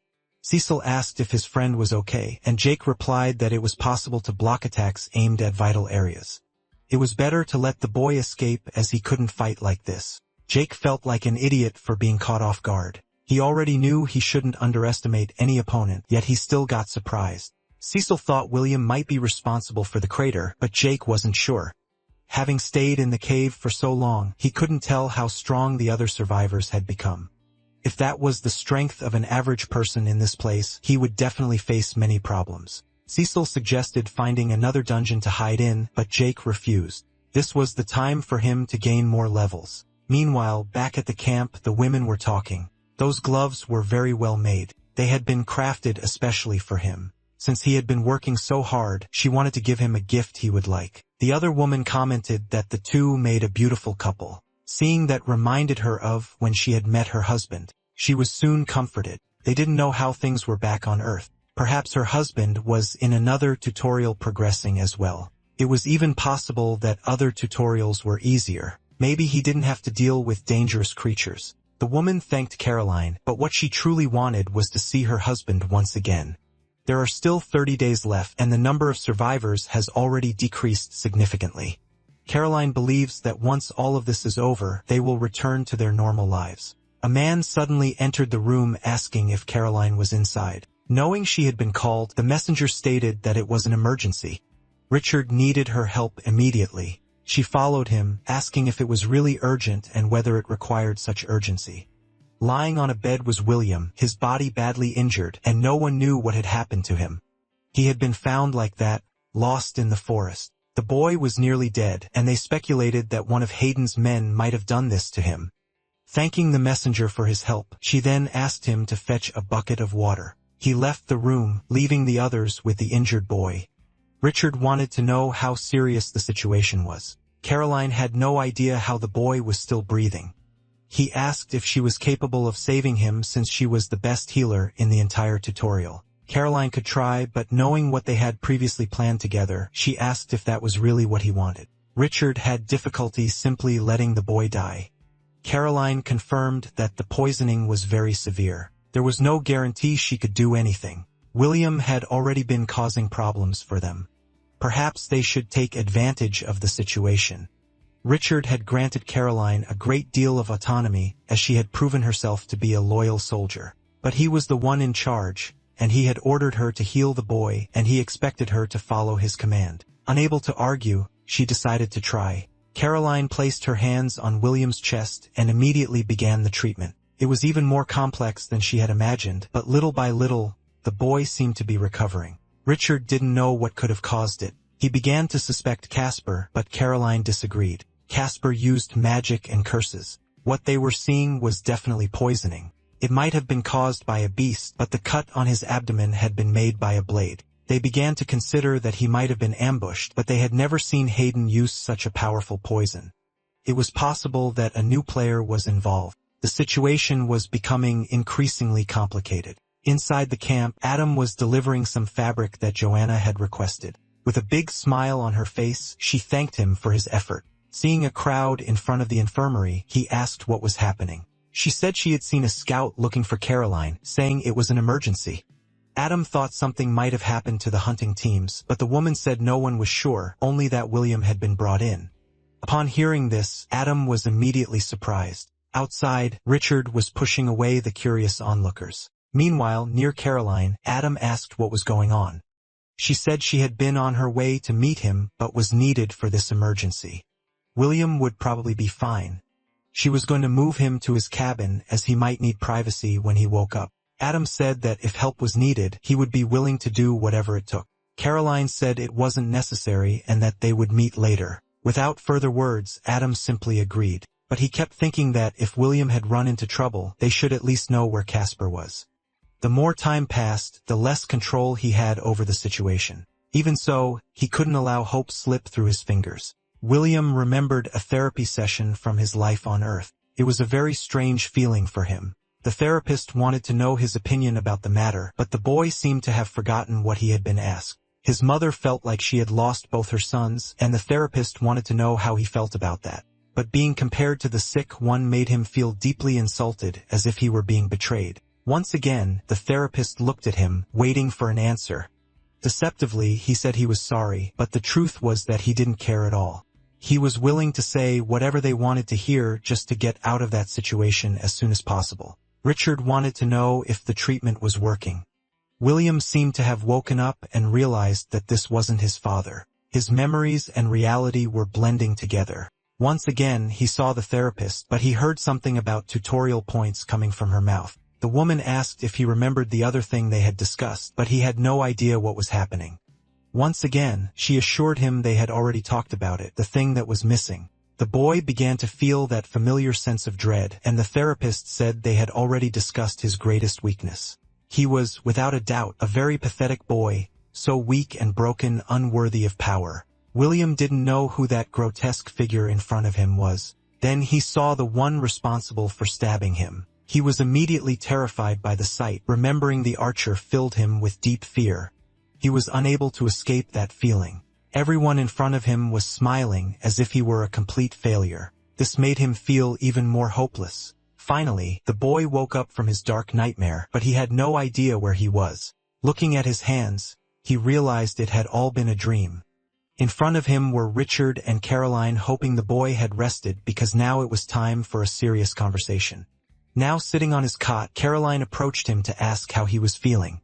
Cecil asked if his friend was okay, and Jake replied that it was possible to block attacks aimed at vital areas. It was better to let the boy escape as he couldn't fight like this. Jake felt like an idiot for being caught off guard. He already knew he shouldn't underestimate any opponent, yet he still got surprised. Cecil thought William might be responsible for the crater, but Jake wasn't sure. Having stayed in the cave for so long, he couldn't tell how strong the other survivors had become. If that was the strength of an average person in this place, he would definitely face many problems. Cecil suggested finding another dungeon to hide in, but Jake refused. This was the time for him to gain more levels. Meanwhile, back at the camp, the women were talking. Those gloves were very well made. They had been crafted especially for him. Since he had been working so hard, she wanted to give him a gift he would like. The other woman commented that the two made a beautiful couple. Seeing that reminded her of when she had met her husband. She was soon comforted. They didn't know how things were back on Earth. Perhaps her husband was in another tutorial progressing as well. It was even possible that other tutorials were easier. Maybe he didn't have to deal with dangerous creatures. The woman thanked Caroline, but what she truly wanted was to see her husband once again. There are still 30 days left, and the number of survivors has already decreased significantly. Caroline believes that once all of this is over, they will return to their normal lives. A man suddenly entered the room asking if Caroline was inside. Knowing she had been called, the messenger stated that it was an emergency. Richard needed her help immediately. She followed him, asking if it was really urgent and whether it required such urgency. Lying on a bed was William, his body badly injured, and no one knew what had happened to him. He had been found like that, lost in the forest. The boy was nearly dead, and they speculated that one of Hayden's men might have done this to him. Thanking the messenger for his help, she then asked him to fetch a bucket of water. He left the room, leaving the others with the injured boy. Richard wanted to know how serious the situation was. Caroline had no idea how the boy was still breathing. He asked if she was capable of saving him since she was the best healer in the entire tutorial. Caroline could try, but knowing what they had previously planned together, she asked if that was really what he wanted. Richard had difficulty simply letting the boy die. Caroline confirmed that the poisoning was very severe. There was no guarantee she could do anything. William had already been causing problems for them. Perhaps they should take advantage of the situation. Richard had granted Caroline a great deal of autonomy, as she had proven herself to be a loyal soldier. But he was the one in charge, and he had ordered her to heal the boy, and he expected her to follow his command. Unable to argue, she decided to try. Caroline placed her hands on William's chest and immediately began the treatment. It was even more complex than she had imagined, but little by little, the boy seemed to be recovering. Richard didn't know what could have caused it. He began to suspect Casper, but Caroline disagreed. Casper used magic and curses. What they were seeing was definitely poisoning. It might have been caused by a beast, but the cut on his abdomen had been made by a blade. They began to consider that he might have been ambushed, but they had never seen Hayden use such a powerful poison. It was possible that a new player was involved. The situation was becoming increasingly complicated. Inside the camp, Adam was delivering some fabric that Joanna had requested. With a big smile on her face, she thanked him for his effort. Seeing a crowd in front of the infirmary, he asked what was happening. She said she had seen a scout looking for Caroline, saying it was an emergency. Adam thought something might have happened to the hunting teams, but the woman said no one was sure, only that William had been brought in. Upon hearing this, Adam was immediately surprised. Outside, Richard was pushing away the curious onlookers. Meanwhile, near Caroline, Adam asked what was going on. She said she had been on her way to meet him, but was needed for this emergency. William would probably be fine. She was going to move him to his cabin, as he might need privacy when he woke up. Adam said that if help was needed, he would be willing to do whatever it took. Caroline said it wasn't necessary and that they would meet later. Without further words, Adam simply agreed. But he kept thinking that if William had run into trouble, they should at least know where Casper was. The more time passed, the less control he had over the situation. Even so, he couldn't allow hope slip through his fingers. William remembered a therapy session from his life on Earth. It was a very strange feeling for him. The therapist wanted to know his opinion about the matter, but the boy seemed to have forgotten what he had been asked. His mother felt like she had lost both her sons, and the therapist wanted to know how he felt about that. But being compared to the sick one made him feel deeply insulted, as if he were being betrayed. Once again, the therapist looked at him, waiting for an answer. Deceptively, he said he was sorry, but the truth was that he didn't care at all. He was willing to say whatever they wanted to hear just to get out of that situation as soon as possible. Richard wanted to know if the treatment was working. William seemed to have woken up and realized that this wasn't his father. His memories and reality were blending together. Once again, he saw the therapist, but he heard something about tutorial points coming from her mouth. The woman asked if he remembered the other thing they had discussed, but he had no idea what was happening. Once again, she assured him they had already talked about it, the thing that was missing. The boy began to feel that familiar sense of dread, and the therapist said they had already discussed his greatest weakness. He was, without a doubt, a very pathetic boy, so weak and broken, unworthy of power. William didn't know who that grotesque figure in front of him was. Then he saw the one responsible for stabbing him. He was immediately terrified by the sight. Remembering the archer filled him with deep fear. He was unable to escape that feeling. Everyone in front of him was smiling as if he were a complete failure. This made him feel even more hopeless. Finally, the boy woke up from his dark nightmare, but he had no idea where he was. Looking at his hands, he realized it had all been a dream. In front of him were Richard and Caroline, hoping the boy had rested because now it was time for a serious conversation. Now sitting on his cot, Caroline approached him to ask how he was feeling.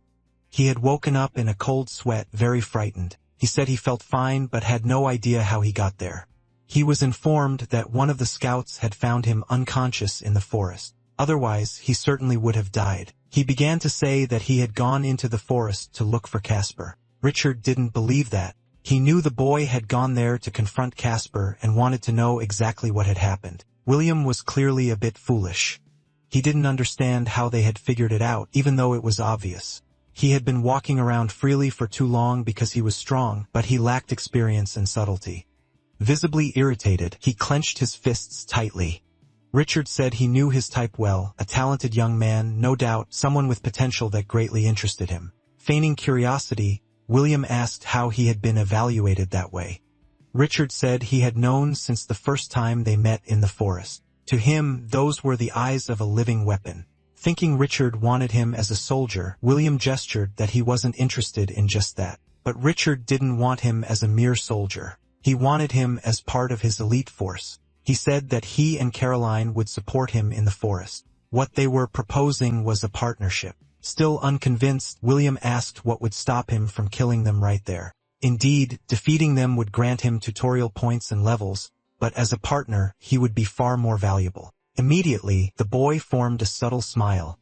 He had woken up in a cold sweat, very frightened. He said he felt fine but had no idea how he got there. He was informed that one of the scouts had found him unconscious in the forest. Otherwise, he certainly would have died. He began to say that he had gone into the forest to look for Casper. Richard didn't believe that. He knew the boy had gone there to confront Casper and wanted to know exactly what had happened. William was clearly a bit foolish. He didn't understand how they had figured it out, even though it was obvious. He had been walking around freely for too long because he was strong, but he lacked experience and subtlety. Visibly irritated, he clenched his fists tightly. Richard said he knew his type well, a talented young man, no doubt, someone with potential that greatly interested him. Feigning curiosity, William asked how he had been evaluated that way. Richard said he had known since the first time they met in the forest. To him, those were the eyes of a living weapon. Thinking Richard wanted him as a soldier, William gestured that he wasn't interested in just that. But Richard didn't want him as a mere soldier. He wanted him as part of his elite force. He said that he and Caroline would support him in the forest. What they were proposing was a partnership. Still unconvinced, William asked what would stop him from killing them right there. Indeed, defeating them would grant him tutorial points and levels, but as a partner, he would be far more valuable. Immediately, the boy formed a subtle smile.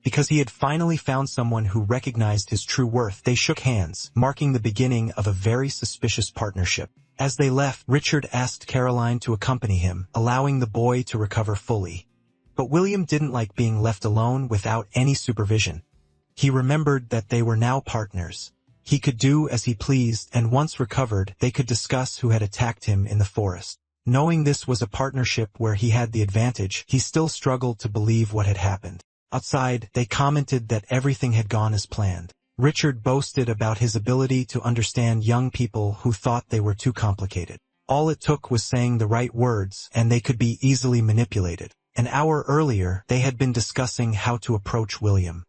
Because he had finally found someone who recognized his true worth, they shook hands, marking the beginning of a very suspicious partnership. As they left, Richard asked Caroline to accompany him, allowing the boy to recover fully. But William didn't like being left alone without any supervision. He remembered that they were now partners. He could do as he pleased, and once recovered, they could discuss who had attacked him in the forest. Knowing this was a partnership where he had the advantage, he still struggled to believe what had happened. Outside, they commented that everything had gone as planned. Richard boasted about his ability to understand young people who thought they were too complicated. All it took was saying the right words, and they could be easily manipulated. An hour earlier, they had been discussing how to approach William.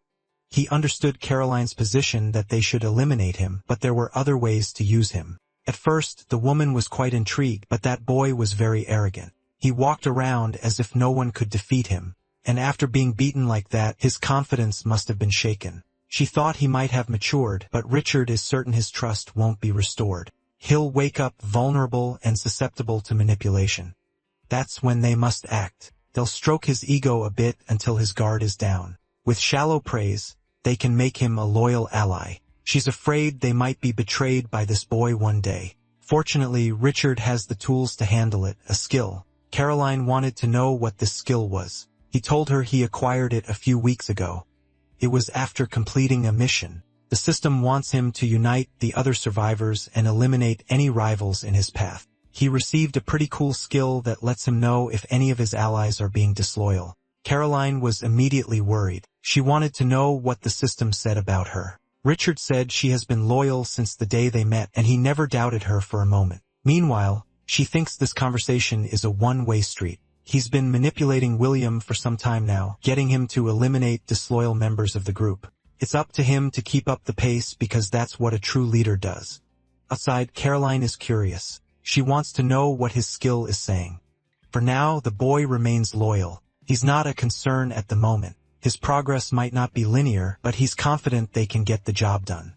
He understood Caroline's position that they should eliminate him, but there were other ways to use him. At first, the woman was quite intrigued, but that boy was very arrogant. He walked around as if no one could defeat him, and after being beaten like that, his confidence must have been shaken. She thought he might have matured, but Richard is certain his trust won't be restored. He'll wake up vulnerable and susceptible to manipulation. That's when they must act. They'll stroke his ego a bit until his guard is down. With shallow praise, they can make him a loyal ally. She's afraid they might be betrayed by this boy one day. Fortunately, Richard has the tools to handle it, a skill. Caroline wanted to know what this skill was. He told her he acquired it a few weeks ago. It was after completing a mission. The system wants him to unite the other survivors and eliminate any rivals in his path. He received a pretty cool skill that lets him know if any of his allies are being disloyal. Caroline was immediately worried. She wanted to know what the system said about her. Richard said she has been loyal since the day they met, and he never doubted her for a moment. Meanwhile, she thinks this conversation is a one-way street. He's been manipulating William for some time now, getting him to eliminate disloyal members of the group. It's up to him to keep up the pace because that's what a true leader does. Outside, Caroline is curious. She wants to know what his skill is saying. For now, the boy remains loyal. He's not a concern at the moment. His progress might not be linear, but he's confident they can get the job done.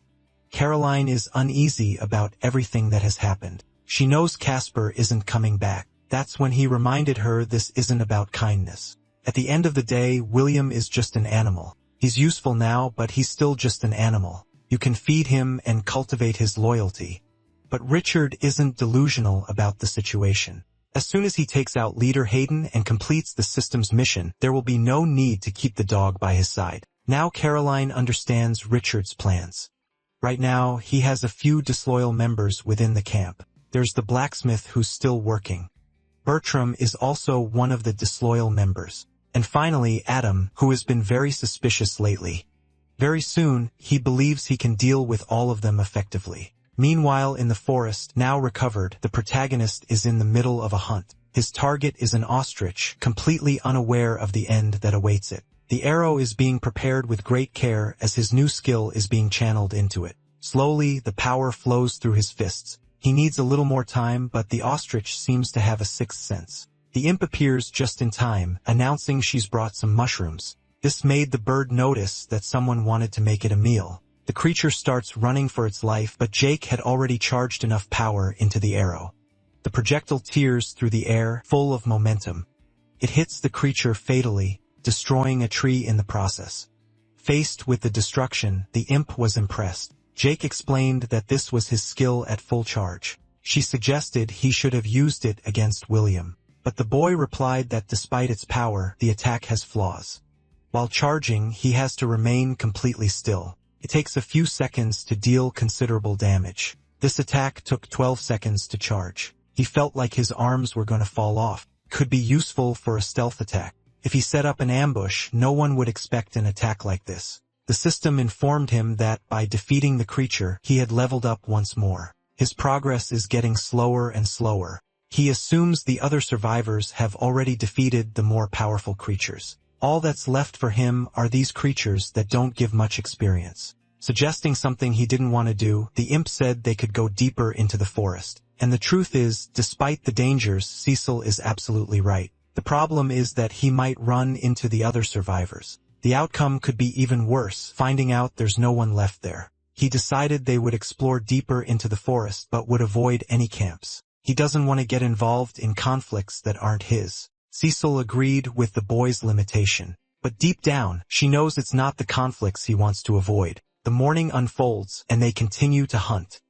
Caroline is uneasy about everything that has happened. She knows Casper isn't coming back. That's when he reminded her this isn't about kindness. At the end of the day, William is just an animal. He's useful now, but he's still just an animal. You can feed him and cultivate his loyalty. But Richard isn't delusional about the situation. As soon as he takes out Leader Hayden and completes the system's mission, there will be no need to keep the dog by his side. Now Caroline understands Richard's plans. Right now, he has a few disloyal members within the camp. There's the blacksmith who's still working. Bertram is also one of the disloyal members. And finally, Adam, who has been very suspicious lately. Very soon, he believes he can deal with all of them effectively. Meanwhile, in the forest, now recovered, the protagonist is in the middle of a hunt. His target is an ostrich, completely unaware of the end that awaits it. The arrow is being prepared with great care as his new skill is being channeled into it. Slowly, the power flows through his fists. He needs a little more time, but the ostrich seems to have a sixth sense. The imp appears just in time, announcing she's brought some mushrooms. This made the bird notice that someone wanted to make it a meal. The creature starts running for its life, but Jake had already charged enough power into the arrow. The projectile tears through the air, full of momentum. It hits the creature fatally, destroying a tree in the process. Faced with the destruction, the imp was impressed. Jake explained that this was his skill at full charge. She suggested he should have used it against William. But the boy replied that despite its power, the attack has flaws. While charging, he has to remain completely still. It takes a few seconds to deal considerable damage. This attack took 12 seconds to charge. He felt like his arms were going to fall off. Could be useful for a stealth attack. If he set up an ambush, no one would expect an attack like this. The system informed him that by defeating the creature, he had leveled up once more. His progress is getting slower and slower. He assumes the other survivors have already defeated the more powerful creatures. All that's left for him are these creatures that don't give much experience. Suggesting something he didn't want to do, the imp said they could go deeper into the forest. And the truth is, despite the dangers, Cecil is absolutely right. The problem is that he might run into the other survivors. The outcome could be even worse, finding out there's no one left there. He decided they would explore deeper into the forest but would avoid any camps. He doesn't want to get involved in conflicts that aren't his. Cecil agreed with the boy's limitation. But deep down, she knows it's not the conflicts he wants to avoid. The morning unfolds, and they continue to hunt.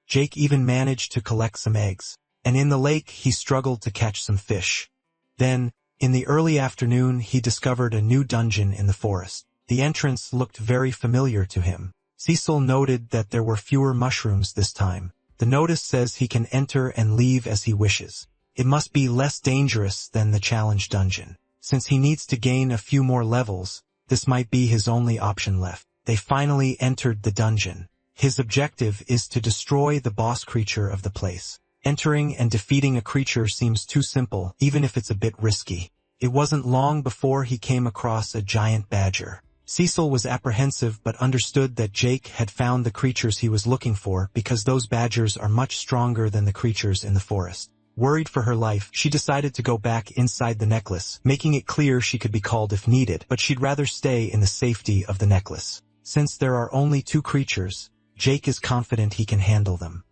Jake even managed to collect some eggs. And in the lake, he struggled to catch some fish. Then, in the early afternoon, he discovered a new dungeon in the forest. The entrance looked very familiar to him. Cecil noted that there were fewer mushrooms this time. The notice says he can enter and leave as he wishes. It must be less dangerous than the challenge dungeon. Since he needs to gain a few more levels, this might be his only option left. They finally entered the dungeon. His objective is to destroy the boss creature of the place. Entering and defeating a creature seems too simple, even if it's a bit risky. It wasn't long before he came across a giant badger. Cecil was apprehensive but understood that Jake had found the creatures he was looking for because those badgers are much stronger than the creatures in the forest. Worried for her life, she decided to go back inside the necklace, making it clear she could be called if needed, but she'd rather stay in the safety of the necklace. Since there are only 2 creatures, Jake is confident he can handle them.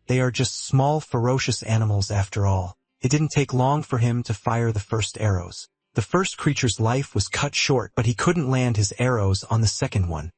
They are just small, ferocious animals after all. It didn't take long for him to fire the first arrows. The first creature's life was cut short, but he couldn't land his arrows on the second one.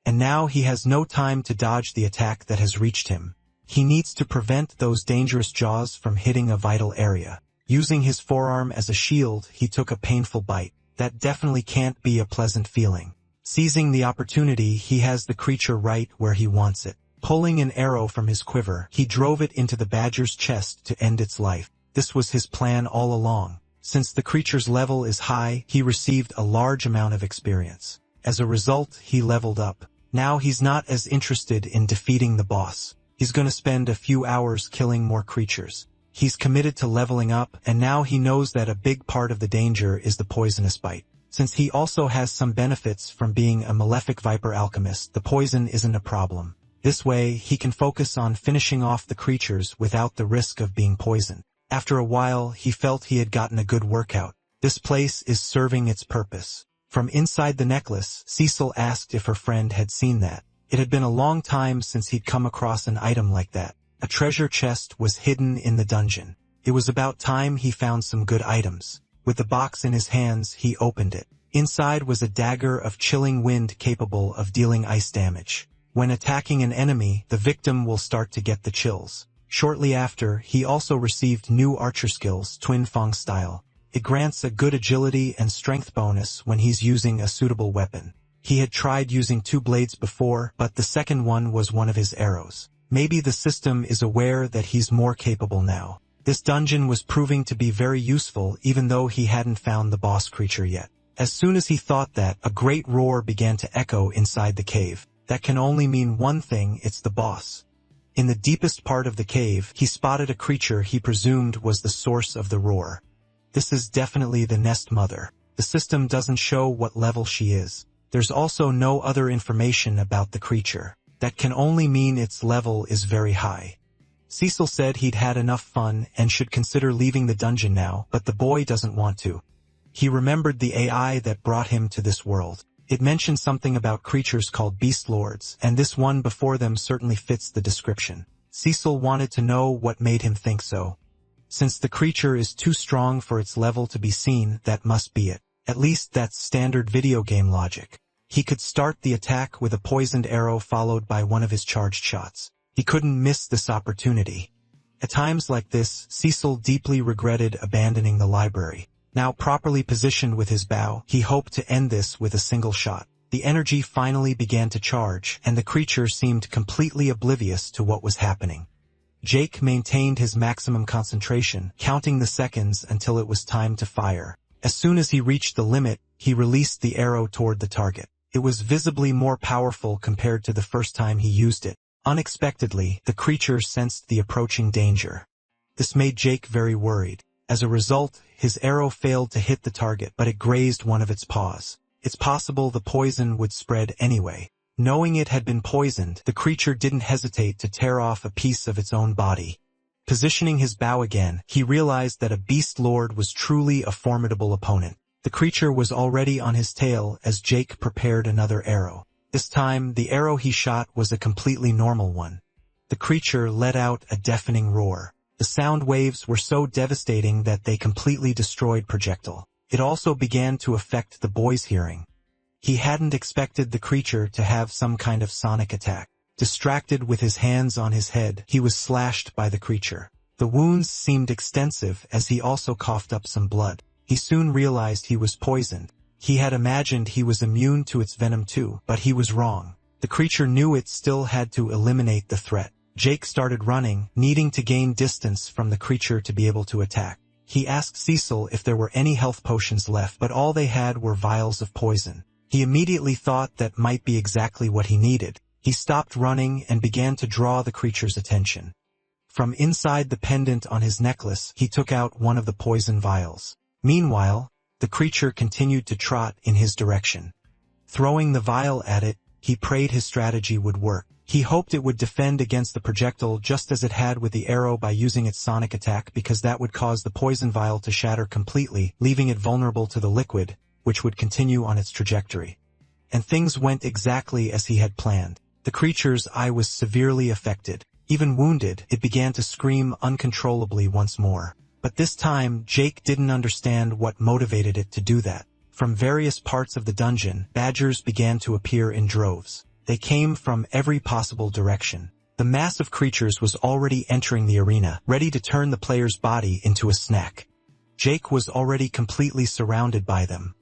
And now he has no time to dodge the attack that has reached him. He needs to prevent those dangerous jaws from hitting a vital area. Using his forearm as a shield, he took a painful bite. That definitely can't be a pleasant feeling. Seizing the opportunity, he has the creature right where he wants it. Pulling an arrow from his quiver, he drove it into the badger's chest to end its life. This was his plan all along. Since the creature's level is high, he received a large amount of experience. As a result, he leveled up. Now he's not as interested in defeating the boss. He's going to spend a few hours killing more creatures. He's committed to leveling up, and now he knows that a big part of the danger is the poisonous bite. Since he also has some benefits from being a malefic viper alchemist, the poison isn't a problem. This way, he can focus on finishing off the creatures without the risk of being poisoned. After a while, he felt he had gotten a good workout. This place is serving its purpose. From inside the necklace, Cecil asked if her friend had seen that. It had been a long time since he'd come across an item like that. A treasure chest was hidden in the dungeon. It was about time he found some good items. With the box in his hands, he opened it. Inside was a dagger of chilling wind capable of dealing ice damage. When attacking an enemy, the victim will start to get the chills. Shortly after, he also received new archer skills, Twin Fong style. It grants a good agility and strength bonus when he's using a suitable weapon. He had tried using 2 blades before, but the second one was one of his arrows. Maybe the system is aware that he's more capable now. This dungeon was proving to be very useful even though he hadn't found the boss creature yet. As soon as he thought that, a great roar began to echo inside the cave. That can only mean one thing, it's the boss. In the deepest part of the cave, he spotted a creature he presumed was the source of the roar. This is definitely the nest mother. The system doesn't show what level she is. There's also no other information about the creature. That can only mean its level is very high. Cecil said he'd had enough fun and should consider leaving the dungeon now, but the boy doesn't want to. He remembered the AI that brought him to this world. It mentioned something about creatures called beast lords, and this one before them certainly fits the description. Cecil wanted to know what made him think so. Since the creature is too strong for its level to be seen, that must be it. At least that's standard video game logic. He could start the attack with a poisoned arrow followed by one of his charged shots. He couldn't miss this opportunity. At times like this, Cecil deeply regretted abandoning the library. Now properly positioned with his bow, he hoped to end this with a single shot. The energy finally began to charge, and the creature seemed completely oblivious to what was happening. Jake maintained his maximum concentration, counting the seconds until it was time to fire. As soon as he reached the limit, he released the arrow toward the target. It was visibly more powerful compared to the first time he used it. Unexpectedly, the creature sensed the approaching danger. This made Jake very worried. As a result, his arrow failed to hit the target, but it grazed one of its paws. It's possible the poison would spread anyway. Knowing it had been poisoned, the creature didn't hesitate to tear off a piece of its own body. Positioning his bow again, he realized that a beast lord was truly a formidable opponent. The creature was already on his tail as Jake prepared another arrow. This time, the arrow he shot was a completely normal one. The creature let out a deafening roar. The sound waves were so devastating that they completely destroyed Projectile. It also began to affect the boy's hearing. He hadn't expected the creature to have some kind of sonic attack. Distracted with his hands on his head, he was slashed by the creature. The wounds seemed extensive as he also coughed up some blood. He soon realized he was poisoned. He had imagined he was immune to its venom too, but he was wrong. The creature knew it still had to eliminate the threat. Jake started running, needing to gain distance from the creature to be able to attack. He asked Cecil if there were any health potions left, but all they had were vials of poison. He immediately thought that might be exactly what he needed. He stopped running and began to draw the creature's attention. From inside the pendant on his necklace, he took out one of the poison vials. Meanwhile, the creature continued to trot in his direction. Throwing the vial at it, he prayed his strategy would work. He hoped it would defend against the projectile just as it had with the arrow by using its sonic attack, because that would cause the poison vial to shatter completely, leaving it vulnerable to the liquid, which would continue on its trajectory. And things went exactly as he had planned. The creature's eye was severely affected. Even wounded, it began to scream uncontrollably once more. But this time, Jake didn't understand what motivated it to do that. From various parts of the dungeon, badgers began to appear in droves. They came from every possible direction. The mass of creatures was already entering the arena, ready to turn the player's body into a snack. Jake was already completely surrounded by them.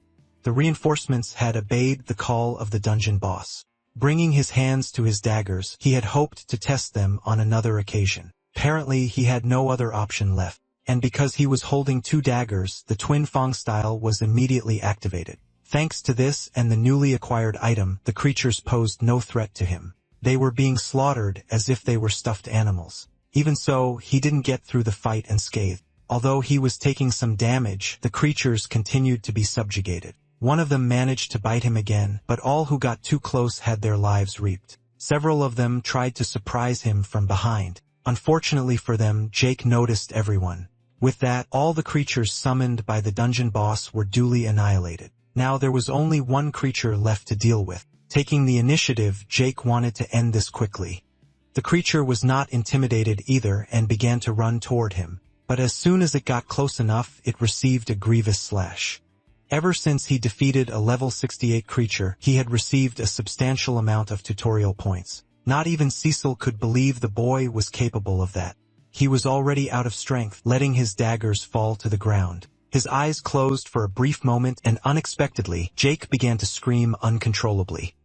The reinforcements had obeyed the call of the dungeon boss. Bringing his hands to his daggers, he had hoped to test them on another occasion. Apparently, he had no other option left. And because he was holding two daggers, the twin Fong style was immediately activated. Thanks to this and the newly acquired item, the creatures posed no threat to him. They were being slaughtered as if they were stuffed animals. Even so, he didn't get through the fight unscathed. Although he was taking some damage, the creatures continued to be subjugated. One of them managed to bite him again, but all who got too close had their lives reaped. Several of them tried to surprise him from behind. Unfortunately for them, Jake noticed everyone. With that, all the creatures summoned by the dungeon boss were duly annihilated. Now there was only one creature left to deal with. Taking the initiative, Jake wanted to end this quickly. The creature was not intimidated either and began to run toward him. But as soon as it got close enough, it received a grievous slash. Ever since he defeated a level 68 creature, he had received a substantial amount of tutorial points. Not even Cecil could believe the boy was capable of that. He was already out of strength, letting his daggers fall to the ground. His eyes closed for a brief moment, and unexpectedly, Jake began to scream uncontrollably.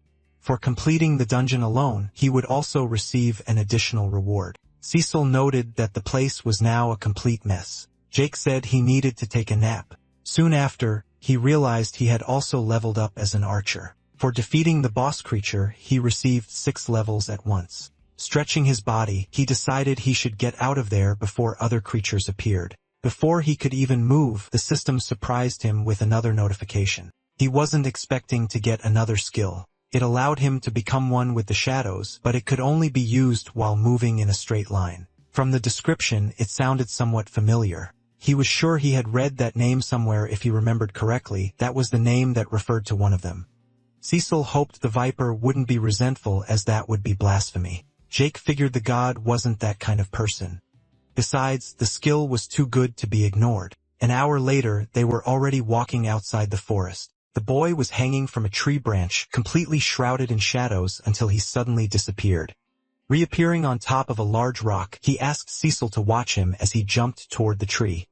For completing the dungeon alone, he would also receive an additional reward. Cecil noted that the place was now a complete mess. Jake said he needed to take a nap. Soon after, he realized he had also leveled up as an archer. For defeating the boss creature, he received 6 levels at once. Stretching his body, he decided he should get out of there before other creatures appeared. Before he could even move, the system surprised him with another notification. He wasn't expecting to get another skill. It allowed him to become one with the shadows, but it could only be used while moving in a straight line. From the description, it sounded somewhat familiar. He was sure he had read that name somewhere. If he remembered correctly, that was the name that referred to one of them. Cecil hoped the Viper wouldn't be resentful, as that would be blasphemy. Jake figured the god wasn't that kind of person. Besides, the skill was too good to be ignored. An hour later, they were already walking outside the forest. The boy was hanging from a tree branch, completely shrouded in shadows, until he suddenly disappeared. Reappearing on top of a large rock, he asked Cecil to watch him as he jumped toward the tree.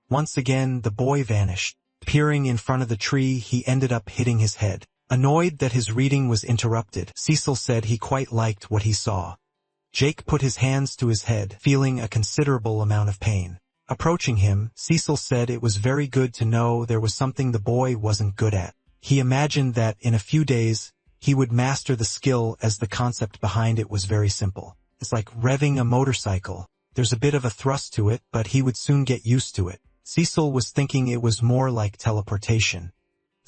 Once again, the boy vanished. Peering in front of the tree, he ended up hitting his head. Annoyed that his reading was interrupted, Cecil said he quite liked what he saw. Jake put his hands to his head, feeling a considerable amount of pain. Approaching him, Cecil said it was very good to know there was something the boy wasn't good at. He imagined that, in a few days, he would master the skill, as the concept behind it was very simple. It's like revving a motorcycle. There's a bit of a thrust to it, but he would soon get used to it. Cecil was thinking it was more like teleportation.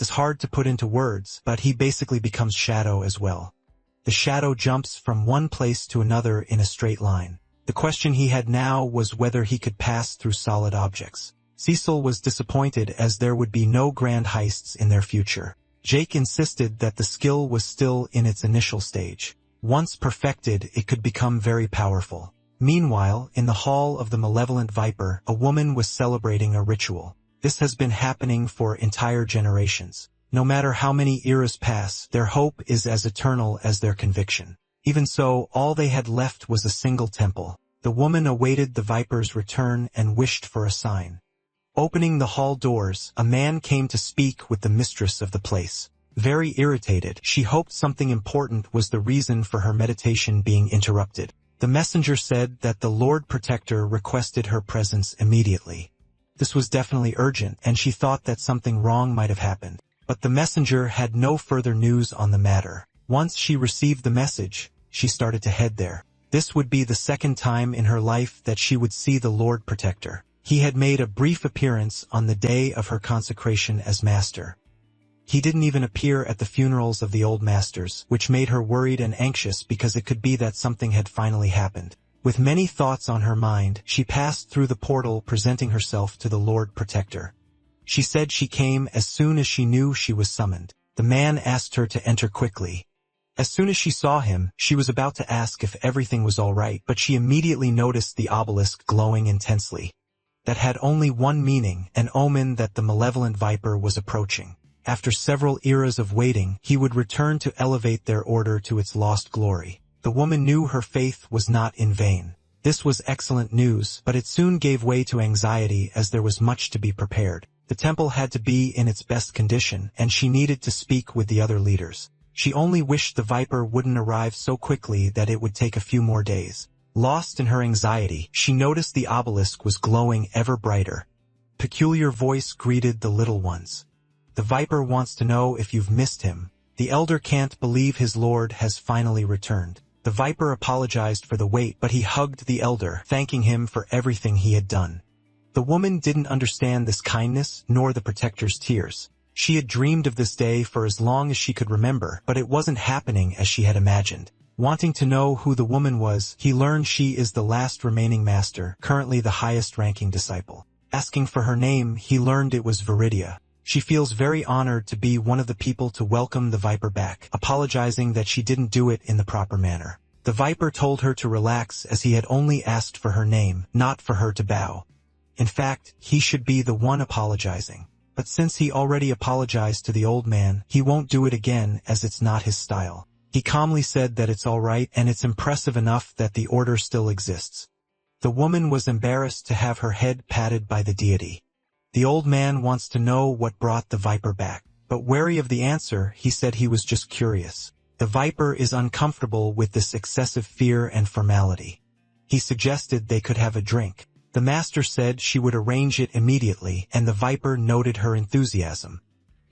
It's hard to put into words, but he basically becomes shadow as well. The shadow jumps from one place to another in a straight line. The question he had now was whether he could pass through solid objects. Cecil was disappointed as there would be no grand heists in their future. Jake insisted that the skill was still in its initial stage. Once perfected, it could become very powerful. Meanwhile, in the hall of the malevolent viper, a woman was celebrating a ritual. This has been happening for entire generations. No matter how many eras pass, their hope is as eternal as their conviction. Even so, all they had left was a single temple. The woman awaited the viper's return and wished for a sign. Opening the hall doors, a man came to speak with the mistress of the place. Very irritated, she hoped something important was the reason for her meditation being interrupted. The messenger said that the Lord Protector requested her presence immediately. This was definitely urgent, and she thought that something wrong might have happened. But the messenger had no further news on the matter. Once she received the message, she started to head there. This would be the second time in her life that she would see the Lord Protector. He had made a brief appearance on the day of her consecration as master. He didn't even appear at the funerals of the old masters, which made her worried and anxious because it could be that something had finally happened. With many thoughts on her mind, she passed through the portal presenting herself to the Lord Protector. She said she came as soon as she knew she was summoned. The man asked her to enter quickly. As soon as she saw him, she was about to ask if everything was all right, but she immediately noticed the obelisk glowing intensely. That had only one meaning, an omen that the malevolent viper was approaching. After several eras of waiting, he would return to elevate their order to its lost glory. The woman knew her faith was not in vain. This was excellent news, but it soon gave way to anxiety as there was much to be prepared. The temple had to be in its best condition, and she needed to speak with the other leaders. She only wished the viper wouldn't arrive so quickly that it would take a few more days. Lost in her anxiety, she noticed the obelisk was glowing ever brighter. Peculiar voice greeted the little ones. The viper wants to know if you've missed him. The elder can't believe his lord has finally returned. The viper apologized for the wait, but he hugged the elder, thanking him for everything he had done. The woman didn't understand this kindness, nor the protector's tears. She had dreamed of this day for as long as she could remember, but it wasn't happening as she had imagined. Wanting to know who the woman was, he learned she is the last remaining master, currently the highest-ranking disciple. Asking for her name, he learned it was Viridia. She feels very honored to be one of the people to welcome the viper back, apologizing that she didn't do it in the proper manner. The viper told her to relax as he had only asked for her name, not for her to bow. In fact, he should be the one apologizing. But since he already apologized to the old man, he won't do it again as it's not his style. He calmly said that it's all right and it's impressive enough that the order still exists. The woman was embarrassed to have her head patted by the deity. The old man wants to know what brought the viper back, but wary of the answer, he said he was just curious. The viper is uncomfortable with this excessive fear and formality. He suggested they could have a drink. The master said she would arrange it immediately, and the viper noted her enthusiasm.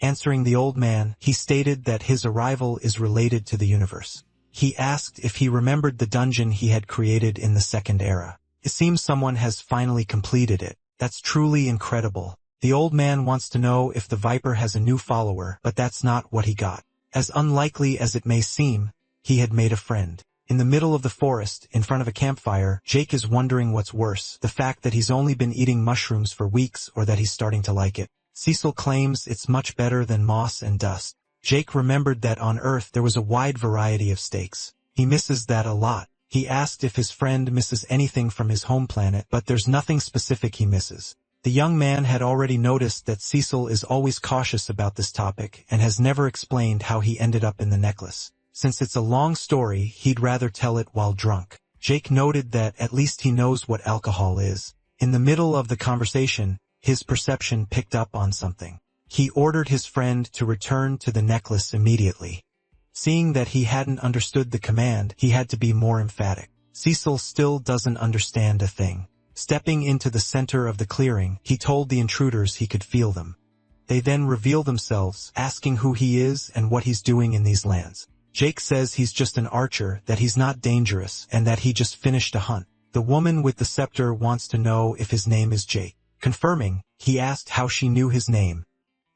Answering the old man, he stated that his arrival is related to the universe. He asked if he remembered the dungeon he had created in the second era. It seems someone has finally completed it. That's truly incredible. The old man wants to know if the viper has a new follower, but that's not what he got. As unlikely as it may seem, he had made a friend. In the middle of the forest, in front of a campfire, Jake is wondering what's worse, the fact that he's only been eating mushrooms for weeks or that he's starting to like it. Cecil claims it's much better than moss and dust. Jake remembered that on Earth there was a wide variety of steaks. He misses that a lot. He asked if his friend misses anything from his home planet, but there's nothing specific he misses. The young man had already noticed that Cecil is always cautious about this topic and has never explained how he ended up in the necklace. Since it's a long story, he'd rather tell it while drunk. Jake noted that at least he knows what alcohol is. In the middle of the conversation, his perception picked up on something. He ordered his friend to return to the necklace immediately. Seeing that he hadn't understood the command, he had to be more emphatic. Cecil still doesn't understand a thing. Stepping into the center of the clearing, he told the intruders he could feel them. They then reveal themselves, asking who he is and what he's doing in these lands. Jake says he's just an archer, that he's not dangerous, and that he just finished a hunt. The woman with the scepter wants to know if his name is Jake. Confirming, he asked how she knew his name.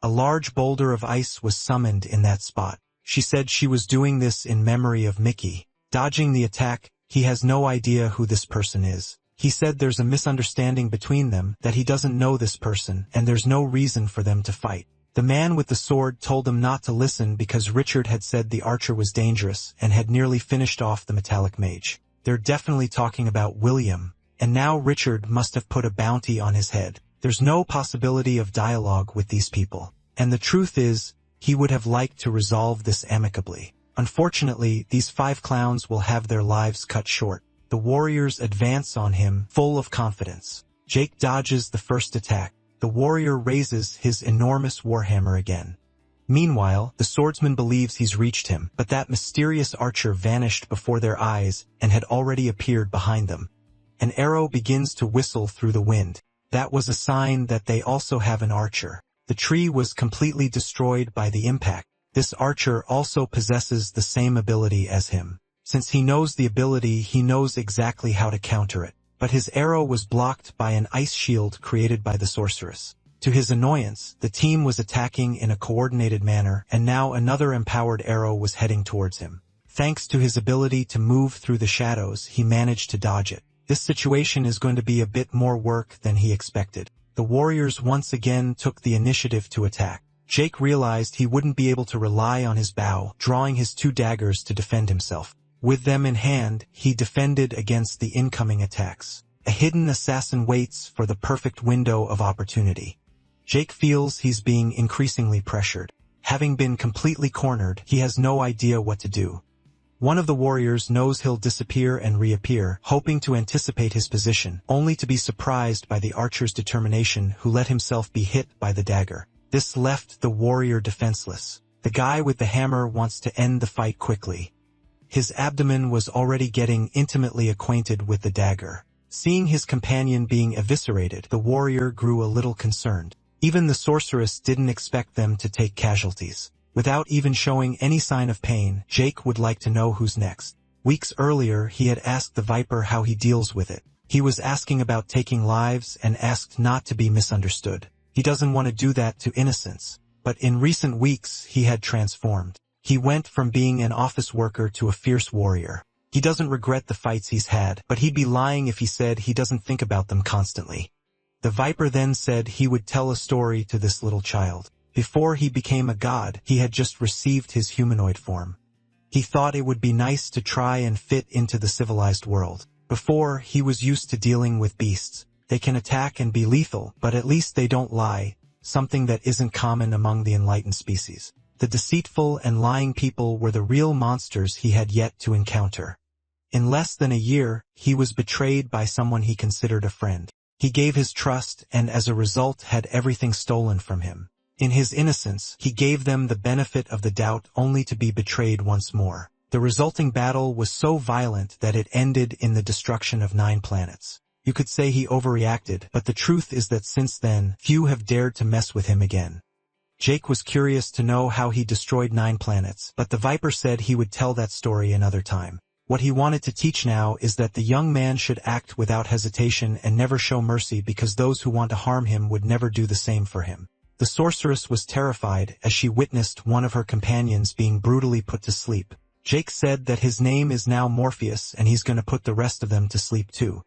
A large boulder of ice was summoned in that spot. She said she was doing this in memory of Mickey. Dodging the attack, he has no idea who this person is. He said there's a misunderstanding between them, that he doesn't know this person, and there's no reason for them to fight. The man with the sword told them not to listen because Richard had said the archer was dangerous and had nearly finished off the metallic mage. They're definitely talking about William, and now Richard must have put a bounty on his head. There's no possibility of dialogue with these people. And the truth is, he would have liked to resolve this amicably. Unfortunately, these 5 clowns will have their lives cut short. The warriors advance on him, full of confidence. Jake dodges the first attack. The warrior raises his enormous warhammer again. Meanwhile, the swordsman believes he's reached him, but that mysterious archer vanished before their eyes and had already appeared behind them. An arrow begins to whistle through the wind. That was a sign that they also have an archer. The tree was completely destroyed by the impact. This archer also possesses the same ability as him. Since he knows the ability, he knows exactly how to counter it. But his arrow was blocked by an ice shield created by the sorceress. To his annoyance, the team was attacking in a coordinated manner, and now another empowered arrow was heading towards him. Thanks to his ability to move through the shadows, he managed to dodge it. This situation is going to be a bit more work than he expected. The warriors once again took the initiative to attack. Jake realized he wouldn't be able to rely on his bow, drawing his 2 daggers to defend himself. With them in hand, he defended against the incoming attacks. A hidden assassin waits for the perfect window of opportunity. Jake feels he's being increasingly pressured. Having been completely cornered, he has no idea what to do. One of the warriors knows he'll disappear and reappear, hoping to anticipate his position, only to be surprised by the archer's determination, who let himself be hit by the dagger. This left the warrior defenseless. The guy with the hammer wants to end the fight quickly. His abdomen was already getting intimately acquainted with the dagger. Seeing his companion being eviscerated, the warrior grew a little concerned. Even the sorceress didn't expect them to take casualties. Without even showing any sign of pain, Jake would like to know who's next. Weeks earlier, he had asked the Viper how he deals with it. He was asking about taking lives and asked not to be misunderstood. He doesn't want to do that to innocents. But in recent weeks, he had transformed. He went from being an office worker to a fierce warrior. He doesn't regret the fights he's had, but he'd be lying if he said he doesn't think about them constantly. The Viper then said he would tell a story to this little child. Before he became a god, he had just received his humanoid form. He thought it would be nice to try and fit into the civilized world. Before, he was used to dealing with beasts. They can attack and be lethal, but at least they don't lie, something that isn't common among the enlightened species. The deceitful and lying people were the real monsters he had yet to encounter. In less than a year, he was betrayed by someone he considered a friend. He gave his trust and as a result had everything stolen from him. In his innocence, he gave them the benefit of the doubt only to be betrayed once more. The resulting battle was so violent that it ended in the destruction of 9 planets. You could say he overreacted, but the truth is that since then, few have dared to mess with him again. Jake was curious to know how he destroyed 9 planets, but the Viper said he would tell that story another time. What he wanted to teach now is that the young man should act without hesitation and never show mercy because those who want to harm him would never do the same for him. The sorceress was terrified as she witnessed one of her companions being brutally put to sleep. Jake said that his name is now Morpheus and he's going to put the rest of them to sleep too.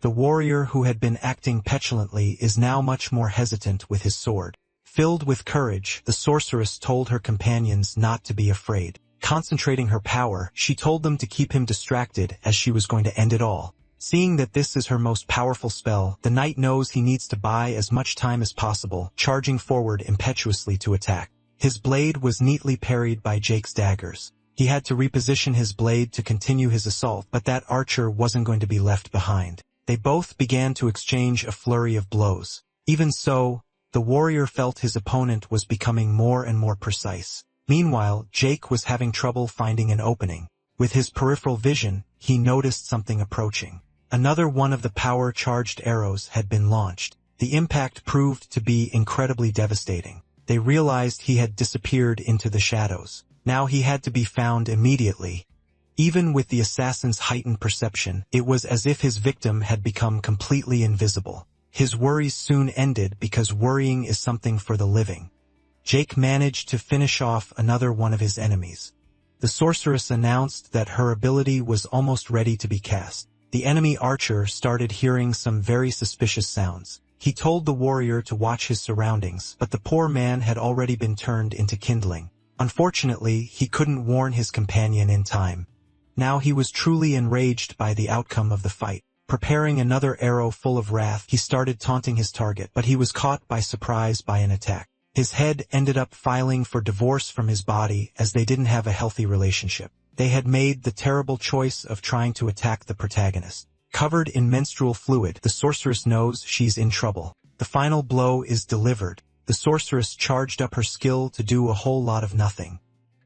The warrior who had been acting petulantly is now much more hesitant with his sword. Filled with courage, the sorceress told her companions not to be afraid. Concentrating her power, she told them to keep him distracted as she was going to end it all. Seeing that this is her most powerful spell, the knight knows he needs to buy as much time as possible, charging forward impetuously to attack. His blade was neatly parried by Jake's daggers. He had to reposition his blade to continue his assault, but that archer wasn't going to be left behind. They both began to exchange a flurry of blows. Even so, the warrior felt his opponent was becoming more and more precise. Meanwhile, Jake was having trouble finding an opening. With his peripheral vision, he noticed something approaching. Another one of the power-charged arrows had been launched. The impact proved to be incredibly devastating. They realized he had disappeared into the shadows. Now he had to be found immediately. Even with the assassin's heightened perception, it was as if his victim had become completely invisible. His worries soon ended because worrying is something for the living. Jake managed to finish off another one of his enemies. The sorceress announced that her ability was almost ready to be cast. The enemy archer started hearing some very suspicious sounds. He told the warrior to watch his surroundings, but the poor man had already been turned into kindling. Unfortunately, he couldn't warn his companion in time. Now he was truly enraged by the outcome of the fight. Preparing another arrow full of wrath, he started taunting his target, but he was caught by surprise by an attack. His head ended up filing for divorce from his body as they didn't have a healthy relationship. They had made the terrible choice of trying to attack the protagonist. Covered in menstrual fluid, the sorceress knows she's in trouble. The final blow is delivered. The sorceress charged up her skill to do a whole lot of nothing.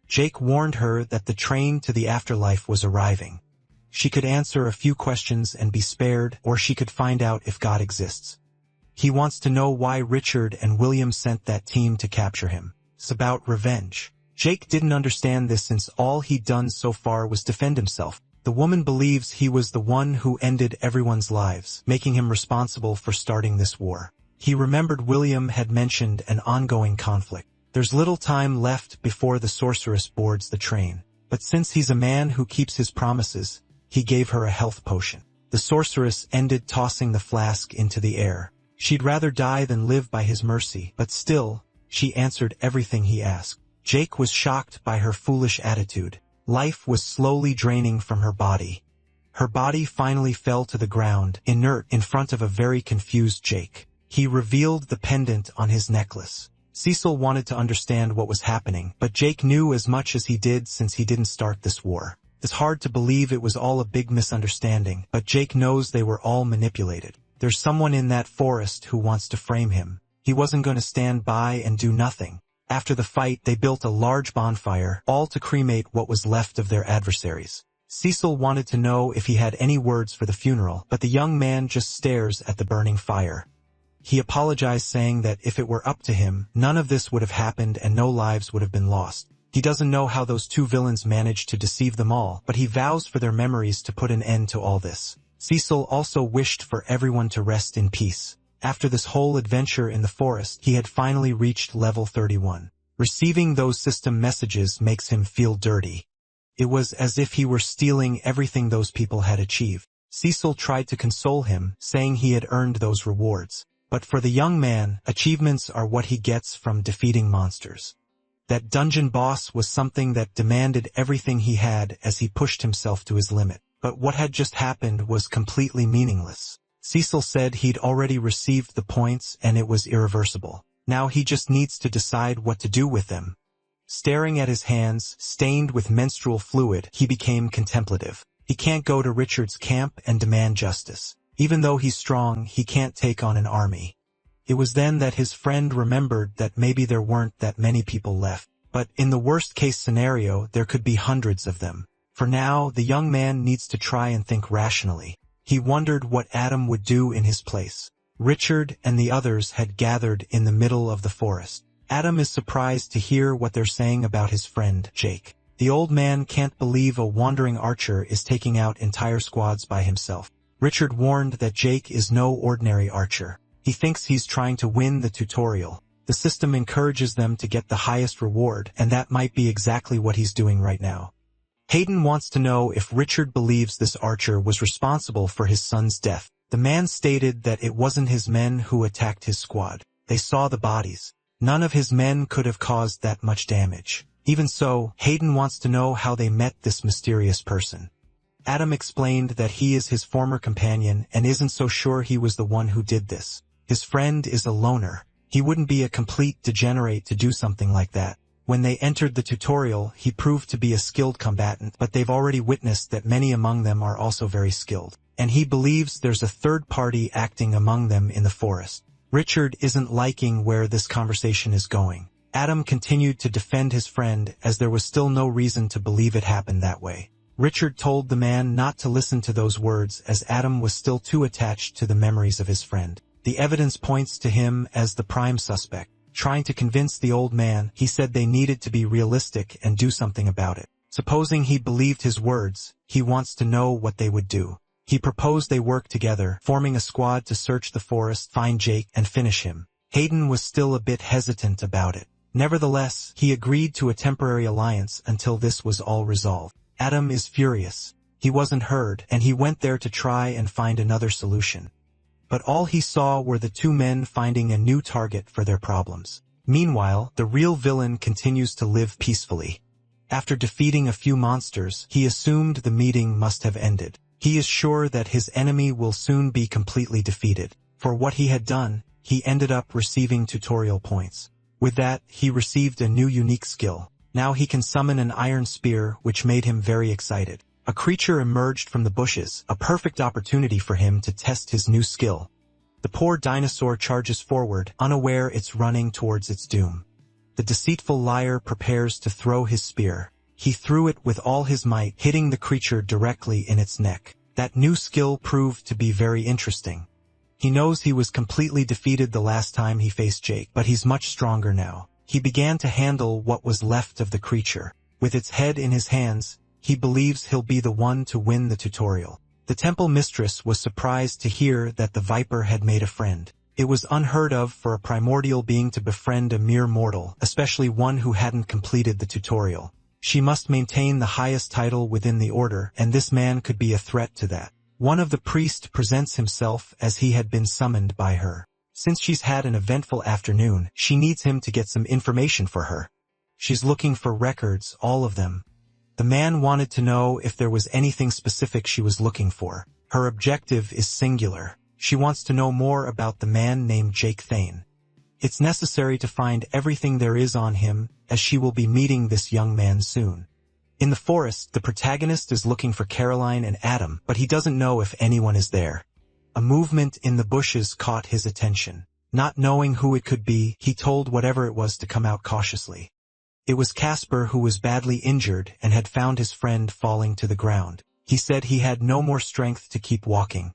Jake warned her that the train to the afterlife was arriving. She could answer a few questions and be spared, or she could find out if God exists. He wants to know why Richard and William sent that team to capture him. It's about revenge. Jake didn't understand this since all he'd done so far was defend himself. The woman believes he was the one who ended everyone's lives, making him responsible for starting this war. He remembered William had mentioned an ongoing conflict. There's little time left before the sorceress boards the train. But since he's a man who keeps his promises, he gave her a health potion. The sorceress ended tossing the flask into the air. She'd rather die than live by his mercy, but still, she answered everything he asked. Jake was shocked by her foolish attitude. Life was slowly draining from her body. Her body finally fell to the ground, inert, in front of a very confused Jake. He revealed the pendant on his necklace. Cecil wanted to understand what was happening, but Jake knew as much as he did since he didn't start this war. It's hard to believe it was all a big misunderstanding, but Jake knows they were all manipulated. There's someone in that forest who wants to frame him. He wasn't going to stand by and do nothing. After the fight, they built a large bonfire, all to cremate what was left of their adversaries. Cecil wanted to know if he had any words for the funeral, but the young man just stares at the burning fire. He apologized, saying that if it were up to him, none of this would have happened and no lives would have been lost. He doesn't know how those two villains managed to deceive them all, but he vows for their memories to put an end to all this. Cecil also wished for everyone to rest in peace. After this whole adventure in the forest, he had finally reached level 31. Receiving those system messages makes him feel dirty. It was as if he were stealing everything those people had achieved. Cecil tried to console him, saying he had earned those rewards. But for the young man, achievements are what he gets from defeating monsters. That dungeon boss was something that demanded everything he had as he pushed himself to his limit. But what had just happened was completely meaningless. Cecil said he'd already received the points and it was irreversible. Now he just needs to decide what to do with them. Staring at his hands, stained with menstrual fluid, he became contemplative. He can't go to Richard's camp and demand justice. Even though he's strong, he can't take on an army. It was then that his friend remembered that maybe there weren't that many people left. But in the worst-case scenario, there could be hundreds of them. For now, the young man needs to try and think rationally. He wondered what Adam would do in his place. Richard and the others had gathered in the middle of the forest. Adam is surprised to hear what they're saying about his friend, Jake. The old man can't believe a wandering archer is taking out entire squads by himself. Richard warned that Jake is no ordinary archer. He thinks he's trying to win the tutorial. The system encourages them to get the highest reward, and that might be exactly what he's doing right now. Hayden wants to know if Richard believes this archer was responsible for his son's death. The man stated that it wasn't his men who attacked his squad. They saw the bodies. None of his men could have caused that much damage. Even so, Hayden wants to know how they met this mysterious person. Adam explained that he is his former companion and isn't so sure he was the one who did this. His friend is a loner. He wouldn't be a complete degenerate to do something like that. When they entered the tutorial, he proved to be a skilled combatant, but they've already witnessed that many among them are also very skilled. And he believes there's a third party acting among them in the forest. Richard isn't liking where this conversation is going. Adam continued to defend his friend as there was still no reason to believe it happened that way. Richard told the man not to listen to those words as Adam was still too attached to the memories of his friend. The evidence points to him as the prime suspect. Trying to convince the old man, he said they needed to be realistic and do something about it. Supposing he believed his words, he wants to know what they would do. He proposed they work together, forming a squad to search the forest, find Jake, and finish him. Hayden was still a bit hesitant about it. Nevertheless, he agreed to a temporary alliance until this was all resolved. Adam is furious. He wasn't heard, and he went there to try and find another solution. But all he saw were the two men finding a new target for their problems. Meanwhile, the real villain continues to live peacefully. After defeating a few monsters, he assumed the meeting must have ended. He is sure that his enemy will soon be completely defeated. For what he had done, he ended up receiving tutorial points. With that, he received a new unique skill. Now he can summon an iron spear, which made him very excited. A creature emerged from the bushes, a perfect opportunity for him to test his new skill. The poor dinosaur charges forward, unaware it's running towards its doom. The deceitful liar prepares to throw his spear. He threw it with all his might, hitting the creature directly in its neck. That new skill proved to be very interesting. He knows he was completely defeated the last time he faced Jake, but he's much stronger now. He began to handle what was left of the creature. With its head in his hands, he believes he'll be the one to win the tutorial. The temple mistress was surprised to hear that the viper had made a friend. It was unheard of for a primordial being to befriend a mere mortal, especially one who hadn't completed the tutorial. She must maintain the highest title within the order, and this man could be a threat to that. One of the priests presents himself as he had been summoned by her. Since she's had an eventful afternoon, she needs him to get some information for her. She's looking for records, all of them. The man wanted to know if there was anything specific she was looking for. Her objective is singular. She wants to know more about the man named Jake Thane. It's necessary to find everything there is on him, as she will be meeting this young man soon. In the forest, the protagonist is looking for Caroline and Adam, but he doesn't know if anyone is there. A movement in the bushes caught his attention. Not knowing who it could be, he told whatever it was to come out cautiously. It was Casper, who was badly injured and had found his friend falling to the ground. He said he had no more strength to keep walking.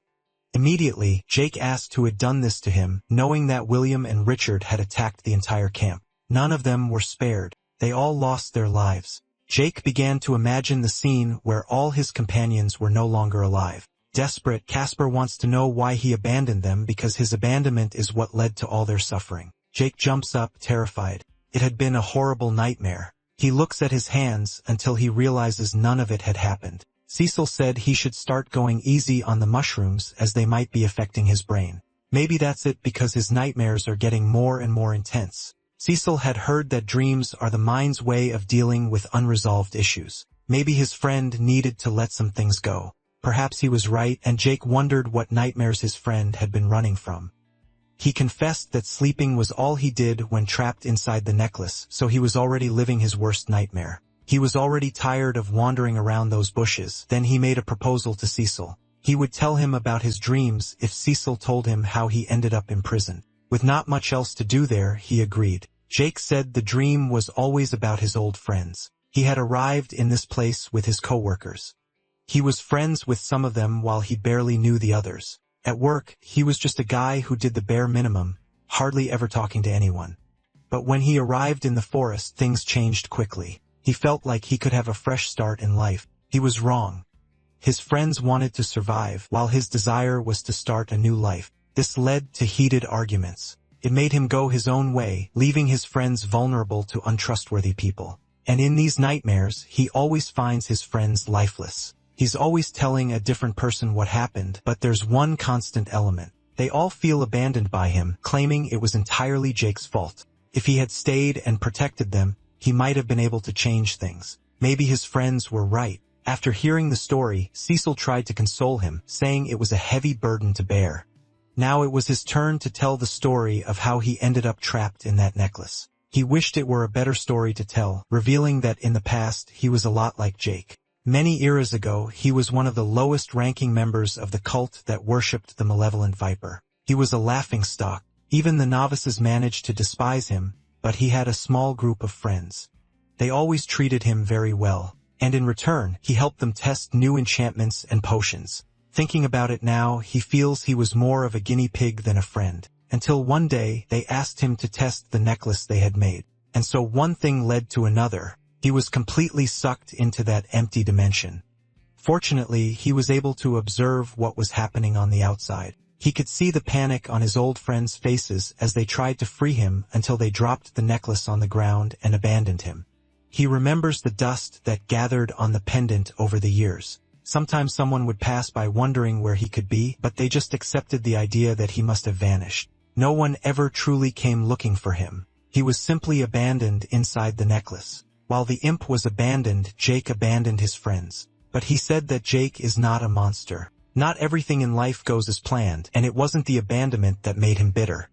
Immediately, Jake asked who had done this to him, knowing that William and Richard had attacked the entire camp. None of them were spared. They all lost their lives. Jake began to imagine the scene where all his companions were no longer alive. Desperate, Casper wants to know why he abandoned them, because his abandonment is what led to all their suffering. Jake jumps up, terrified. It had been a horrible nightmare. He looks at his hands until he realizes none of it had happened. Cecil said he should start going easy on the mushrooms as they might be affecting his brain. Maybe that's it, because his nightmares are getting more and more intense. Cecil had heard that dreams are the mind's way of dealing with unresolved issues. Maybe his friend needed to let some things go. Perhaps he was right, and Jake wondered what nightmares his friend had been running from. He confessed that sleeping was all he did when trapped inside the necklace, so he was already living his worst nightmare. He was already tired of wandering around those bushes. Then he made a proposal to Cecil. He would tell him about his dreams if Cecil told him how he ended up in prison. With not much else to do there, he agreed. Jake said the dream was always about his old friends. He had arrived in this place with his co-workers. He was friends with some of them while he barely knew the others. At work, he was just a guy who did the bare minimum, hardly ever talking to anyone. But when he arrived in the forest, things changed quickly. He felt like he could have a fresh start in life. He was wrong. His friends wanted to survive, while his desire was to start a new life. This led to heated arguments. It made him go his own way, leaving his friends vulnerable to untrustworthy people. And in these nightmares, he always finds his friends lifeless. He's always telling a different person what happened, but there's one constant element. They all feel abandoned by him, claiming it was entirely Jake's fault. If he had stayed and protected them, he might have been able to change things. Maybe his friends were right. After hearing the story, Cecil tried to console him, saying it was a heavy burden to bear. Now it was his turn to tell the story of how he ended up trapped in that necklace. He wished it were a better story to tell, revealing that in the past he was a lot like Jake. Many eras ago, he was one of the lowest-ranking members of the cult that worshipped the malevolent viper. He was a laughingstock. Even the novices managed to despise him, but he had a small group of friends. They always treated him very well, and in return, he helped them test new enchantments and potions. Thinking about it now, he feels he was more of a guinea pig than a friend. Until one day, they asked him to test the necklace they had made. And so one thing led to another. He was completely sucked into that empty dimension. Fortunately, he was able to observe what was happening on the outside. He could see the panic on his old friends' faces as they tried to free him until they dropped the necklace on the ground and abandoned him. He remembers the dust that gathered on the pendant over the years. Sometimes someone would pass by wondering where he could be, but they just accepted the idea that he must have vanished. No one ever truly came looking for him. He was simply abandoned inside the necklace. While the imp was abandoned, Jake abandoned his friends. But he said that Jake is not a monster. Not everything in life goes as planned, and it wasn't the abandonment that made him bitter.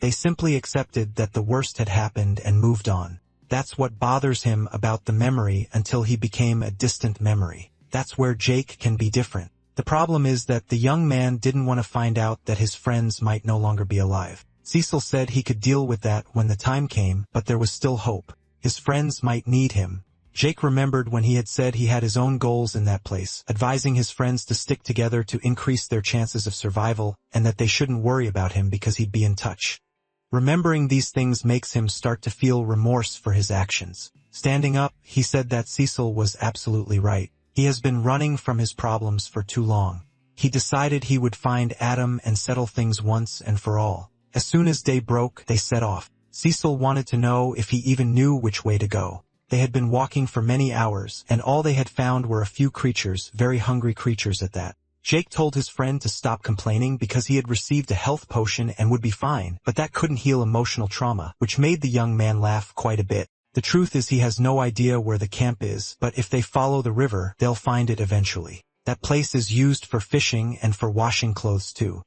They simply accepted that the worst had happened and moved on. That's what bothers him about the memory until he became a distant memory. That's where Jake can be different. The problem is that the young man didn't want to find out that his friends might no longer be alive. Cecil said he could deal with that when the time came, but there was still hope. His friends might need him. Jake remembered when he had said he had his own goals in that place, advising his friends to stick together to increase their chances of survival, and that they shouldn't worry about him because he'd be in touch. Remembering these things makes him start to feel remorse for his actions. Standing up, he said that Cecil was absolutely right. He has been running from his problems for too long. He decided he would find Adam and settle things once and for all. As soon as day broke, they set off. Cecil wanted to know if he even knew which way to go. They had been walking for many hours, and all they had found were a few creatures, very hungry creatures at that. Jake told his friend to stop complaining because he had received a health potion and would be fine, but that couldn't heal emotional trauma, which made the young man laugh quite a bit. The truth is he has no idea where the camp is, but if they follow the river, they'll find it eventually. That place is used for fishing and for washing clothes too.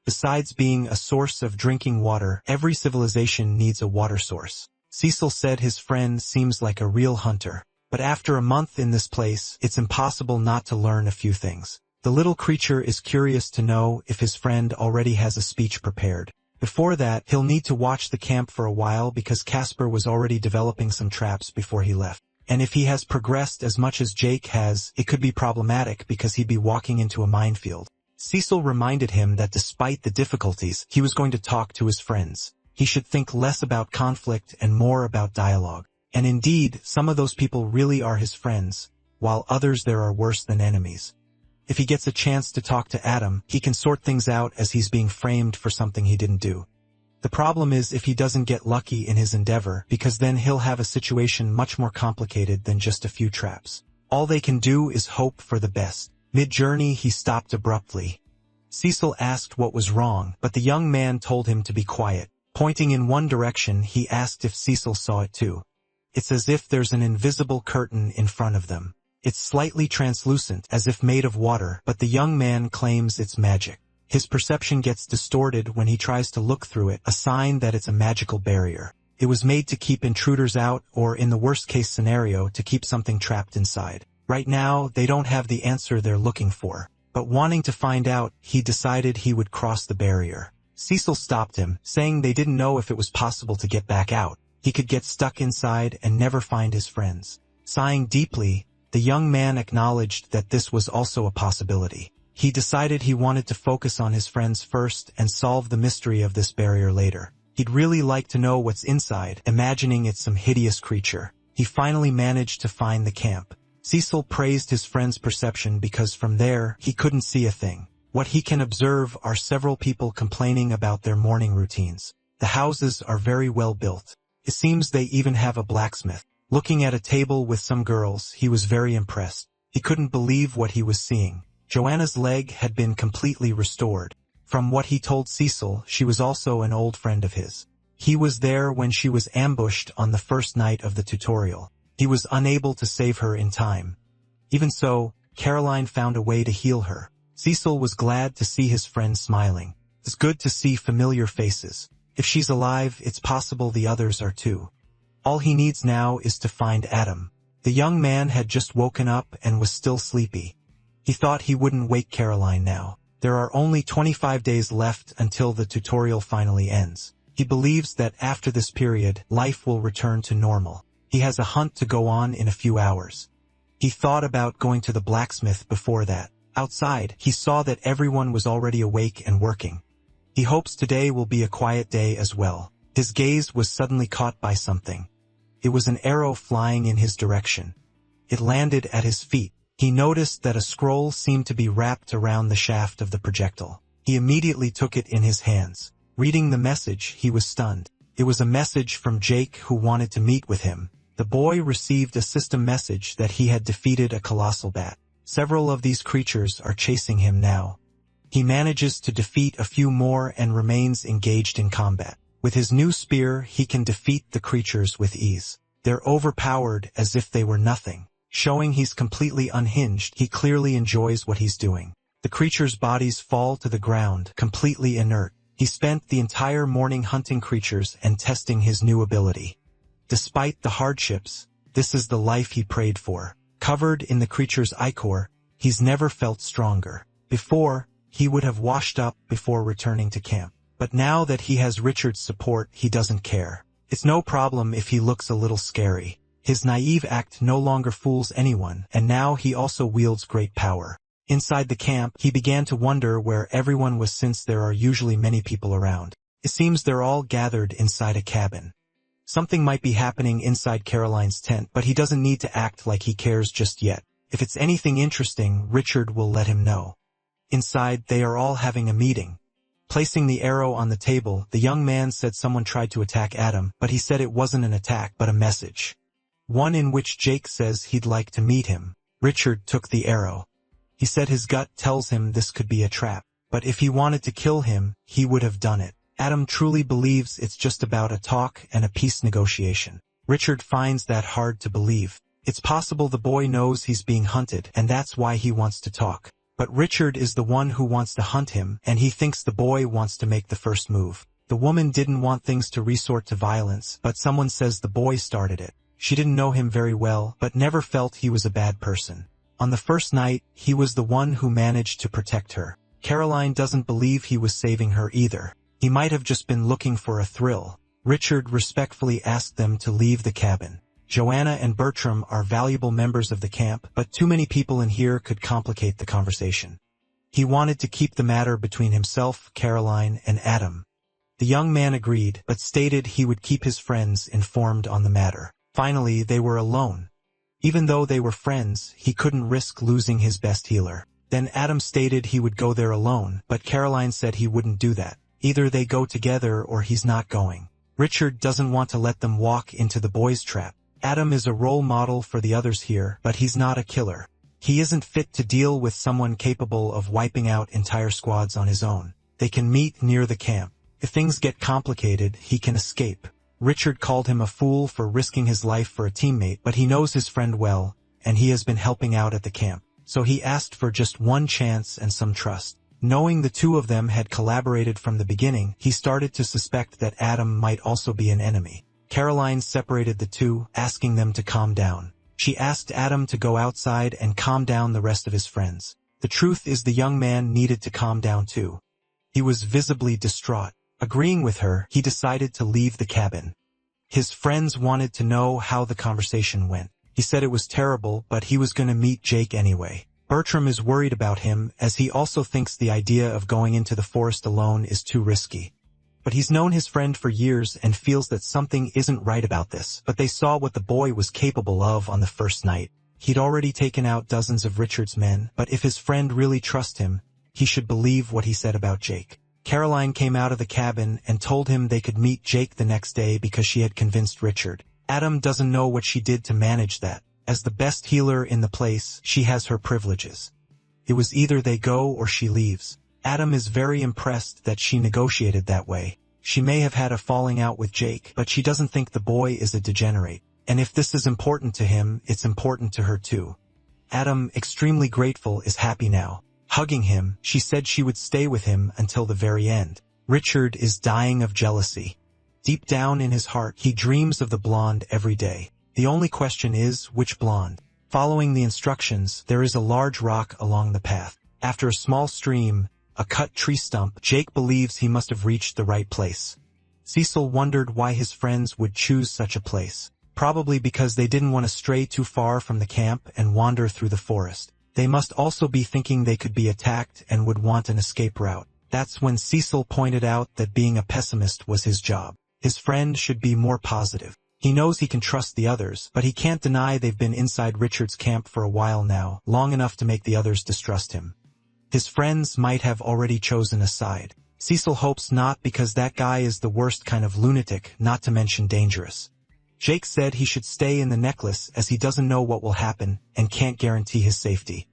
Besides being a source of drinking water, every civilization needs a water source. Cecil said his friend seems like a real hunter. But after a month in this place, it's impossible not to learn a few things. The little creature is curious to know if his friend already has a speech prepared. Before that, he'll need to watch the camp for a while because Casper was already developing some traps before he left. And if he has progressed as much as Jake has, it could be problematic because he'd be walking into a minefield. Cecil reminded him that despite the difficulties, he was going to talk to his friends. He should think less about conflict and more about dialogue. And indeed, some of those people really are his friends, while others there are worse than enemies. If he gets a chance to talk to Adam, he can sort things out as he's being framed for something he didn't do. The problem is if he doesn't get lucky in his endeavor, because then he'll have a situation much more complicated than just a few traps. All they can do is hope for the best. Mid-journey, he stopped abruptly. Cecil asked what was wrong, but the young man told him to be quiet. Pointing in one direction, he asked if Cecil saw it too. It's as if there's an invisible curtain in front of them. It's slightly translucent, as if made of water, but the young man claims it's magic. His perception gets distorted when he tries to look through it, a sign that it's a magical barrier. It was made to keep intruders out, or in the worst-case scenario, to keep something trapped inside. Right now, they don't have the answer they're looking for. But wanting to find out, he decided he would cross the barrier. Cecil stopped him, saying they didn't know if it was possible to get back out. He could get stuck inside and never find his friends. Sighing deeply, the young man acknowledged that this was also a possibility. He decided he wanted to focus on his friends first and solve the mystery of this barrier later. He'd really like to know what's inside, imagining it's some hideous creature. He finally managed to find the camp. Cecil praised his friend's perception because from there, he couldn't see a thing. What he can observe are several people complaining about their morning routines. The houses are very well built. It seems they even have a blacksmith. Looking at a table with some girls, he was very impressed. He couldn't believe what he was seeing. Joanna's leg had been completely restored. From what he told Cecil, she was also an old friend of his. He was there when she was ambushed on the first night of the tutorial. He was unable to save her in time. Even so, Caroline found a way to heal her. Cecil was glad to see his friend smiling. It's good to see familiar faces. If she's alive, it's possible the others are too. All he needs now is to find Adam. The young man had just woken up and was still sleepy. He thought he wouldn't wake Caroline now. There are only 25 days left until the tutorial finally ends. He believes that after this period, life will return to normal. He has a hunt to go on in a few hours. He thought about going to the blacksmith before that. Outside, he saw that everyone was already awake and working. He hopes today will be a quiet day as well. His gaze was suddenly caught by something. It was an arrow flying in his direction. It landed at his feet. He noticed that a scroll seemed to be wrapped around the shaft of the projectile. He immediately took it in his hands. Reading the message, he was stunned. It was a message from Jake who wanted to meet with him. The boy received a system message that he had defeated a colossal bat. Several of these creatures are chasing him now. He manages to defeat a few more and remains engaged in combat. With his new spear, he can defeat the creatures with ease. They're overpowered as if they were nothing. Showing he's completely unhinged, he clearly enjoys what he's doing. The creatures' bodies fall to the ground, completely inert. He spent the entire morning hunting creatures and testing his new ability. Despite the hardships, this is the life he prayed for. Covered in the creature's ichor, he's never felt stronger. Before, he would have washed up before returning to camp. But now that he has Richard's support, he doesn't care. It's no problem if he looks a little scary. His naive act no longer fools anyone, and now he also wields great power. Inside the camp, he began to wonder where everyone was since there are usually many people around. It seems they're all gathered inside a cabin. Something might be happening inside Caroline's tent, but he doesn't need to act like he cares just yet. If it's anything interesting, Richard will let him know. Inside, they are all having a meeting. Placing the arrow on the table, the young man said someone tried to attack Adam, but he said it wasn't an attack but a message. One in which Jake says he'd like to meet him. Richard took the arrow. He said his gut tells him this could be a trap, but if he wanted to kill him, he would have done it. Adam truly believes it's just about a talk and a peace negotiation. Richard finds that hard to believe. It's possible the boy knows he's being hunted, and that's why he wants to talk. But Richard is the one who wants to hunt him, and he thinks the boy wants to make the first move. The woman didn't want things to resort to violence, but someone says the boy started it. She didn't know him very well, but never felt he was a bad person. On the first night, he was the one who managed to protect her. Caroline doesn't believe he was saving her either. He might have just been looking for a thrill. Richard respectfully asked them to leave the cabin. Joanna and Bertram are valuable members of the camp, but too many people in here could complicate the conversation. He wanted to keep the matter between himself, Caroline, and Adam. The young man agreed, but stated he would keep his friends informed on the matter. Finally, they were alone. Even though they were friends, he couldn't risk losing his best healer. Then Adam stated he would go there alone, but Caroline said he wouldn't do that. Either they go together or he's not going. Richard doesn't want to let them walk into the boys' trap. Adam is a role model for the others here, but he's not a killer. He isn't fit to deal with someone capable of wiping out entire squads on his own. They can meet near the camp. If things get complicated, he can escape. Richard called him a fool for risking his life for a teammate, but he knows his friend well, and he has been helping out at the camp. So he asked for just one chance and some trust. Knowing the two of them had collaborated from the beginning, he started to suspect that Adam might also be an enemy. Caroline separated the two, asking them to calm down. She asked Adam to go outside and calm down the rest of his friends. The truth is the young man needed to calm down too. He was visibly distraught. Agreeing with her, he decided to leave the cabin. His friends wanted to know how the conversation went. He said it was terrible, but he was going to meet Jake anyway. Bertram is worried about him, as he also thinks the idea of going into the forest alone is too risky. But he's known his friend for years and feels that something isn't right about this. But they saw what the boy was capable of on the first night. He'd already taken out dozens of Richard's men, but if his friend really trusts him, he should believe what he said about Jake. Caroline came out of the cabin and told him they could meet Jake the next day because she had convinced Richard. Adam doesn't know what she did to manage that. As the best healer in the place, she has her privileges. It was either they go or she leaves. Adam is very impressed that she negotiated that way. She may have had a falling out with Jake, but she doesn't think the boy is a degenerate. And if this is important to him, it's important to her too. Adam, extremely grateful, is happy now. Hugging him, she said she would stay with him until the very end. Richard is dying of jealousy. Deep down in his heart, he dreams of the blonde every day. The only question is, which blonde? Following the instructions, there is a large rock along the path. After a small stream, a cut tree stump, Jake believes he must have reached the right place. Cecil wondered why his friends would choose such a place. Probably because they didn't want to stray too far from the camp and wander through the forest. They must also be thinking they could be attacked and would want an escape route. That's when Cecil pointed out that being a pessimist was his job. His friend should be more positive. He knows he can trust the others, but he can't deny they've been inside Richard's camp for a while now, long enough to make the others distrust him. His friends might have already chosen a side. Cecil hopes not, because that guy is the worst kind of lunatic, not to mention dangerous. Jake said he should stay in the necklace as he doesn't know what will happen and can't guarantee his safety.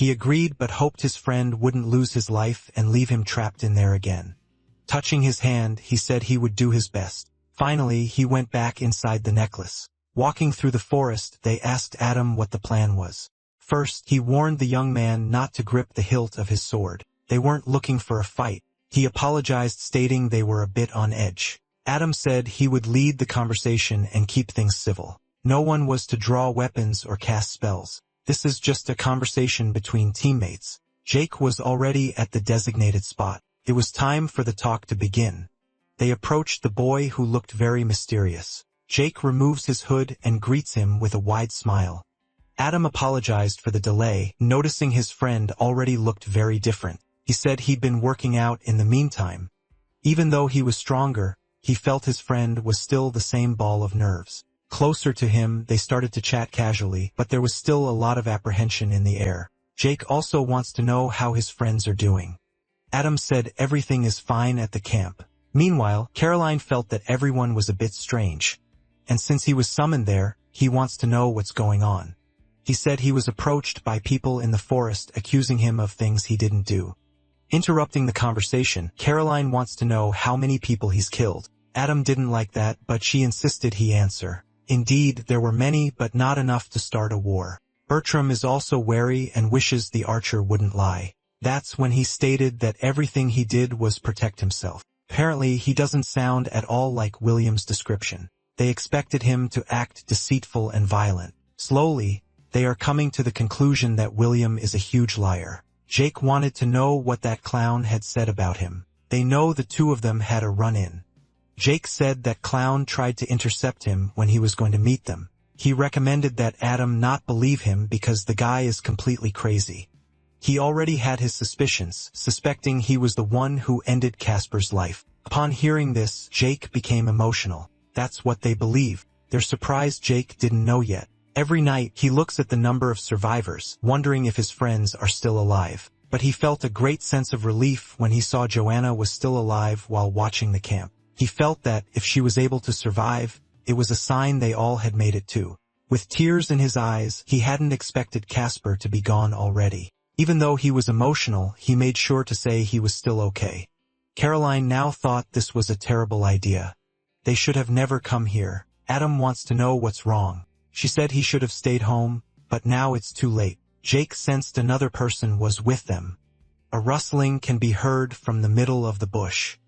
He agreed but hoped his friend wouldn't lose his life and leave him trapped in there again. Touching his hand, he said he would do his best. Finally, he went back inside the necklace. Walking through the forest, they asked Adam what the plan was. First, he warned the young man not to grip the hilt of his sword. They weren't looking for a fight. He apologized, stating they were a bit on edge. Adam said he would lead the conversation and keep things civil. No one was to draw weapons or cast spells. This is just a conversation between teammates. Jake was already at the designated spot. It was time for the talk to begin. They approached the boy, who looked very mysterious. Jake removes his hood and greets him with a wide smile. Adam apologized for the delay, noticing his friend already looked very different. He said he'd been working out in the meantime. Even though he was stronger, he felt his friend was still the same ball of nerves. Closer to him, they started to chat casually, but there was still a lot of apprehension in the air. Jake also wants to know how his friends are doing. Adam said everything is fine at the camp. Meanwhile, Caroline felt that everyone was a bit strange. And since he was summoned there, he wants to know what's going on. He said he was approached by people in the forest accusing him of things he didn't do. Interrupting the conversation, Caroline wants to know how many people he's killed. Adam didn't like that, but she insisted he answer. Indeed, there were many, but not enough to start a war. Bertram is also wary and wishes the archer wouldn't lie. That's when he stated that everything he did was protect himself. Apparently, he doesn't sound at all like William's description. They expected him to act deceitful and violent. Slowly, they are coming to the conclusion that William is a huge liar. Jake wanted to know what that clown had said about him. They know the two of them had a run-in. Jake said that clown tried to intercept him when he was going to meet them. He recommended that Adam not believe him because the guy is completely crazy. He already had his suspicions, suspecting he was the one who ended Casper's life. Upon hearing this, Jake became emotional. That's what they believe. They're surprised Jake didn't know yet. Every night, he looks at the number of survivors, wondering if his friends are still alive. But he felt a great sense of relief when he saw Joanna was still alive while watching the camp. He felt that, if she was able to survive, it was a sign they all had made it too. With tears in his eyes, he hadn't expected Casper to be gone already. Even though he was emotional, he made sure to say he was still okay. Caroline now thought this was a terrible idea. They should have never come here. Adam wants to know what's wrong. She said he should have stayed home, but now it's too late. Jake sensed another person was with them. A rustling can be heard from the middle of the bush.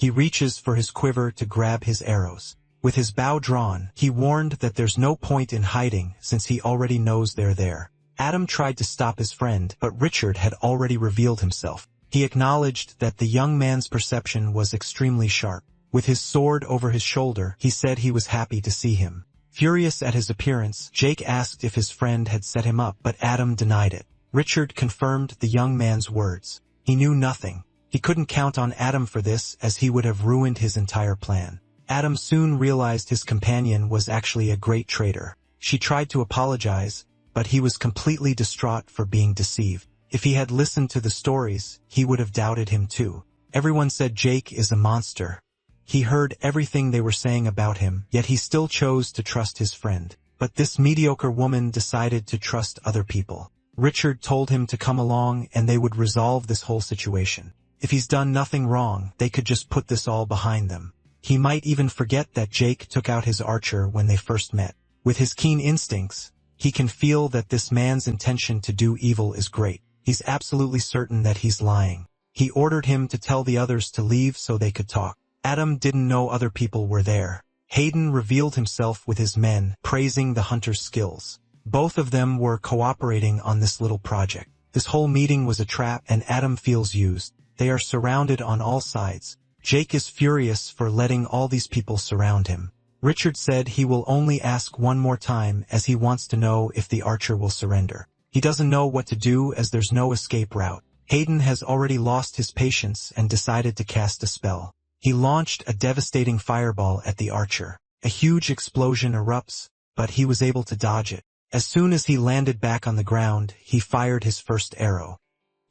He reaches for his quiver to grab his arrows. With his bow drawn, he warned that there's no point in hiding since he already knows they're there. Adam tried to stop his friend, but Richard had already revealed himself. He acknowledged that the young man's perception was extremely sharp. With his sword over his shoulder, he said he was happy to see him. Furious at his appearance, Jake asked if his friend had set him up, but Adam denied it. Richard confirmed the young man's words. He knew nothing. He couldn't count on Adam for this, as he would have ruined his entire plan. Adam soon realized his companion was actually a great traitor. She tried to apologize, but he was completely distraught for being deceived. If he had listened to the stories, he would have doubted him too. Everyone said Jake is a monster. He heard everything they were saying about him, yet he still chose to trust his friend. But this mediocre woman decided to trust other people. Richard told him to come along and they would resolve this whole situation. If he's done nothing wrong, they could just put this all behind them. He might even forget that Jake took out his archer when they first met. With his keen instincts, he can feel that this man's intention to do evil is great. He's absolutely certain that he's lying. He ordered him to tell the others to leave so they could talk. Adam didn't know other people were there. Hayden revealed himself with his men, praising the hunter's skills. Both of them were cooperating on this little project. This whole meeting was a trap, and Adam feels used. They are surrounded on all sides. Jake is furious for letting all these people surround him. Richard said he will only ask one more time, as he wants to know if the archer will surrender. He doesn't know what to do as there's no escape route. Hayden has already lost his patience and decided to cast a spell. He launched a devastating fireball at the archer. A huge explosion erupts, but he was able to dodge it. As soon as he landed back on the ground, he fired his first arrow.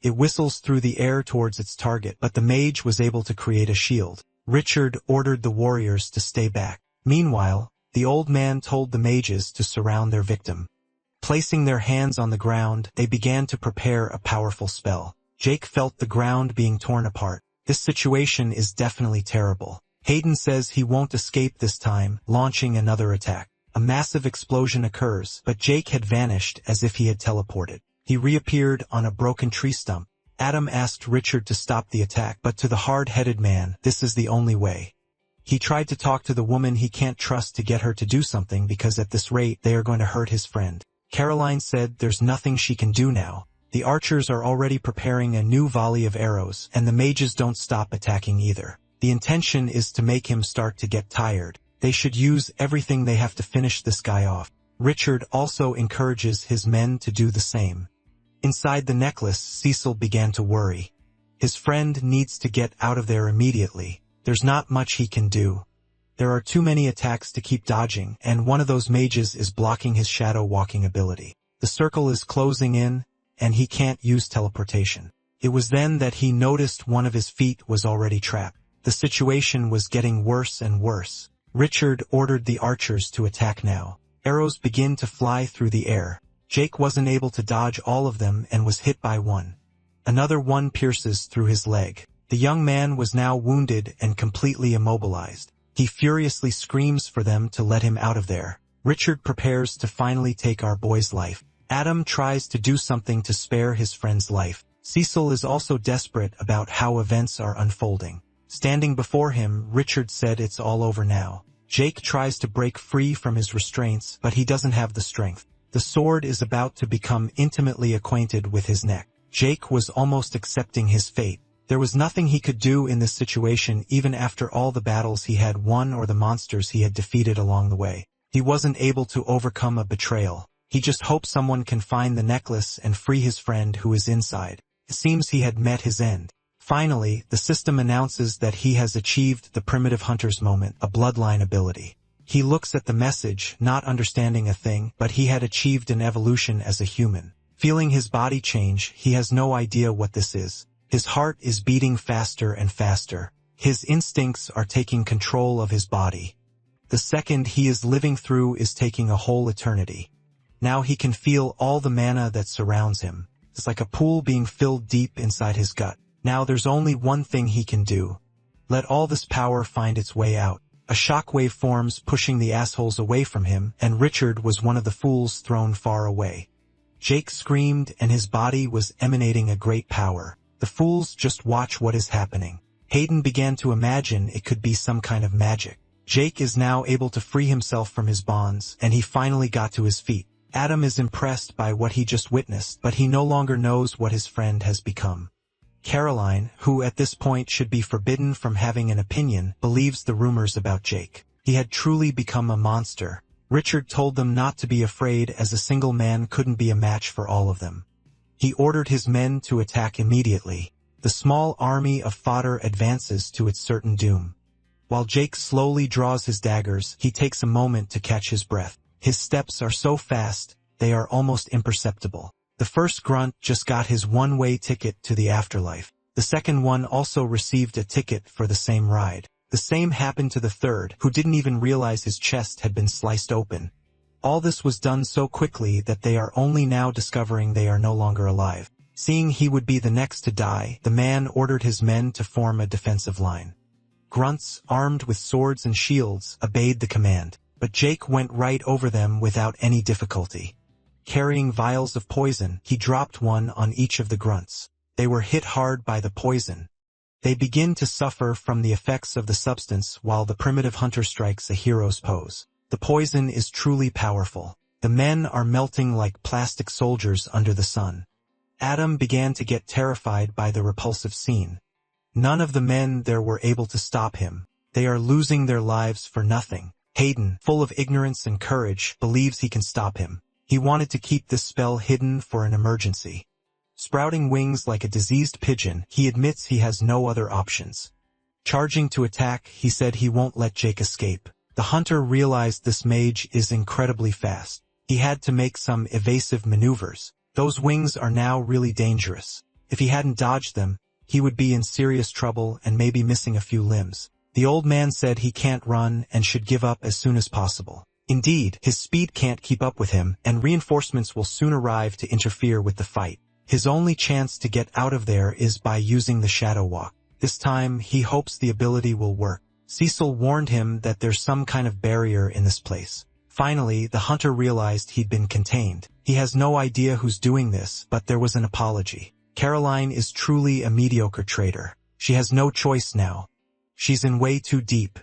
It whistles through the air towards its target, but the mage was able to create a shield. Richard ordered the warriors to stay back. Meanwhile, the old man told the mages to surround their victim. Placing their hands on the ground, they began to prepare a powerful spell. Jake felt the ground being torn apart. This situation is definitely terrible. Hayden says he won't escape this time, launching another attack. A massive explosion occurs, but Jake had vanished as if he had teleported. He reappeared on a broken tree stump. Adam asked Richard to stop the attack, but to the hard-headed man, this is the only way. He tried to talk to the woman he can't trust to get her to do something because at this rate they are going to hurt his friend. Caroline said there's nothing she can do now. The archers are already preparing a new volley of arrows, and the mages don't stop attacking either. The intention is to make him start to get tired. They should use everything they have to finish this guy off. Richard also encourages his men to do the same. Inside the necklace, Cecil began to worry. His friend needs to get out of there immediately. There's not much he can do. There are too many attacks to keep dodging, and one of those mages is blocking his shadow walking ability. The circle is closing in, and he can't use teleportation. It was then that he noticed one of his feet was already trapped. The situation was getting worse and worse. Richard ordered the archers to attack now. Arrows begin to fly through the air. Jake wasn't able to dodge all of them and was hit by one. Another one pierces through his leg. The young man was now wounded and completely immobilized. He furiously screams for them to let him out of there. Richard prepares to finally take our boy's life. Adam tries to do something to spare his friend's life. Cecil is also desperate about how events are unfolding. Standing before him, Richard said it's all over now. Jake tries to break free from his restraints, but he doesn't have the strength. The sword is about to become intimately acquainted with his neck. Jake was almost accepting his fate. There was nothing he could do in this situation even after all the battles he had won or the monsters he had defeated along the way. He wasn't able to overcome a betrayal. He just hoped someone can find the necklace and free his friend who is inside. It seems he had met his end. Finally, the system announces that he has achieved the primitive hunter's moment, a bloodline ability. He looks at the message, not understanding a thing, but he had achieved an evolution as a human. Feeling his body change, he has no idea what this is. His heart is beating faster and faster. His instincts are taking control of his body. The second he is living through is taking a whole eternity. Now he can feel all the mana that surrounds him. It's like a pool being filled deep inside his gut. Now there's only one thing he can do. Let all this power find its way out. A shockwave forms pushing the assholes away from him, and Richard was one of the fools thrown far away. Jake screamed and his body was emanating a great power. The fools just watch what is happening. Hayden began to imagine it could be some kind of magic. Jake is now able to free himself from his bonds, and he finally got to his feet. Adam is impressed by what he just witnessed, but he no longer knows what his friend has become. Caroline, who at this point should be forbidden from having an opinion, believes the rumors about Jake. He had truly become a monster. Richard told them not to be afraid as a single man couldn't be a match for all of them. He ordered his men to attack immediately. The small army of fodder advances to its certain doom. While Jake slowly draws his daggers, he takes a moment to catch his breath. His steps are so fast, they are almost imperceptible. The first grunt just got his one-way ticket to the afterlife. The second one also received a ticket for the same ride. The same happened to the third, who didn't even realize his chest had been sliced open. All this was done so quickly that they are only now discovering they are no longer alive. Seeing he would be the next to die, the man ordered his men to form a defensive line. Grunts, armed with swords and shields, obeyed the command, but Jake went right over them without any difficulty. Carrying vials of poison, he dropped one on each of the grunts. They were hit hard by the poison. They begin to suffer from the effects of the substance while the primitive hunter strikes a hero's pose. The poison is truly powerful. The men are melting like plastic soldiers under the sun. Adam began to get terrified by the repulsive scene. None of the men there were able to stop him. They are losing their lives for nothing. Hayden, full of ignorance and courage, believes he can stop him. He wanted to keep this spell hidden for an emergency. Sprouting wings like a diseased pigeon, he admits he has no other options. Charging to attack, he said he won't let Jake escape. The hunter realized this mage is incredibly fast. He had to make some evasive maneuvers. Those wings are now really dangerous. If he hadn't dodged them, he would be in serious trouble and maybe missing a few limbs. The old man said he can't run and should give up as soon as possible. Indeed, his speed can't keep up with him, and reinforcements will soon arrive to interfere with the fight. His only chance to get out of there is by using the shadow walk. This time, he hopes the ability will work. Cecil warned him that there's some kind of barrier in this place. Finally, the hunter realized he'd been contained. He has no idea who's doing this, but there was an apology. Caroline is truly a mediocre trader. She has no choice now. She's in way too deep.